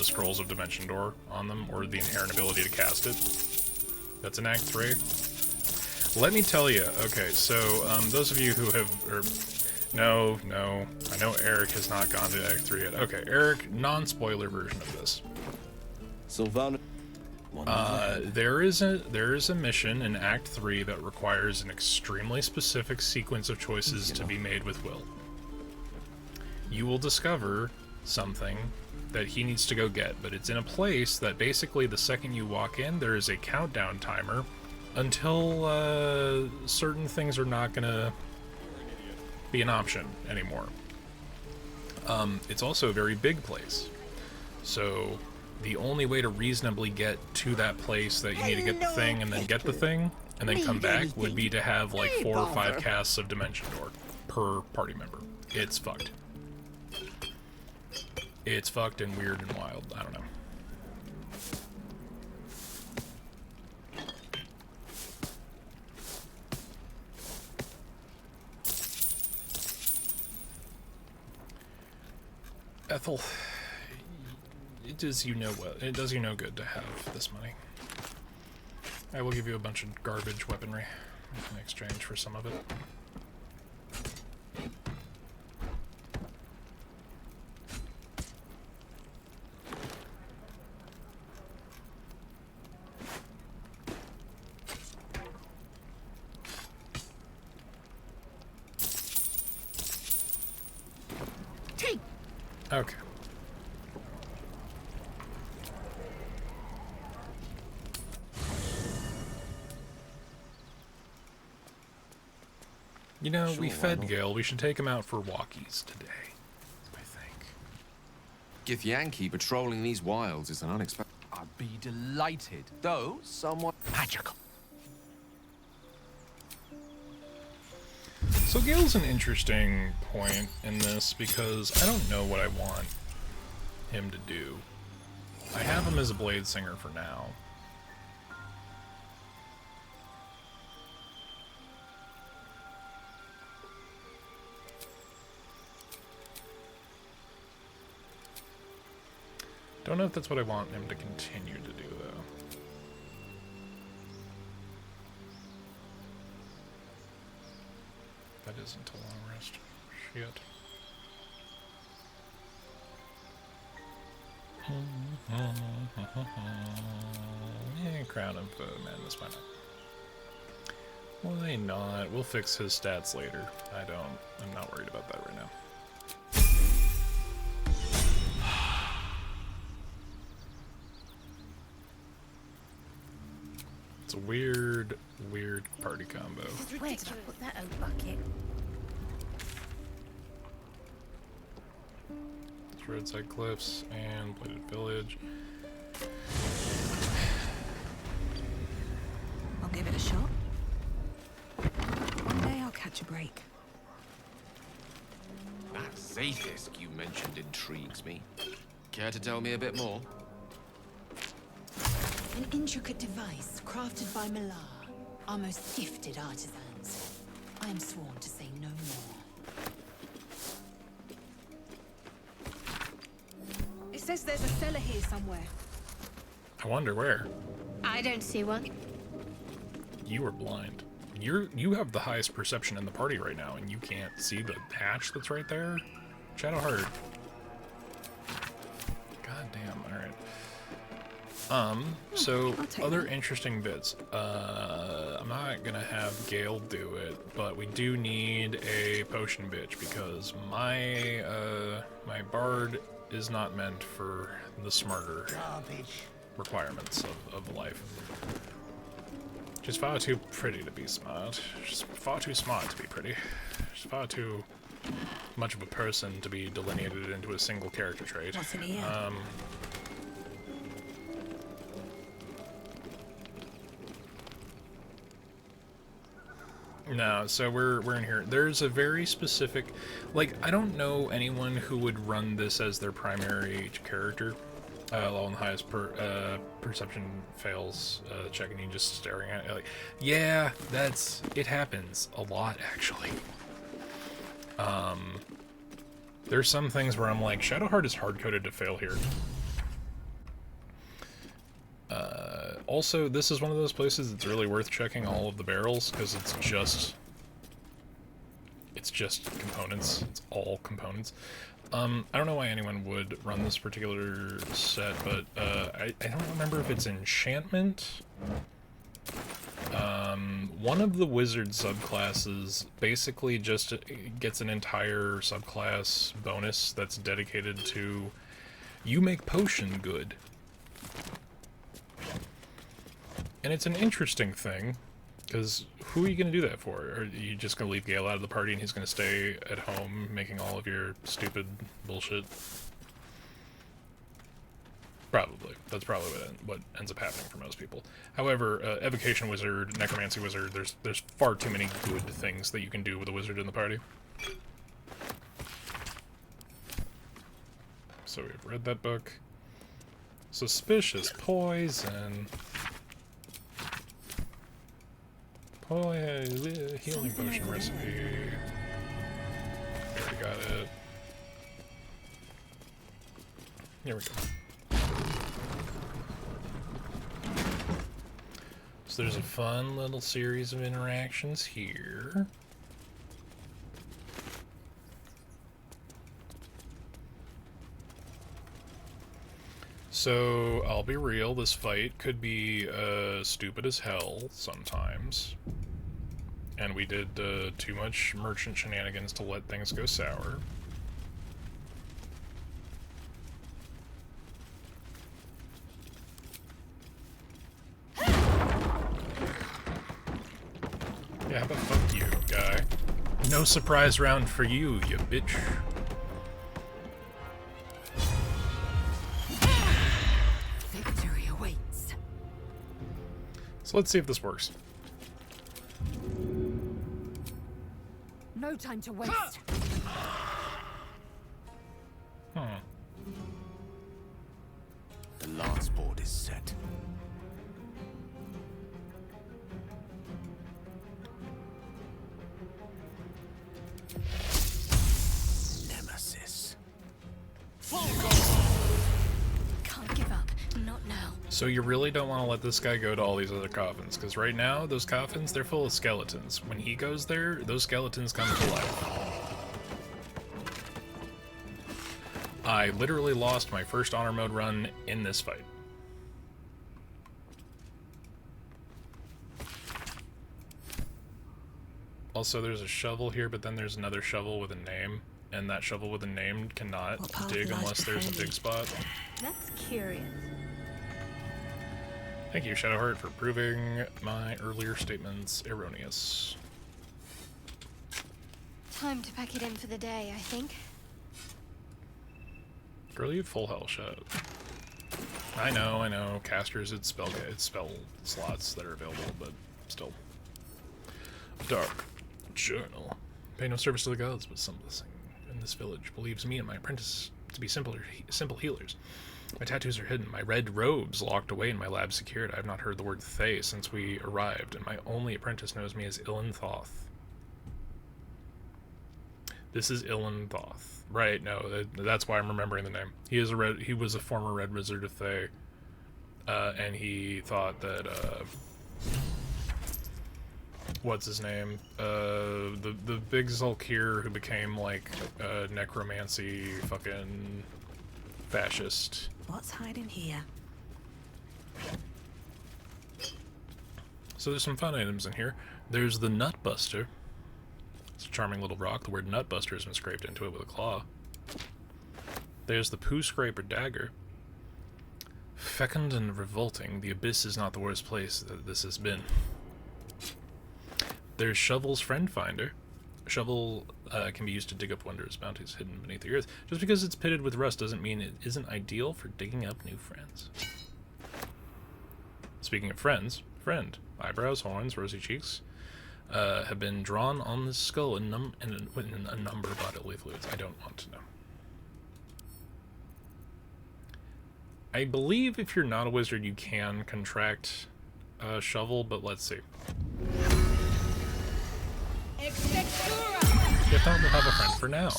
Scrolls of Dimension Door on them, or the inherent ability to cast it. That's in Act 3. Let me tell you, okay, so those of you who have... No, I know Eric has not gone to Act 3 yet. Okay, Eric, non-spoiler version of this. Sylvana... There is a mission in Act 3 that requires an extremely specific sequence of choices to be made with Will. You will discover something that he needs to go get, but it's in a place that basically the second you walk in, there is a countdown timer until certain things are not gonna be an option anymore. It's also a very big place, so the only way to reasonably get to that place that you need to get the thing and then get the thing and then come back would be to have like 4 or 5 casts of Dimension Door per party member. It's fucked. It's fucked and weird and wild. I don't know. Ethel, it does you no good to have this money. I will give you a bunch of garbage weaponry in exchange for some of it. Okay. You know, Sure, we why fed not? Gale. We should take him out for walkies today, I think. Githyanki patrolling these wilds is an unexpected... I'd be delighted, though somewhat magical. So Gale's an interesting point in this because I don't know what I want him to do. I have him as a blade singer for now. Don't know if that's what I want him to continue to do, though. That isn't a long rest. Shit. Yeah, Crown of Madness, why not? Why not? We'll fix his stats later. I'm not worried about that right now. It's a weird party combo. Where did I put that old bucket? It's Roadside Cliffs and Bladed Village. I'll give it a shot. One day I'll catch a break. That Zaithisk you mentioned intrigues me. Care to tell me a bit more? An intricate device crafted by Malar, our most gifted artisans. I am sworn to say no more. It says there's a cellar here somewhere. I wonder where. I don't see one. You are blind. You have the highest perception in the party right now, and you can't see the hatch that's right there? Shadowheart. God damn, alright. So, other interesting bits. I'm not gonna have Gale do it, but we do need a potion bitch, because my bard is not meant for the smarter requirements of life. She's far too pretty to be smart. She's far too smart to be pretty. She's far too much of a person to be delineated into a single character trait. What's in here? No, so we're in here. There's a very specific, like, I don't know anyone who would run this as their primary character. Low and highest perception fails checking, you just staring at it, like, yeah, it happens a lot, actually. There's some things where I'm like, Shadowheart is hard-coded to fail here. Also, this is one of those places that's really worth checking all of the barrels, because it's just components. It's all components. I don't know why anyone would run this particular set, but I don't remember if it's enchantment. One of the wizard subclasses basically just gets an entire subclass bonus that's dedicated to you make potion good. And it's an interesting thing, because who are you going to do that for? Are you just going to leave Gale out of the party and he's going to stay at home making all of your stupid bullshit? Probably. That's probably what ends up happening for most people. However, Evocation Wizard, Necromancy Wizard, there's far too many good things that you can do with a wizard in the party. So we've read that book. Suspicious Poison. Healing potion recipe. We already got it. Here we go. So there's a fun little series of interactions here. So, I'll be real, this fight could be stupid as hell sometimes. And we did too much merchant shenanigans to let things go sour. Yeah, how about fuck you, guy? No surprise round for you, you bitch. Victory awaits. So let's see if this works. No time to waste. The last board is set. Nemesis. Can't So you really don't want to let this guy go to all these other coffins, because right now, those coffins, they're full of skeletons. When he goes there, those skeletons come to life. I literally lost my first honor mode run in this fight. Also, there's a shovel here, but then there's another shovel with a name, and that shovel with a name cannot dig unless there's a dig spot. That's curious. Thank you, Shadowheart, for proving my earlier statements erroneous. Time to pack it in for the day, I think. Girl, you have full health, shut up. I know, casters, it's spell slots that are available, but still. Dark Journal. Pay no service to the gods, but some blessing in this village believes me and my apprentice to be simple healers. My tattoos are hidden, my red robes locked away, and my lab secured. I have not heard the word Thay since we arrived, and my only apprentice knows me as Thoth. This is Thoth. Right, no, that's why I'm remembering the name. He was a former Red Wizard of Thay, and he thought that, what's his name? The big Zulkir who became, like, necromancy fucking fascist. What's hiding here? So there's some fun items in here. There's the Nutbuster. It's a charming little rock. The word Nutbuster has been scraped into it with a claw. There's the Poo Scraper Dagger. Fecund and revolting, the abyss is not the worst place that this has been. There's Shovel's Friend Finder. Shovel can be used to dig up wondrous bounties hidden beneath the earth. Just because it's pitted with rust doesn't mean it isn't ideal for digging up new friends. Speaking of friends, friend. Eyebrows, horns, rosy cheeks have been drawn on this skull in a number of bodily fluids. I don't want to know. I believe if you're not a wizard, you can contract Shovel, but let's see. If not, we'll have a friend for now.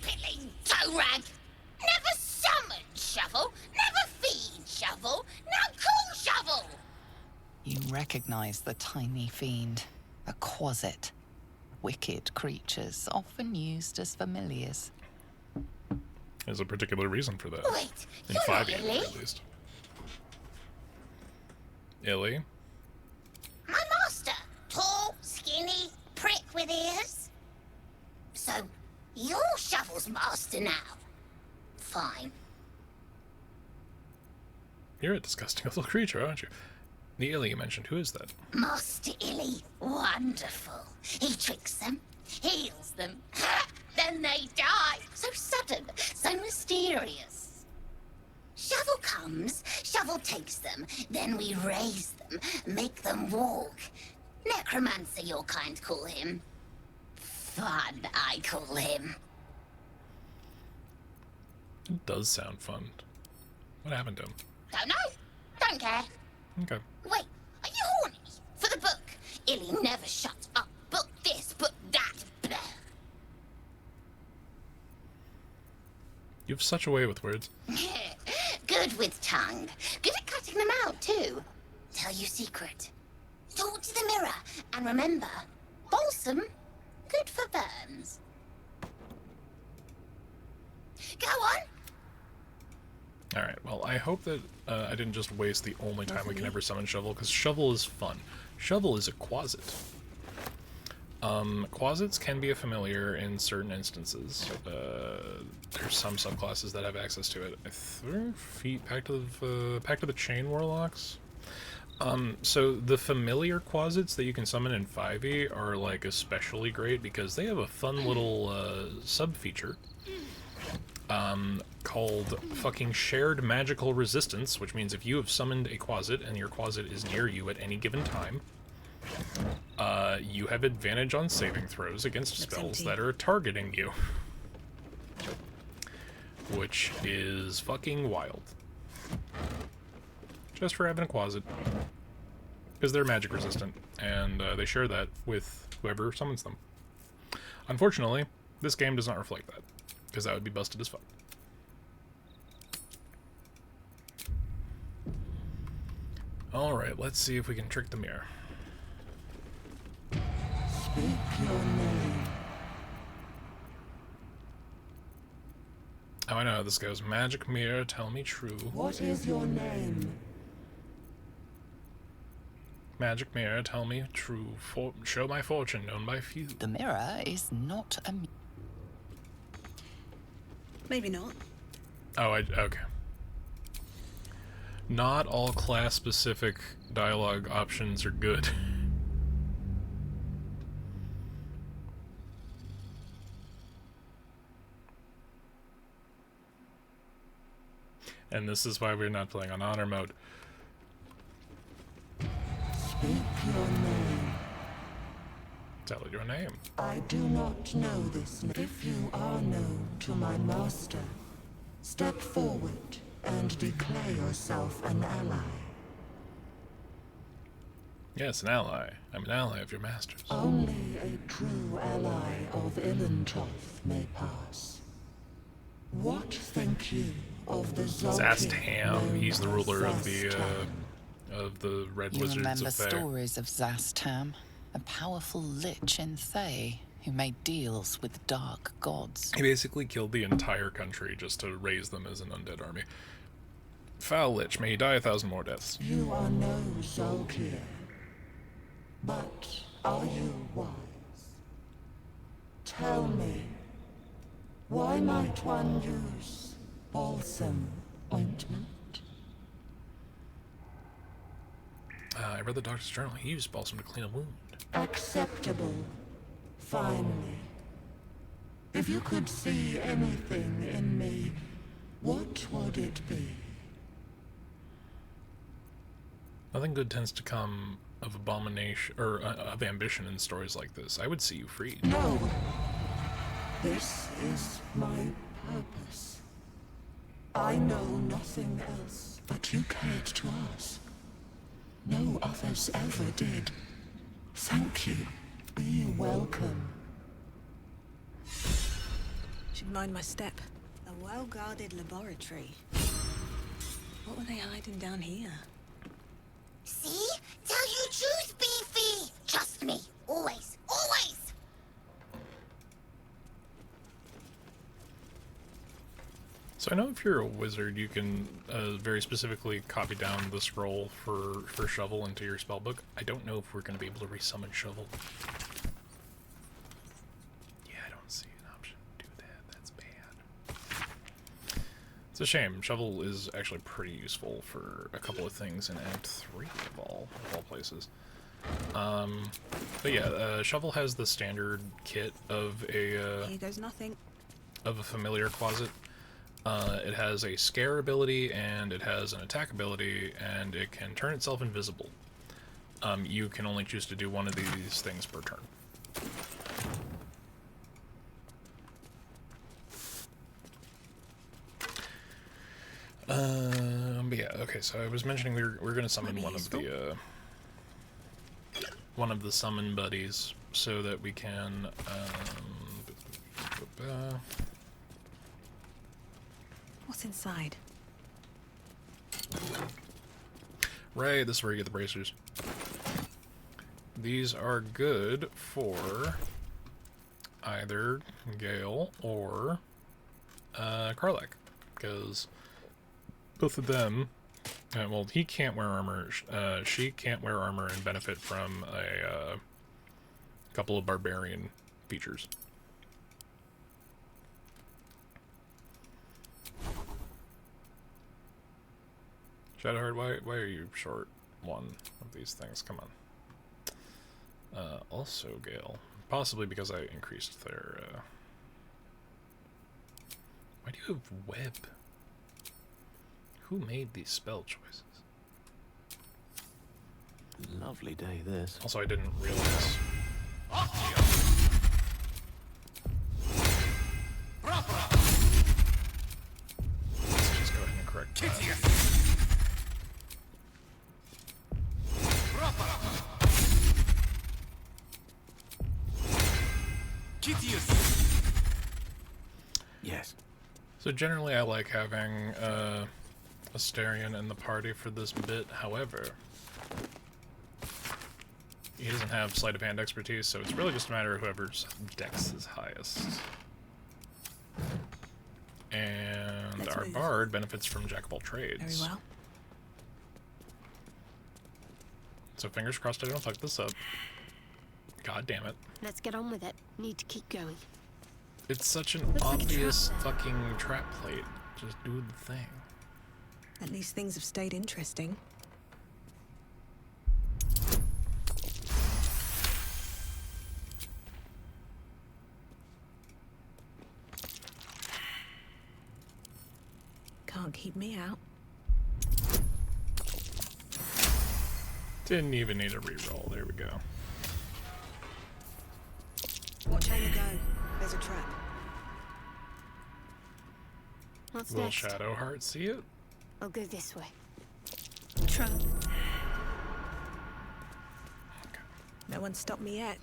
Piddling toe rag! Never summon Shovel! Never feed Shovel! Now call Shovel! You recognize the tiny fiend, a quasit. Wicked creatures, often used as familiars. There's a particular reason for that. Wait, in you're 5 not games, Illy? at least. Illy? My master! Tall, skinny, prick with ears? So, you're Shovel's master now. Fine. You're a disgusting little creature, aren't you? The Illy you mentioned, who is that? Master Illy, wonderful. He tricks them, heals them, then they die. So sudden, so mysterious. Shovel comes, Shovel takes them, then we raise them, make them walk. Necromancer, your kind call him. Fun, I call him. It does sound fun. What happened to him? Don't know, don't care. Okay. Wait, are you horny? For the book? Illy never shuts up. Book this, book that. Blah. You have such a way with words. Good with tongue. Good at cutting them out, too. Tell you secret. Talk to the mirror. And remember, balsam, good for burns. Go on. Alright, well, I hope that I didn't just waste the only time we can ever summon Shovel, because Shovel is fun. Shovel is a quasit. Quasits can be a familiar in certain instances. There's some subclasses that have access to it. Back to the Chain Warlocks. So the familiar quasits that you can summon in 5e are like especially great because they have a fun little sub-feature called fucking Shared Magical Resistance, which means if you have summoned a quasit and your quasit is near you at any given time, you have advantage on saving throws against spells that are targeting you. Which is fucking wild. Just for having a quasit. Because they're magic resistant, and they share that with whoever summons them. Unfortunately, this game does not reflect that, because that would be busted as fuck. Alright, let's see if we can trick the mirror. Speak your name. Oh, I know how this goes. Magic mirror, tell me true. What is your name? Magic mirror, tell me true. Show my fortune, known by few. The mirror is not a... Maybe not. Oh, okay. Not all class-specific dialogue options are good. And this is why we're not playing on honor mode. Speak your name. Tell it your name. I do not know this. If you are known to my master, step forward and declare yourself an ally. Yes, an ally. I'm an ally of your master's. Only a true ally of Ilintoth may pass. What think you of the Zastam? He's the ruler of the Red You Wizards remember of Thay. stories of Zastam, a powerful lich in Thay who made deals with dark gods. He basically killed the entire country just to raise them as an undead army. Foul lich, may he die 1,000 more deaths. You are no Zolkir, but are you wise? Tell me, why might one use balsam ointment? I read the doctor's journal. He used balsam to clean a wound. Acceptable. Finally. If you could see anything in me, what would it be? Nothing good tends to come of abomination or of ambition in stories like this. I would see you freed. No. This is my purpose. I know nothing else, but you cared to us. No others ever did. Thank you. Be welcome. Should mind my step. A well-guarded laboratory. What were they hiding down here? See? Tell you truth, Beefy! Trust me. Always. Always! So I know if you're a wizard, you can very specifically copy down the scroll for Shovel into your spellbook. I don't know if we're going to be able to resummon Shovel. Yeah, I don't see an option to do that. That's bad. It's a shame. Shovel is actually pretty useful for a couple of things in Act 3 of all places. But yeah, Shovel has the standard kit of a Here goes nothing. of a familiar closet. It has a scare ability, and it has an attack ability, and it can turn itself invisible. You can only choose to do one of these things per turn. But yeah, okay, so I was mentioning we're going to summon one of the summon buddies so that we can What's inside? Right, this is where you get the bracers. These are good for either Gale or Karlach, because both of them, well, he can't wear armor, she can't wear armor and benefit from a couple of barbarian features. Shadowheart, why are you short one of these things? Come on. Also Gale. Possibly because I increased their, Why do you have web? Who made these spell choices? Lovely day, this. Also, I didn't realize... Let's just go ahead and correct that. Yes. So generally I like having Astarion in the party for this bit. However, he doesn't have sleight of hand expertise, so it's really just a matter of whoever's dex is highest. And our bard benefits from jack of all trades. Very well. So fingers crossed I don't fuck this up. God damn it. Let's get on with it. Need to keep going. It's such an Looks like a obvious trap there. fucking trap plate. Just do the thing. At least things have stayed interesting. Can't keep me out. Didn't even need a reroll. There we go. Watch how you go. There's a trap. What's Will next? Shadowheart see it? I'll go this way. Trap. No one stopped me yet.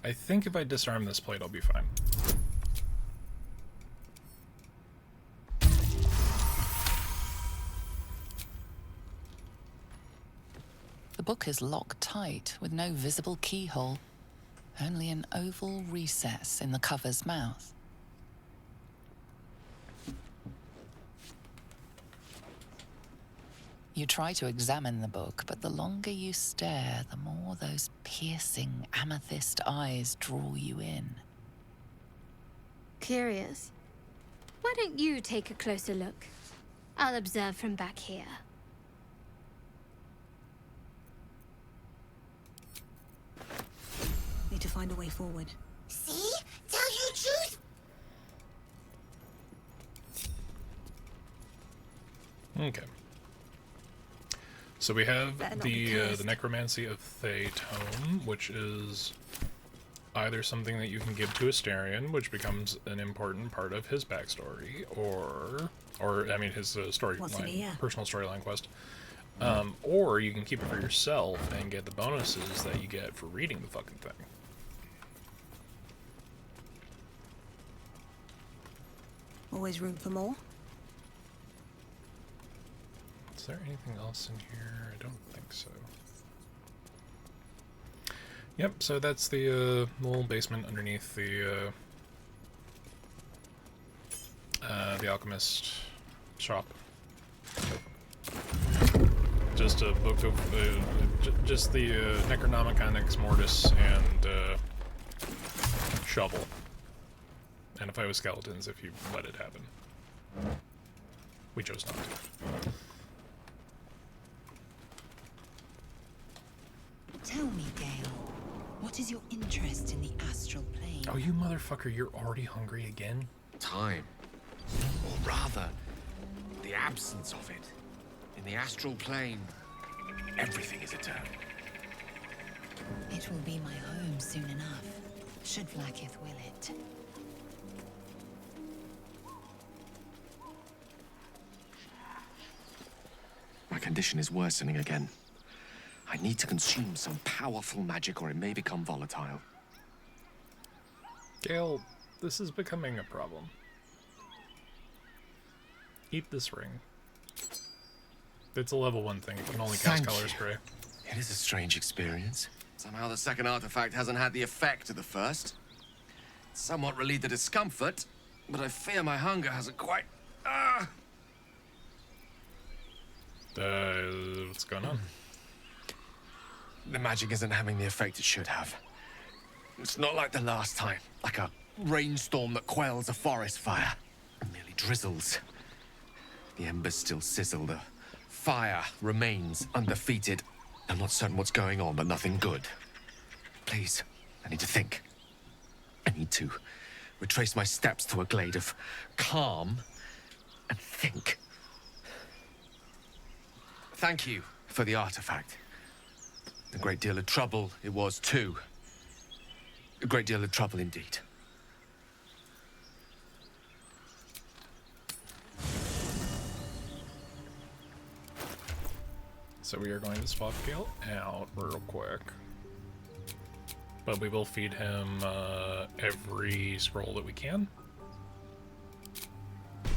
I think if I disarm this plate, I'll be fine. The book is locked tight with no visible keyhole, only an oval recess in the cover's mouth. You try to examine the book, but the longer you stare, the more those piercing amethyst eyes draw you in. Curious. Why don't you take a closer look? I'll observe from back here. Need to find a way forward. See? Tell you the truth. Okay. So we have Better not be the cursed. Necromancy of Thay Tome, which is either something that you can give to Astarion, which becomes an important part of his backstory, or I mean his What's in storyline, here? personal storyline quest. Or you can keep it for yourself and get the bonuses that you get for reading the fucking thing. Always room for more. Is there anything else in here? I don't think so. Yep, so that's the little basement underneath the alchemist shop. Just a book of just the Necronomicon Ex Mortis and shovel, and a fight with skeletons if you let it happen. We chose not to. Tell me, Gale, what is your interest in the astral plane? Oh, you motherfucker, you're already hungry again? Time. Or rather, the absence of it. In the astral plane, everything is eternal. It will be my home soon enough, should Vlaakith will it. My condition is worsening again. I need to consume some powerful magic or it may become volatile. Gale, this is becoming a problem. Eat this ring. It's a level 1 thing. It can only cast color spray. It is a strange experience. Somehow the second artifact hasn't had the effect of the first. It's somewhat relieved the discomfort, but I fear my hunger hasn't quite... What's going on? The magic isn't having the effect it should have. It's not like the last time, like a rainstorm that quells a forest fire. It merely drizzles. The embers still sizzle, the fire remains undefeated. I'm not certain what's going on, but nothing good. Please, I need to think. I need to retrace my steps to a glade of calm and think. Thank you for the artifact. A great deal of trouble it was, too. A great deal of trouble indeed. So we are going to swap Gale out real quick. But we will feed him every scroll that we can. There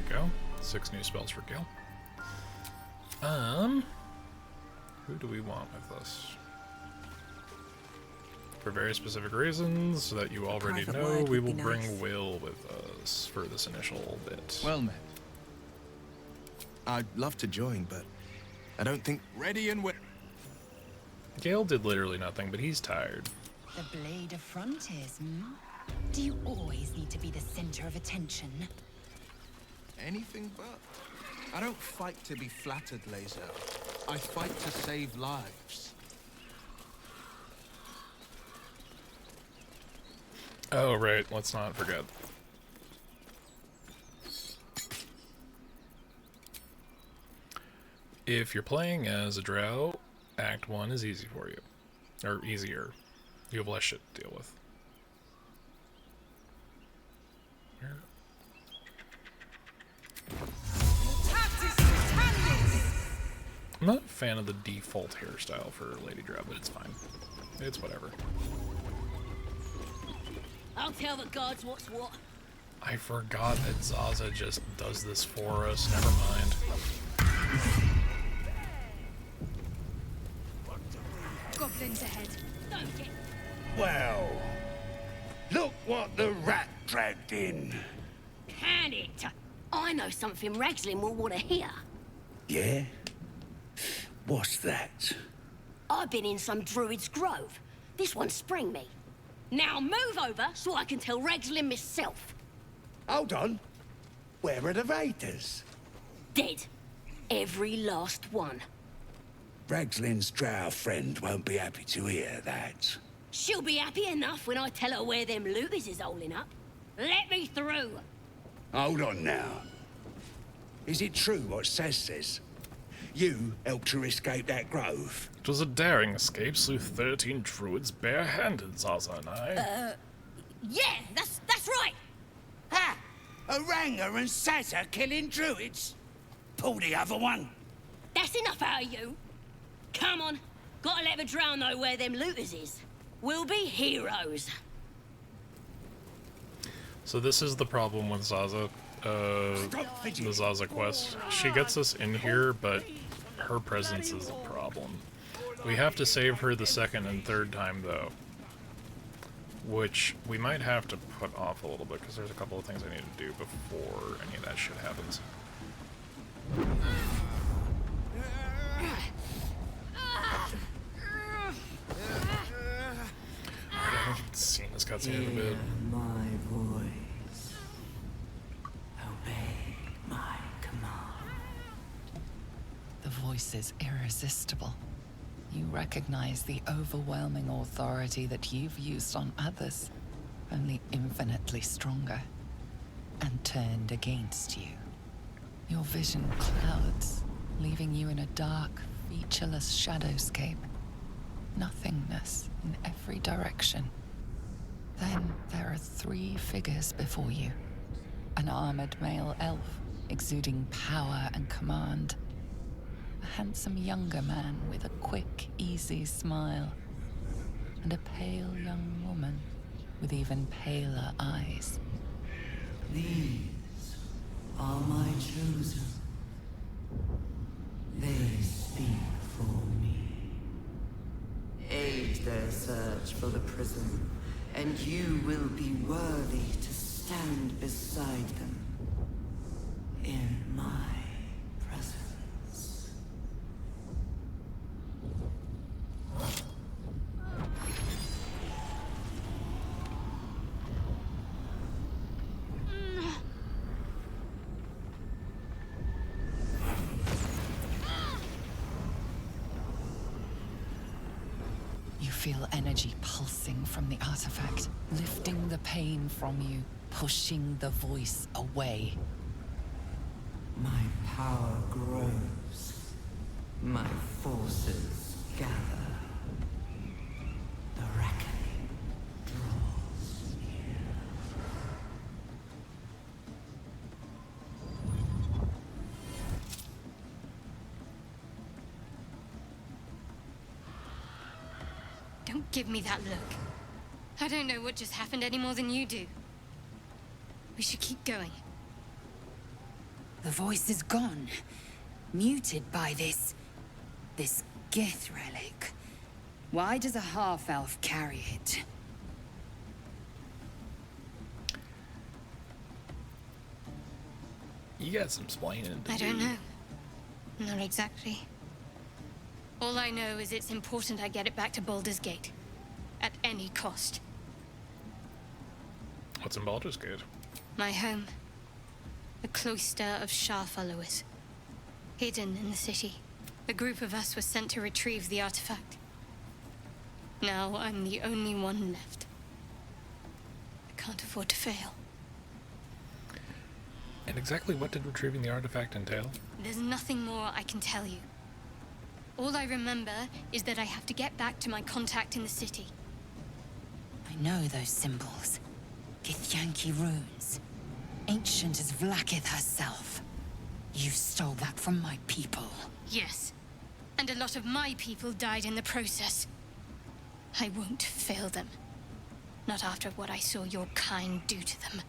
we go. 6 new spells for Gale. Who do we want with us? For very specific reasons that you already know, we will bring Will with us for this initial bit. Well met. I'd love to join, but I don't think ready and Gale did literally nothing, but he's tired. The Blade of Frontiers, hmm? Do you always need to be the center of attention? Anything but. I don't fight to be flattered, Laser. I fight to save lives. Oh, right. Let's not forget. If you're playing as a drow, Act 1 is easy for you. Or easier. You have less shit to deal with. Where? I'm not a fan of the default hairstyle for Lady Drow, but it's fine. It's whatever. I'll tell the gods what's what. I forgot that Zaza just does this for us. Never mind. Goblins ahead. Don't get... Well, look what the rat dragged in. Can it? I know something Ragslin will want to hear. Yeah? What's that? I've been in some druid's grove. This one sprang me. Now move over so I can tell Ragslin myself. Hold on. Where are the raiders? Dead. Every last one. Ragslin's drow friend won't be happy to hear that. She'll be happy enough when I tell her where them looters is holding up. Let me through. Hold on now. Is it true what Saz says? You helped her escape that grove? It was a daring escape, slew 13 druids bare-handed, Zaza and I. Yeah, that's right. Ha! Oranga and Sazza killing druids? Pull the other one. That's enough out of you. Come on. Gotta let the drow know where them looters is. We'll be heroes. So this is the problem with Zaza. The Zaza quest. She gets us in here, but her presence is a problem. We have to save her the second and third time, though. Which we might have to put off a little bit, because there's a couple of things I need to do before any of that shit happens. I haven't seen this cutscene in a bit. My voice. Obey my command. The voice is irresistible. You recognize the overwhelming authority that you've used on others, only infinitely stronger, and turned against you. Your vision clouds, leaving you in a dark, featureless shadowscape. Nothingness in every direction. Then there are 3 figures before you. An armored male elf, exuding power and command. A handsome younger man with a quick, easy smile. And a pale young woman with even paler eyes. These are my chosen. They speak for me. Aid their search for the prison, and you will be worthy to stand beside them in my presence. You feel energy pulsing from the artifact, lifting the pain from you, pushing the voice away. My power grows. My forces gather. The reckoning draws near. Don't give me that look. I don't know what just happened any more than you do. We should keep going. The voice is gone. Muted by this Gith relic. Why does a half-elf carry it? You got some explaining to I do. don't know. Not exactly. All I know is it's important I get it back to Baldur's Gate. At any cost. What's in Baldur's Gate? My home. The cloister of Shah followers. Hidden in the city. A group of us was sent to retrieve the artifact. Now I'm the only one left. I can't afford to fail. And exactly what did retrieving the artifact entail? There's nothing more I can tell you. All I remember is that I have to get back to my contact in the city. I know those symbols. Githyanki runes. Ancient as Vlaakith herself. You stole that from my people. Yes. And a lot of my people died in the process. I won't fail them. Not after what I saw your kind do to them.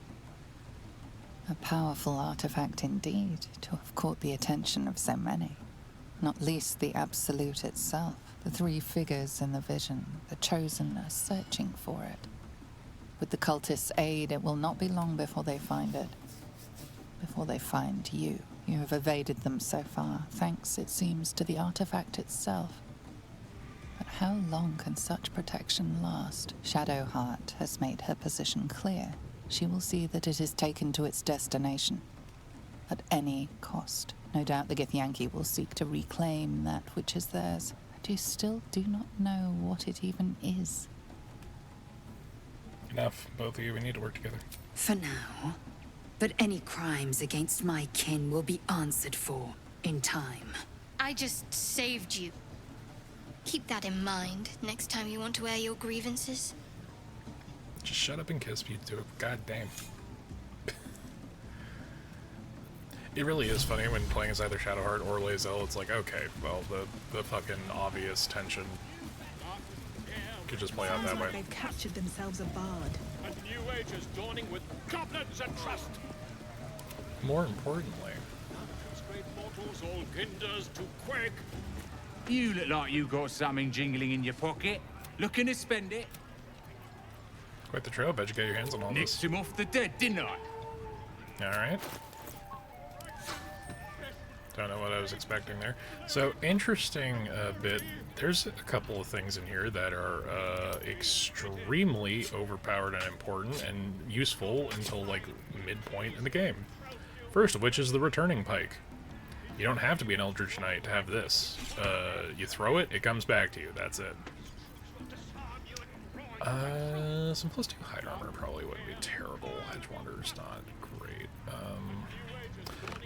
A powerful artifact indeed, to have caught the attention of so many. Not least the Absolute itself, the three figures in the vision, the Chosen are searching for it. With the cultists' aid, it will not be long before they find it. Before they find you. You have evaded them so far, thanks, it seems, to the artifact itself. But how long can such protection last? Shadowheart has made her position clear. She will see that it is taken to its destination. At any cost. No doubt the Githyanki will seek to reclaim that which is theirs. But you still do not know what it even is. Enough, both of you, we need to work together. For now. But any crimes against my kin will be answered for in time. I just saved you. Keep that in mind next time you want to air your grievances. Just shut up and kiss me, too. God damn. It really is funny when playing as either Shadowheart or Lae'zel. It's like, okay, well, the fucking obvious tension could just play out that way. They've captured themselves a bard. A new age is dawning with goblins and trust. More importantly, Great mortals all ginders to quake. You look like you got something jingling in your pocket. Looking to spend it? quite the trail. Bet you get your hands on all this. Nicked him off the dead, didn't I? Alright. Don't know what I was expecting there. So, interesting bit. There's a couple of things in here that are extremely overpowered and important and useful until, like, midpoint in the game. First of which is the returning pike. You don't have to be an Eldritch Knight to have this. You throw it, it comes back to you. That's it. Some +2 hide armor probably wouldn't be terrible. Edgewander's not great.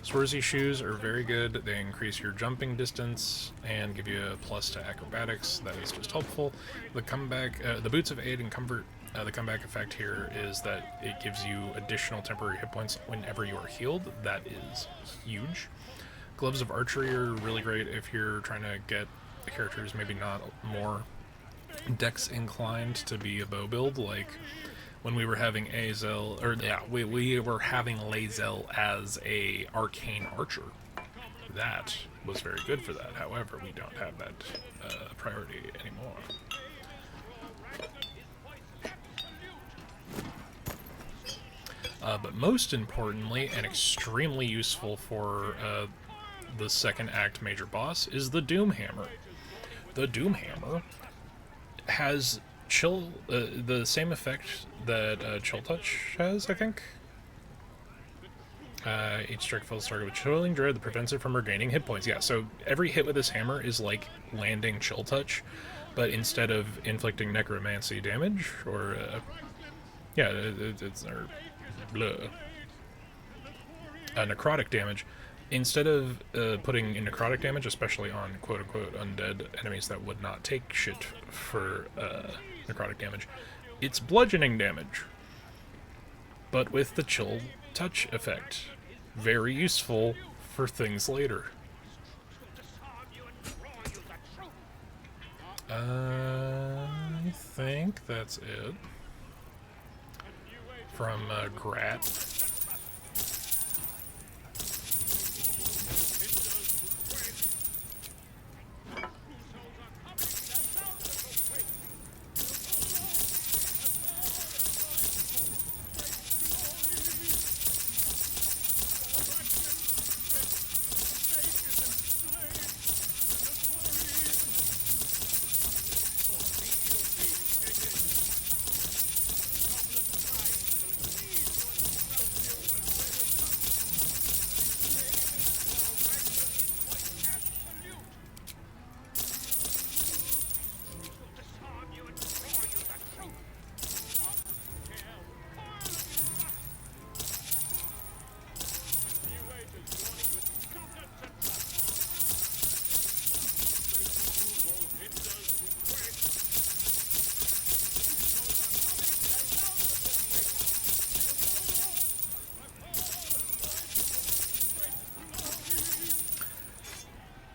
Swarzy shoes are very good. They increase your jumping distance and give you a plus to acrobatics. That is just helpful. The comeback, the boots of aid and comfort. The comeback effect here is that it gives you additional temporary hit points whenever you are healed. That is huge. Gloves of archery are really great if you're trying to get the characters maybe not more dex inclined to be a bow build, like when we were having Azel, or yeah, we were having Lae'zel as a arcane archer. That was very good for that. However, we don't have that priority anymore. But most importantly, and extremely useful for the second act major boss, is the Doomhammer. The Doomhammer has the same effect that Chill Touch has, I think. Each strike fills target with chilling dread that prevents it from regaining hit points. Yeah, so every hit with this hammer is like landing Chill Touch, but instead of inflicting necromancy damage, or yeah, it's or necrotic damage, instead of putting in necrotic damage, especially on quote-unquote undead enemies that would not take shit for necrotic damage, it's bludgeoning damage, but with the Chill Touch effect. Very useful for things later. I think that's it from Grat.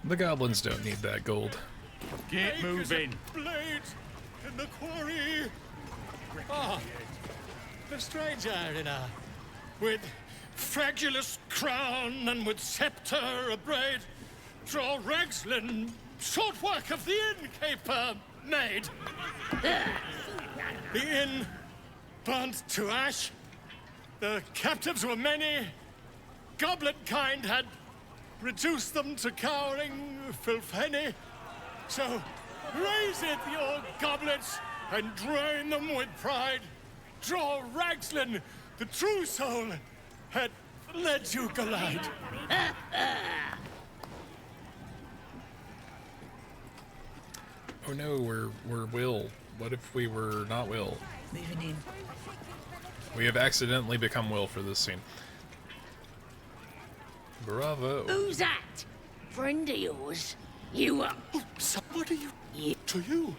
The goblins don't need that gold. Get moving. Blades in the quarry. Ah, the stranger with fragulous crown and with scepter abraid, draw Ragslin, short work of the innkeeper made. The inn burnt to ash. The captives were many. Goblet kind had reduced them to cowering filthenny. So raise it, your goblets, and drain them with pride. Draw Ragslin, the true soul, had led you glide. Oh no, we're Will. What if we were not Will? Moving in. We have accidentally become Will for this scene. Bravo. Who's that? Friend of yours? You are. Somebody to you.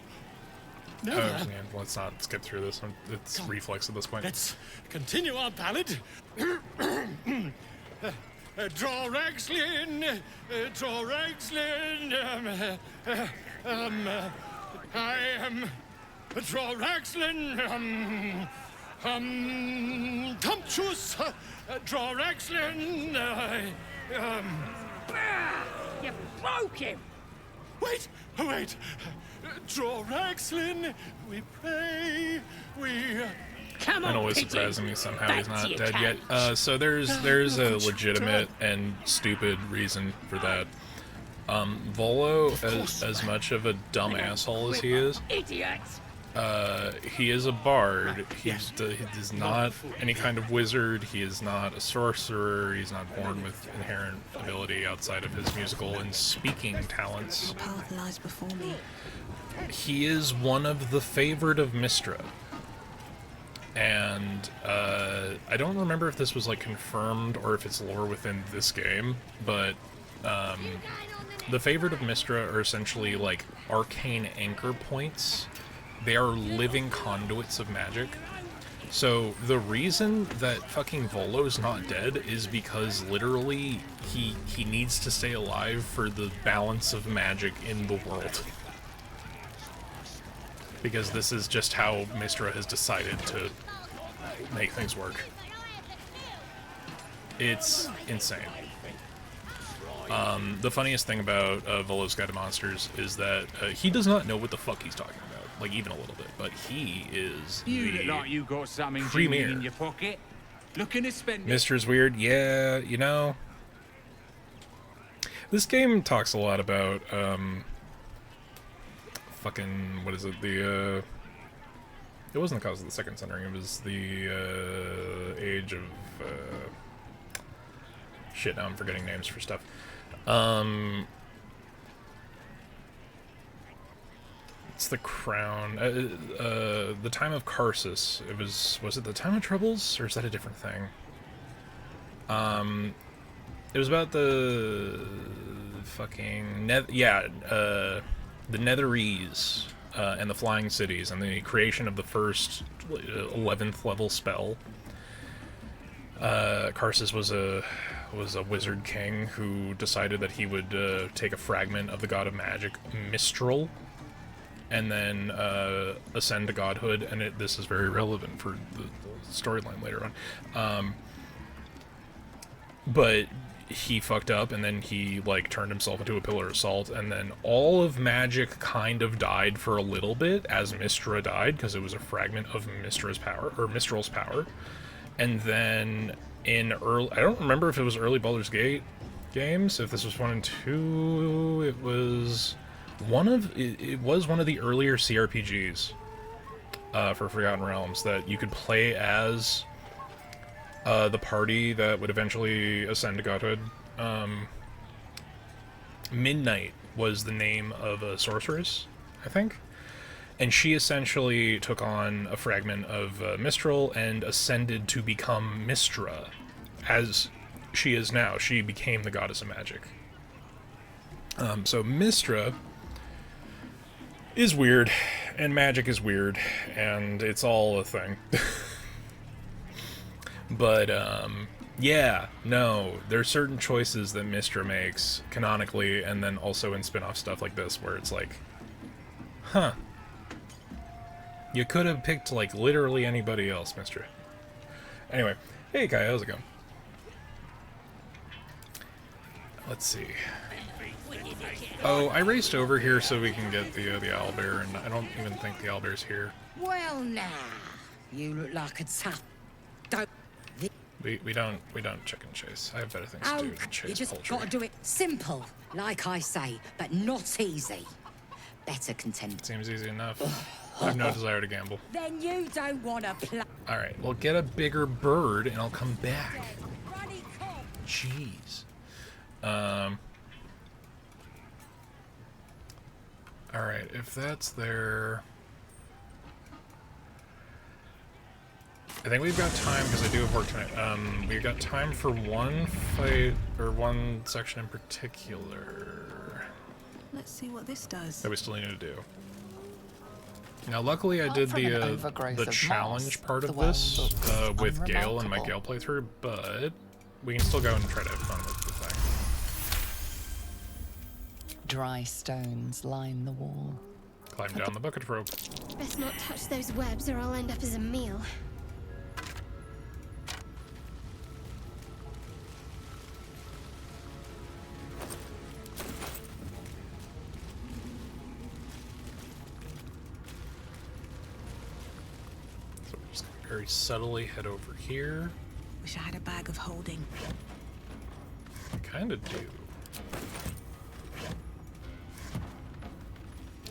Oh man, let's not skip through this one. It's reflex at this point. Let's continue our ballad. Draw Ragslin, draw Ragslin. I am draw Ragslin. Tumptuous, draw Ragslin. You broke him. Wait. Draw Ragslin, we pray, we... Come and on, always pigeon. surprising me somehow Back he's to not your dead cage. yet. So there's a legitimate and stupid reason for that. Volo, as much of a dumb asshole as he is, Idiots. he is a bard. He is not any kind of wizard. He is not a sorcerer. He's not born with inherent ability outside of his musical and speaking talents. The path lies before me. He is one of the favored of Mystra. And I don't remember if this was like confirmed or if it's lore within this game, but the favored of Mystra are essentially like arcane anchor points. They are living conduits of magic. So the reason that fucking Volo's not dead is because literally he needs to stay alive for the balance of magic in the world. Because this is just how Mystra has decided to make things work. It's insane. The funniest thing about Volo's Guide to Monsters is that he does not know what the fuck he's talking about, like even a little bit, but he is You the look like you got something premier. jingling in your pocket. Looking to spend it. Mister's weird, yeah, you know. This game talks a lot about, fucking, what is it, it wasn't the cause of the Second Centering, it was the, age of, shit, now I'm forgetting names for stuff. It's the crown, the time of Karsus. Was it the time of Troubles, or is that a different thing? It was about the fucking the Netherese and the Flying Cities and the creation of the first 11th level spell. Karsus was a wizard king who decided that he would take a fragment of the god of magic, Mistral, and then ascend to godhood, and this is very relevant for the storyline later on. But he fucked up, and then he like turned himself into a pillar of salt, and then all of magic kind of died for a little bit as Mystra died, because it was a fragment of Mistral's power. And then in I don't remember if it was early Baldur's Gate games, if this was 1 and 2, it was one of the earlier CRPGs for Forgotten Realms that you could play as the party that would eventually ascend to godhood. Midnight was the name of a sorceress, I think. And she essentially took on a fragment of Mistral and ascended to become Mystra, as she is now. She became the goddess of magic. So Mystra is weird, and magic is weird, and it's all a thing. But Yeah, no, there's certain choices that Mystra makes canonically, and then also in spin-off stuff like this, where it's like, huh, you could have picked like literally anybody else, Mystra. Anyway, hey Kai, how's it going? Let's see. Oh, I raced over here so we can get the owlbear, and I don't even think the owlbear's here. Well, now you look like a tough. Don't. We don't chicken chase. I have better things to do than chase You just poultry. gotta do it simple, like I say, but not easy. Better contend. Seems easy enough. I have no desire to gamble. Then you don't wanna play. All right, well, get a bigger bird, and I'll come back. Jeez. All right, if that's there, I think we've got time because I do have work tonight. We've got time for one fight or one section in particular. Let's see what this does. That we still need to do. Now, luckily, I did the challenge part of this with Gale and my Gale playthrough, but we can still go and try to have fun with the thing. Dry stones line the wall. Climb down the bucket rope. Best not touch those webs or I'll end up as a meal. So we're just gonna very subtly head over here. Wish I had a bag of holding. I kinda do.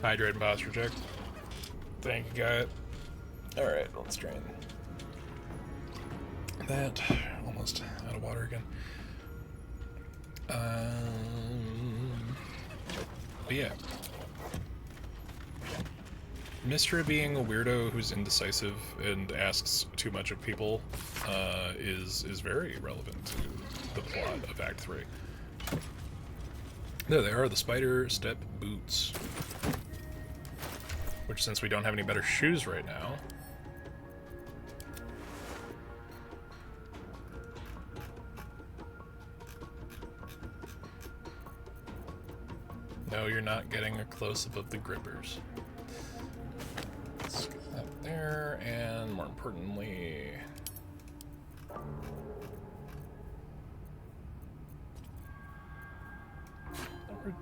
Hydrate and boss reject. Thank you, guy. Alright, let's drain that. Almost out of water again. But yeah. Mystra being a weirdo who's indecisive and asks too much of people is very relevant to the plot of Act 3. There they are, the spider step boots. Which, since we don't have any better shoes right now... No, you're not getting a close-up of the grippers. Let's get that there, and more importantly...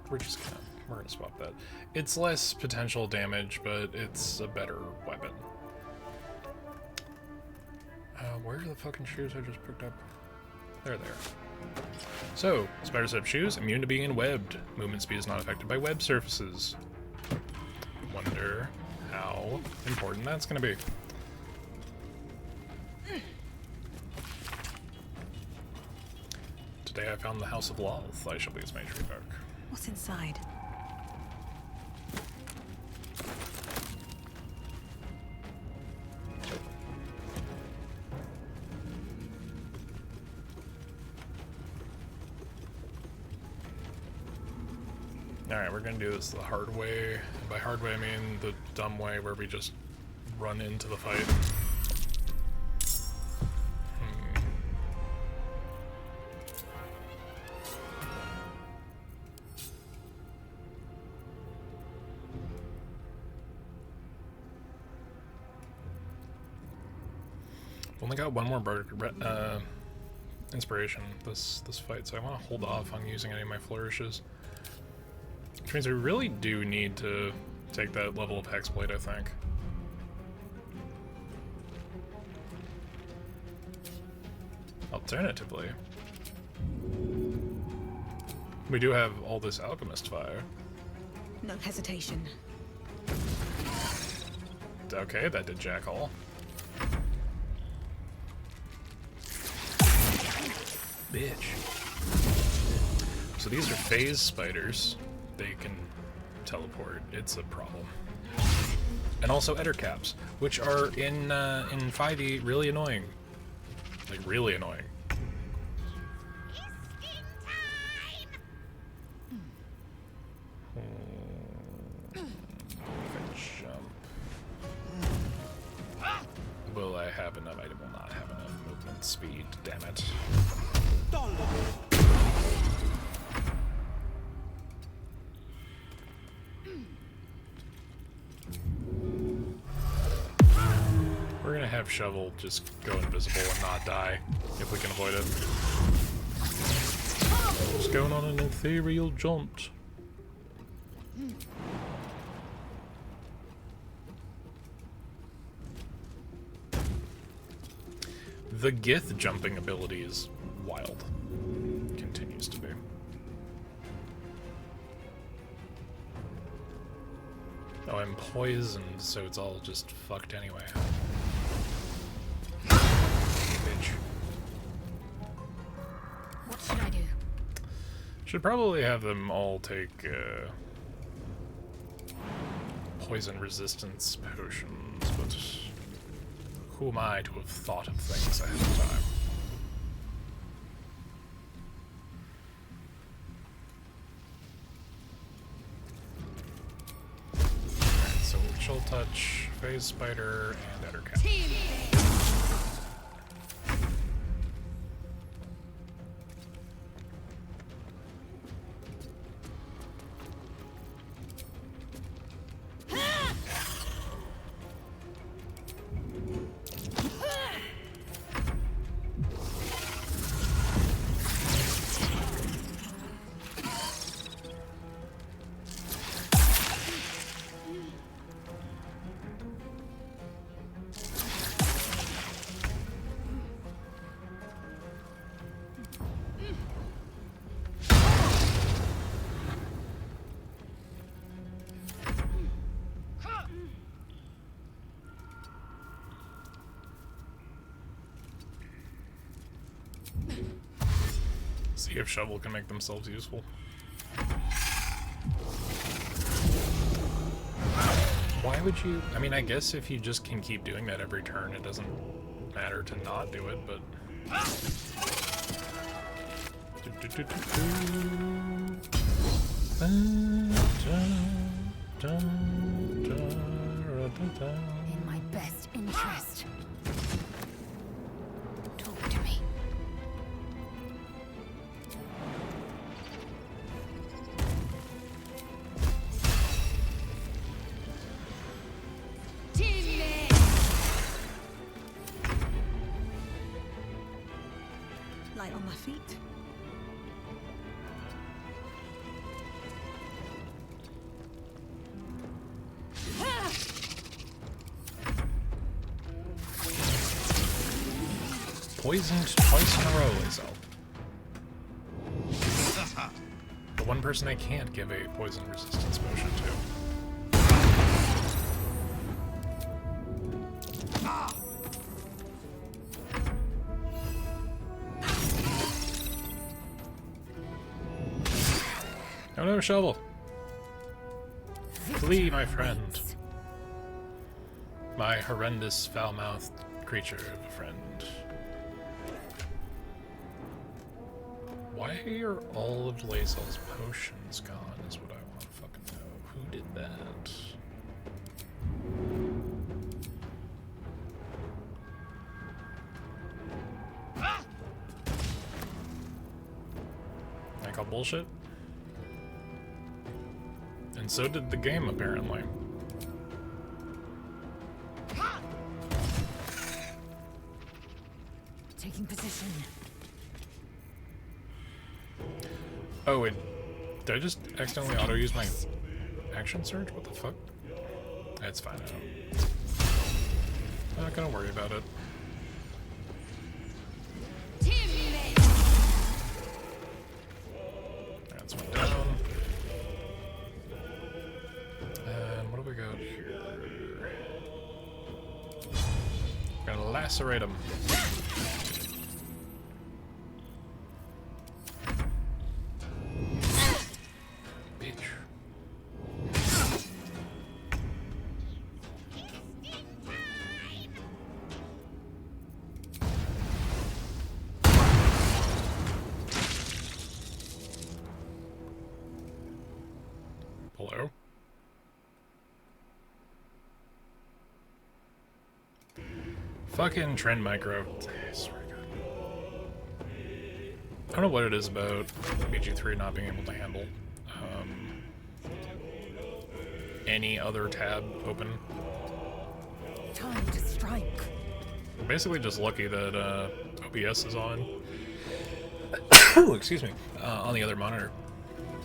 We're just we're gonna swap that. It's less potential damage, but it's a better weapon. Where are the fucking shoes I just picked up? There they are. So, spider step shoes, immune to being webbed. Movement speed is not affected by web surfaces. Wonder how important that's gonna be. Today I found the House of Loth. I shall be its matriarch. What's inside? Alright, we're gonna do this the hard way. And by hard way, I mean the dumb way where we just run into the fight. Only got one more inspiration this fight, so I want to hold off on using any of my flourishes. Which means we really do need to take that level of Hexblade, I think. Alternatively, we do have all this alchemist fire. No hesitation. Okay, that did jack all. Bitch. So these are phase spiders. They can teleport. It's a problem. And also ettercaps, which are in 5e really annoying. Like really annoying. Jump. Will I have enough? I will not have enough. movement speed, damn it. We're gonna have Shovel just go invisible and not die, if we can avoid it. Just going on an ethereal jaunt. The Gith jumping ability is wild. Continues to be. Oh, I'm poisoned, so it's all just fucked anyway. Bitch. What should I do? Should probably have them all take poison resistance potions, but who am I to have thought of things ahead of time? Alright, so Chill Touch, Phase Spider, and Ettercap. See if Shovel can make themselves useful. Why would you? I mean, I guess if you just can keep doing that every turn, it doesn't matter to not do it, but... In my best interest. Talk to me. Light on my feet. Poisoned twice in a row, Isel. The one person I can't give a poison resistance potion to. Oh no, Shovel! Flee, my friend. My horrendous, foul-mouthed creature of a friend. Why are all of Lae'zel's potions gone, is what I want to fucking know. Who did that? I call bullshit? And so did the game, apparently. Taking position. Oh, wait. Did I just accidentally auto-use my action surge? What the fuck? It's fine, I'm not gonna worry about it. That's one down. And what do we got here? Gonna lacerate him. Hello? Fucking Trend Micro. I swear to God. I don't know what it is about BG3 not being able to handle any other tab open. Time to strike. I'm basically just lucky that OBS is on. Excuse me. On the other monitor.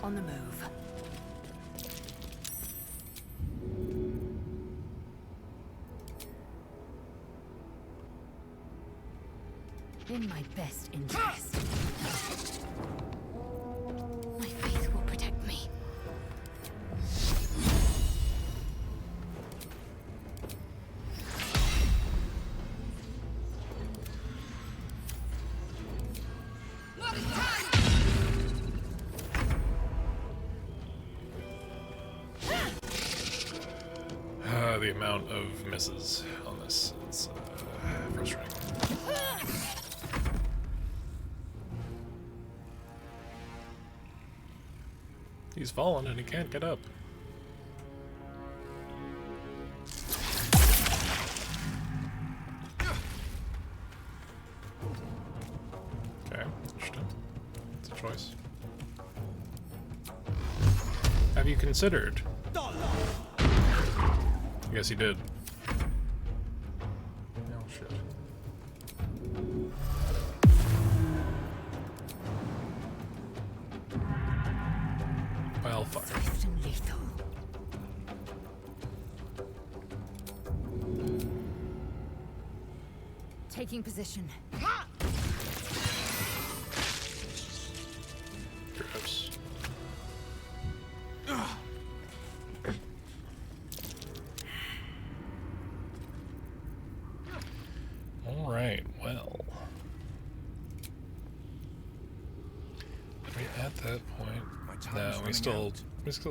On the move. In my best interest. My faith will protect me. The amount of misses on this is frustrating. He's fallen and he can't get up. Okay, interesting. It's a choice. Have you considered? I guess he did. Oh shit. Well, fuck. Taking position. Gross. Alright, well. Are we at that point? No, we still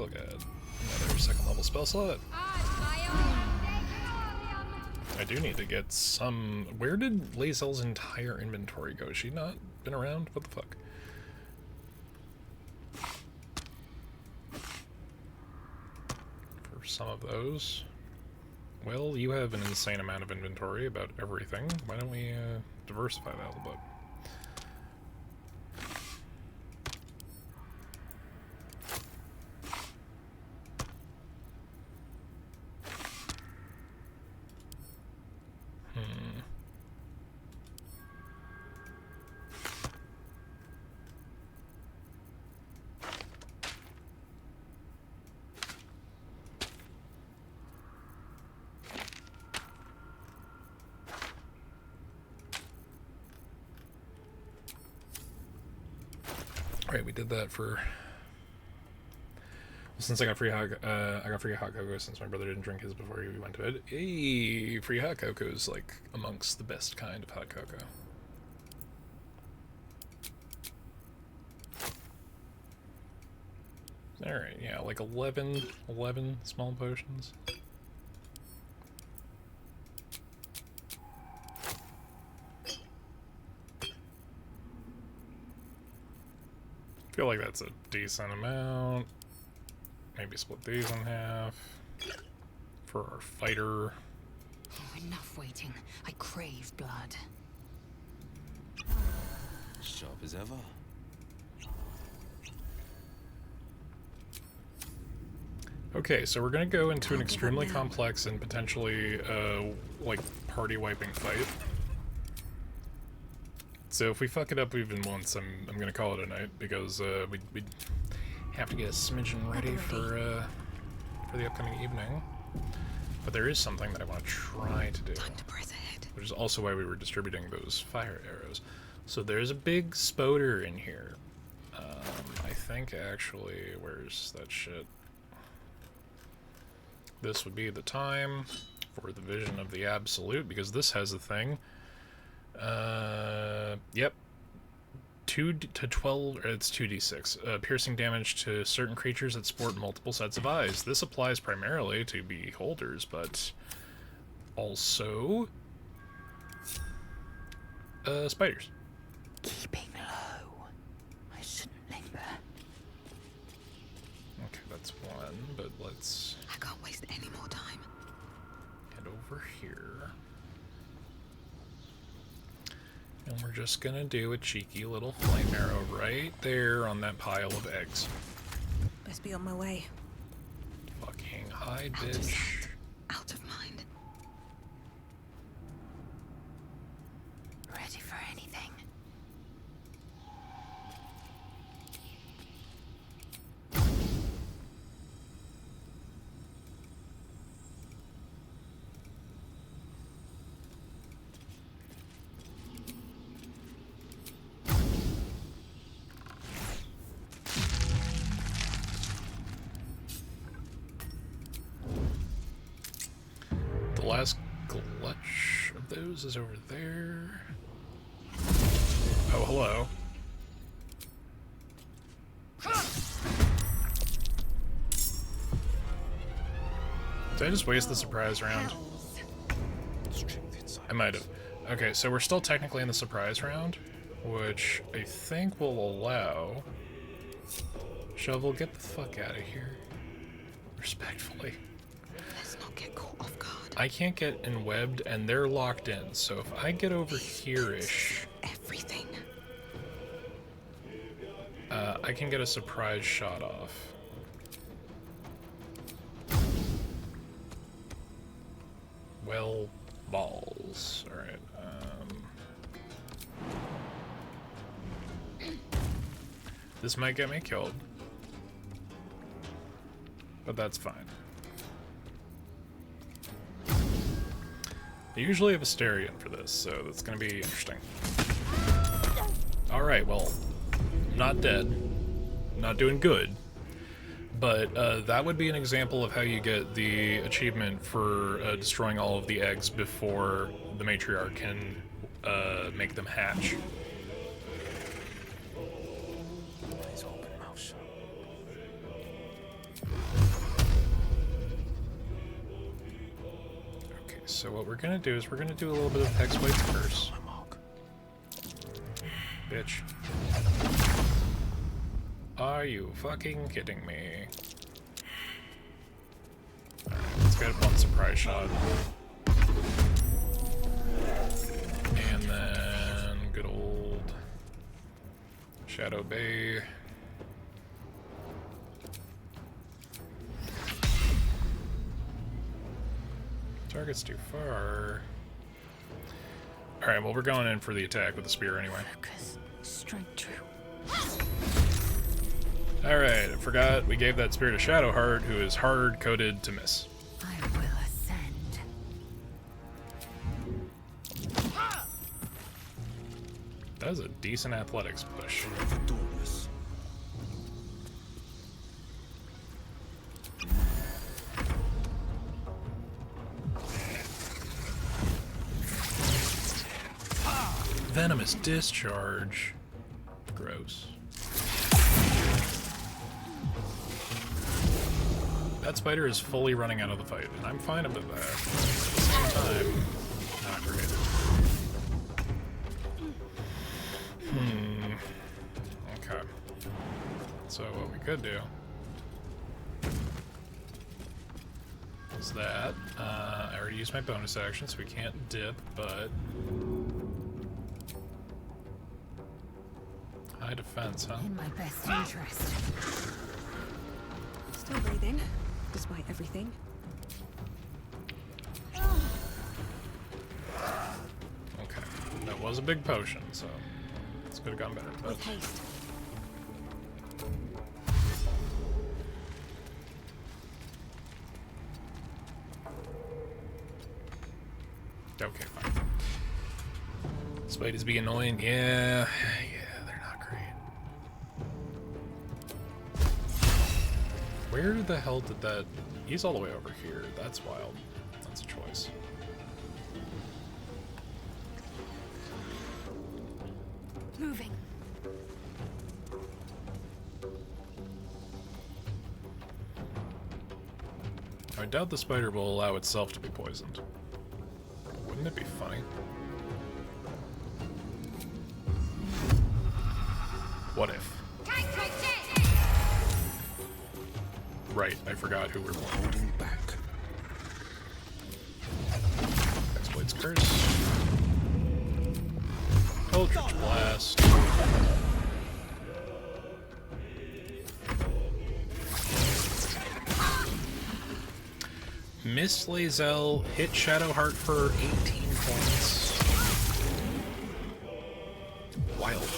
got another second level spell slot. I do need to get some... Where did Lae'zel's entire inventory go? Has she not been around? What the fuck? For some of those. Well, you have an insane amount of inventory about everything. Why don't we diversify that a little bit? Right, we did that for... Well, since I got free hot cocoa since my brother didn't drink his before he went to bed. Hey, free hot cocoa is like amongst the best kind of hot cocoa. Alright, yeah, like 11 small potions. I feel like that's a decent amount. Maybe split these in half for our fighter. Oh, enough waiting. I crave blood. Sharp as ever. Okay, so we're gonna go into an extremely complex and potentially, like, party-wiping fight. So if we fuck it up even once, I'm gonna call it a night, because, we have to get a smidgen ready for the upcoming evening. But there is something that I want to try to do. Which is also why we were distributing those fire arrows. So there's a big spoder in here. I think, actually, where's that shit? This would be the time for the Vision of the Absolute, because this has a thing. Yep. 2 to 12, or it's 2d6. Piercing damage to certain creatures that sport multiple sets of eyes. This applies primarily to beholders, but also spiders. Keeping low. I shouldn't linger. Okay, that's one, but let's... I can't waste any more time. Head over here. And we're just gonna do a cheeky little flame arrow right there on that pile of eggs. Best be on my way. Fucking hide, bitch. Out of mind. Ready for anything. The last clutch of those is over there. Oh, hello. Did I just waste the surprise round? I might have. Okay, so we're still technically in the surprise round, which I think will allow... Shovel, get the fuck out of here. Respectfully. Let's not get caught off guard. I can't get enwebbed, and they're locked in, so if I get over here-ish... Everything. I can get a surprise shot off. Well, balls. Alright, this might get me killed. But that's fine. I usually have a Asterion for this, so that's gonna be interesting. Alright, well, not dead. Not doing good. But that would be an example of how you get the achievement for destroying all of the eggs before the matriarch can make them hatch. Please open mouse. Okay, so what we're gonna do is we're gonna do a little bit of Hexblade's Curse. Bitch. Are you fucking kidding me? Alright, let's get one surprise shot. And then good old Shadow Bay. Target's too far. Alright, well we're going in for the attack with the spear anyway. Focus. Straight true. Alright, I forgot we gave that spear to Shadowheart, who is hard-coded to miss. I will ascend. That was a decent athletics push. Venomous discharge. Gross. That spider is fully running out of the fight, and I'm fine with that. At the same time, not great. Okay. So what we could do is that I already used my bonus action, so we can't dip, but high defense, huh? In my best interest. Still breathing, despite everything. Okay, that was a big potion, so this could have gone better. But With haste. okay, fine. Spidey's be annoying, yeah, they're not great. Where the hell did that? He's all the way over here. That's wild. That's a choice. Moving. I doubt the spider will allow itself to be poisoned. Wouldn't it be funny? What if? Right, I forgot who we're holding back. Hexblade's Curse. Eldritch Blast. Miss Lae'zel hit Shadowheart for 18 points. Wild.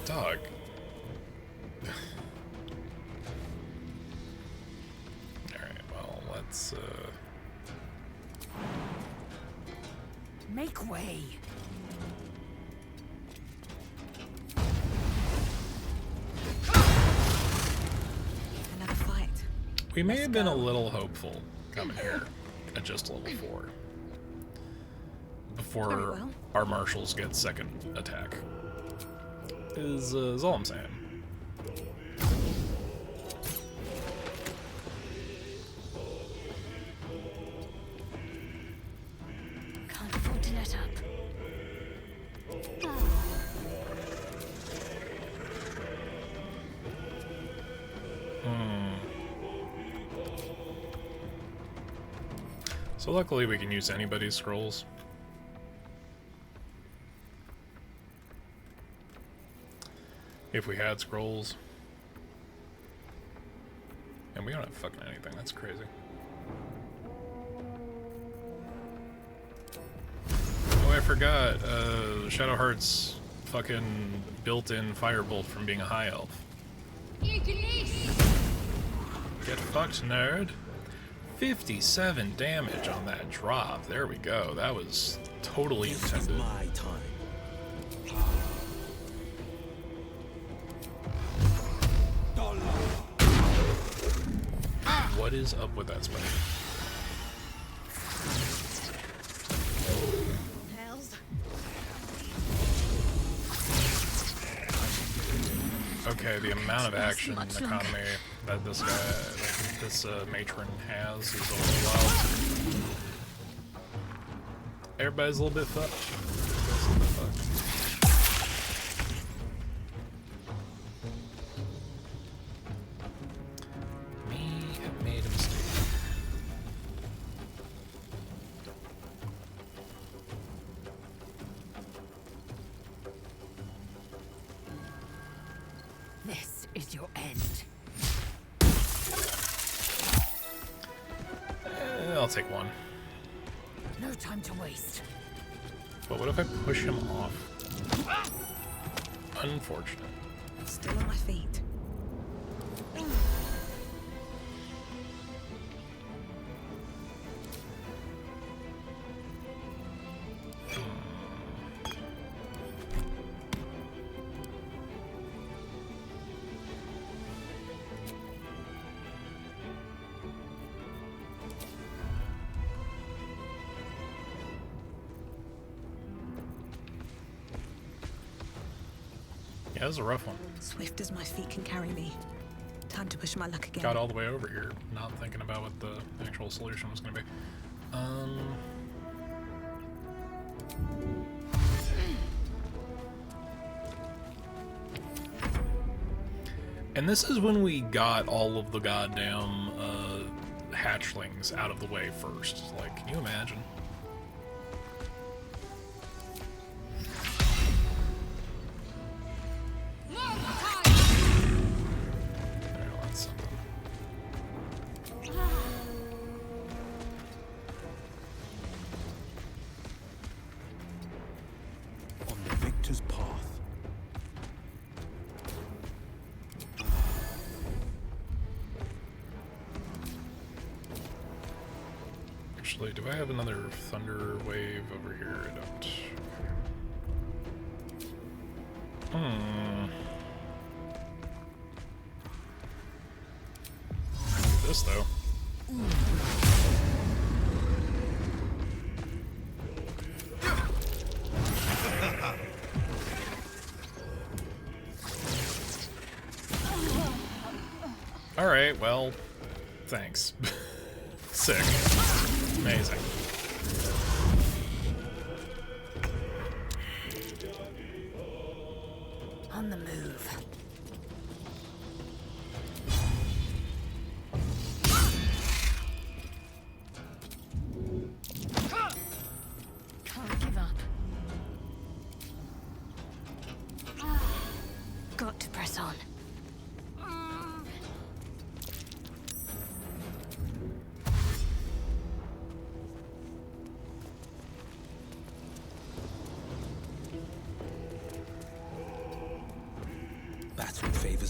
Dog. Alright, well, let's, Make way. Another fight. we may have been a little hopeful coming here at just level 4. Before our marshals get second attack. Is all I'm saying. Can't afford to let up. So luckily we can use anybody's scrolls. If we had scrolls. And we don't have fucking anything, that's crazy. Oh, I forgot, Shadowheart's fucking built-in firebolt from being a high elf. Get fucked, nerd. 57 damage on that drop. There we go. That was totally intended. My time. What is up with that spider? Okay, the amount of action economy that this guy, this matron has is a little wild. Everybody's a little bit fucked. Me have made a mistake. This is your end. I'll take one. No time to waste. But what if I push him off? Unfortunate. Still on my feet. Yeah, that was a rough one. Swift as my feet can carry me. Time to push my luck again. Got all the way over here, not thinking about what the actual solution was going to be. And this is when we got all of the goddamn hatchlings out of the way first. Like, can you imagine? On the victor's path. Actually, do I have another thunder wave over here? I don't. I can do this though. Alright, well, thanks. Sick. Amazing. On the move.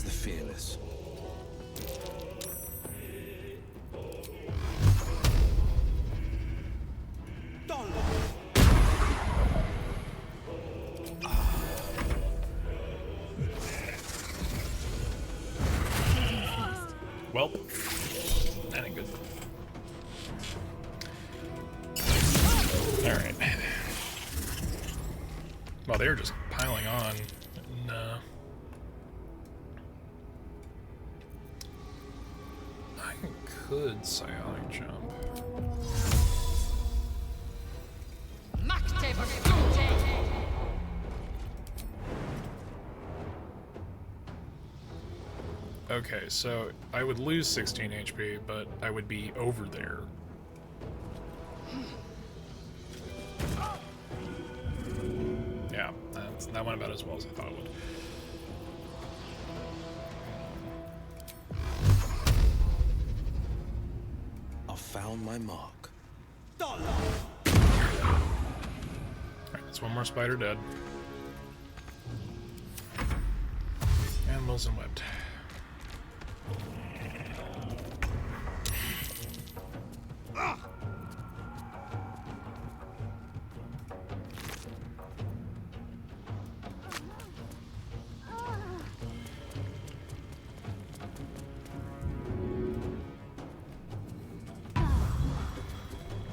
the fearless. Well, that ain't good. Alright. Well, they're just piling on. And, I could psionic jump. Okay, so I would lose 16 HP, but I would be over there. Yeah, that went about as well as I thought it would. I've found my mark. Alright, that's one more spider dead. And Wilson webbed.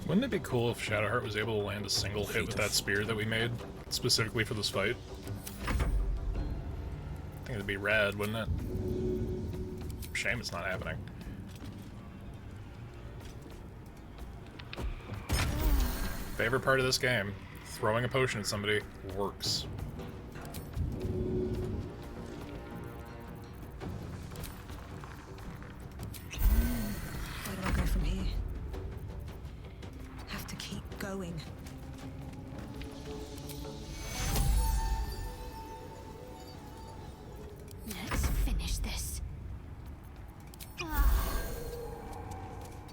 Wouldn't it be cool if Shadowheart was able to land a single hit with that spear that we made, specifically for this fight? I think it'd be rad, wouldn't it? Shame it's not happening. Favorite part of this game, throwing a potion at somebody works. Where do I go from here? Have to keep going. Let's finish this.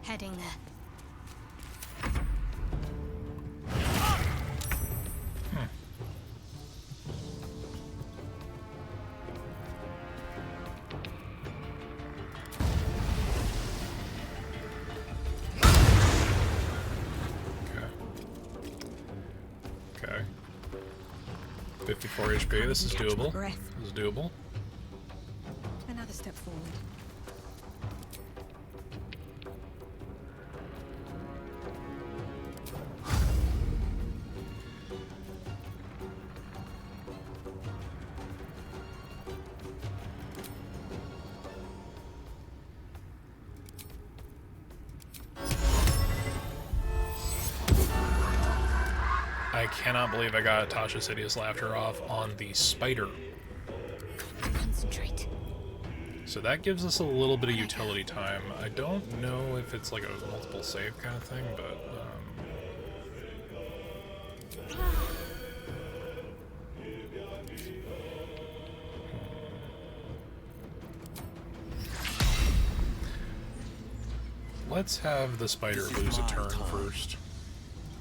Heading there. Okay. 54 HP, this is doable. This is doable. Another step forward. I cannot believe I got Tasha's Hideous Laughter off on the spider. Concentrate. So that gives us a little bit of utility time. I don't know if it's like a multiple save kind of thing, but let's have the spider lose a turn first.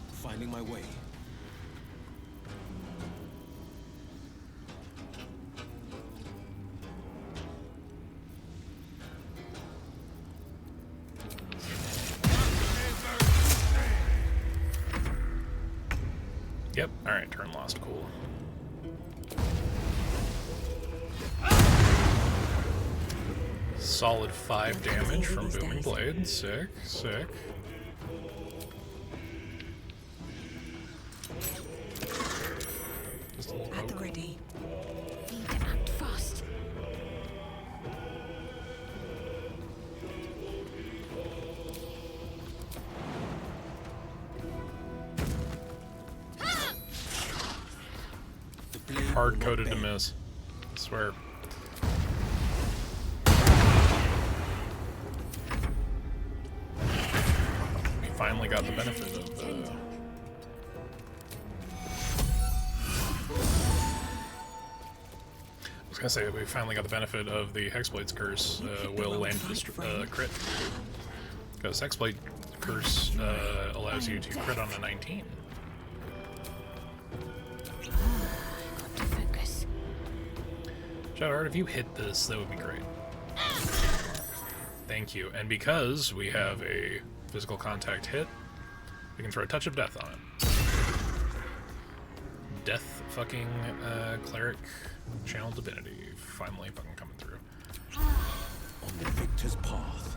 Finding my way. Yep, alright, turn lost, cool. Solid 5 damage from Booming Blade, sick, sick. Just a little At the poke. ready. Need to act fast. Hard-coded to miss. I swear. We finally got the benefit of I was gonna say we finally got the benefit of the Hexblade's curse. Will land crit. Because Hexblade curse allows you to crit on a 19. Shadowheart, if you hit this, that would be great. Thank you. And because we have a physical contact hit, we can throw a touch of death on it. Death fucking cleric channel divinity finally fucking coming through. On the victor's path.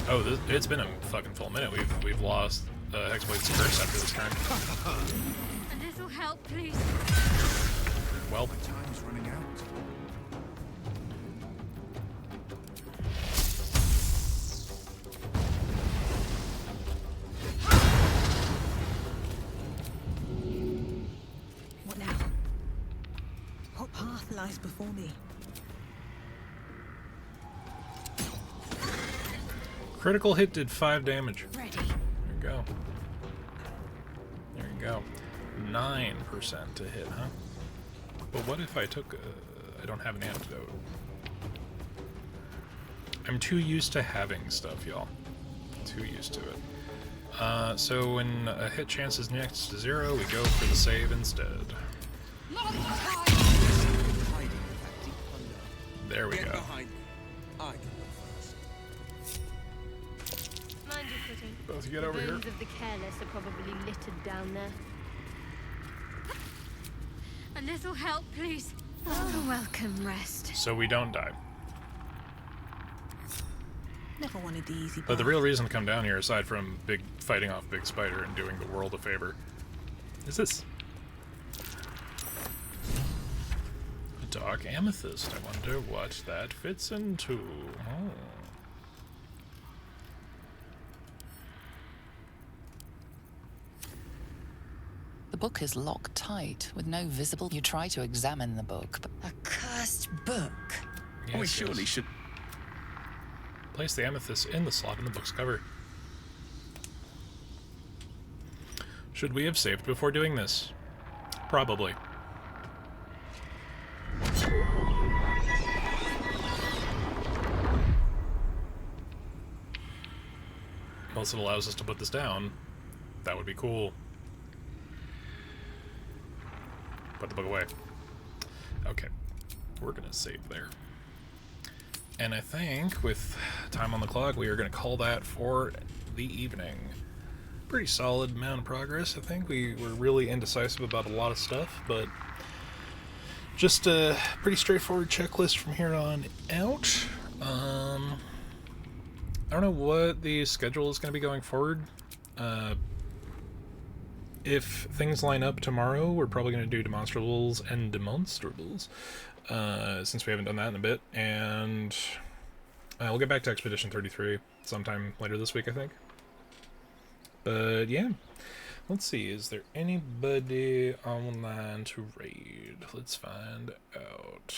Oh, it's been a fucking full minute. We've lost Hexblade's curse after this turn. A little help, please. Well, my time's running out. What now? What path lies before me? critical hit did 5 damage. Ready. There you go. There you go. 9% to hit, huh? But what if I took I don't have an antidote. I'm too used to having stuff, y'all. Too used to it. So when a hit chance is next to 0, we go for the save instead. There we go. Mind your footing. Both get over the here. bones of the careless are probably littered down there. A little help, please. Oh, welcome rest. So we don't die. Never wanted the easy part. But the real reason to come down here, aside from fighting off Big Spider and doing the world a favor, is this. A dark amethyst. I wonder what that fits into. Oh. The book is locked tight, with no visible... You try to examine the book, but... A cursed book? Yes, We surely should... Place the amethyst in the slot in the book's cover. Should we have saved before doing this? Probably. Unless it allows us to put this down, that would be cool. Put the book away. Okay, we're gonna save there. And I think, with time on the clock, we are going to call that for the evening. Pretty solid amount of progress, I think. We were really indecisive about a lot of stuff, but just a pretty straightforward checklist from here on out. I don't know what the schedule is going to be going forward. If things line up tomorrow, we're probably going to do demonstrables and demonstrables. Since we haven't done that in a bit, and we'll get back to Expedition 33 sometime later this week, I think. But yeah, let's see, is there anybody online to raid? Let's find out.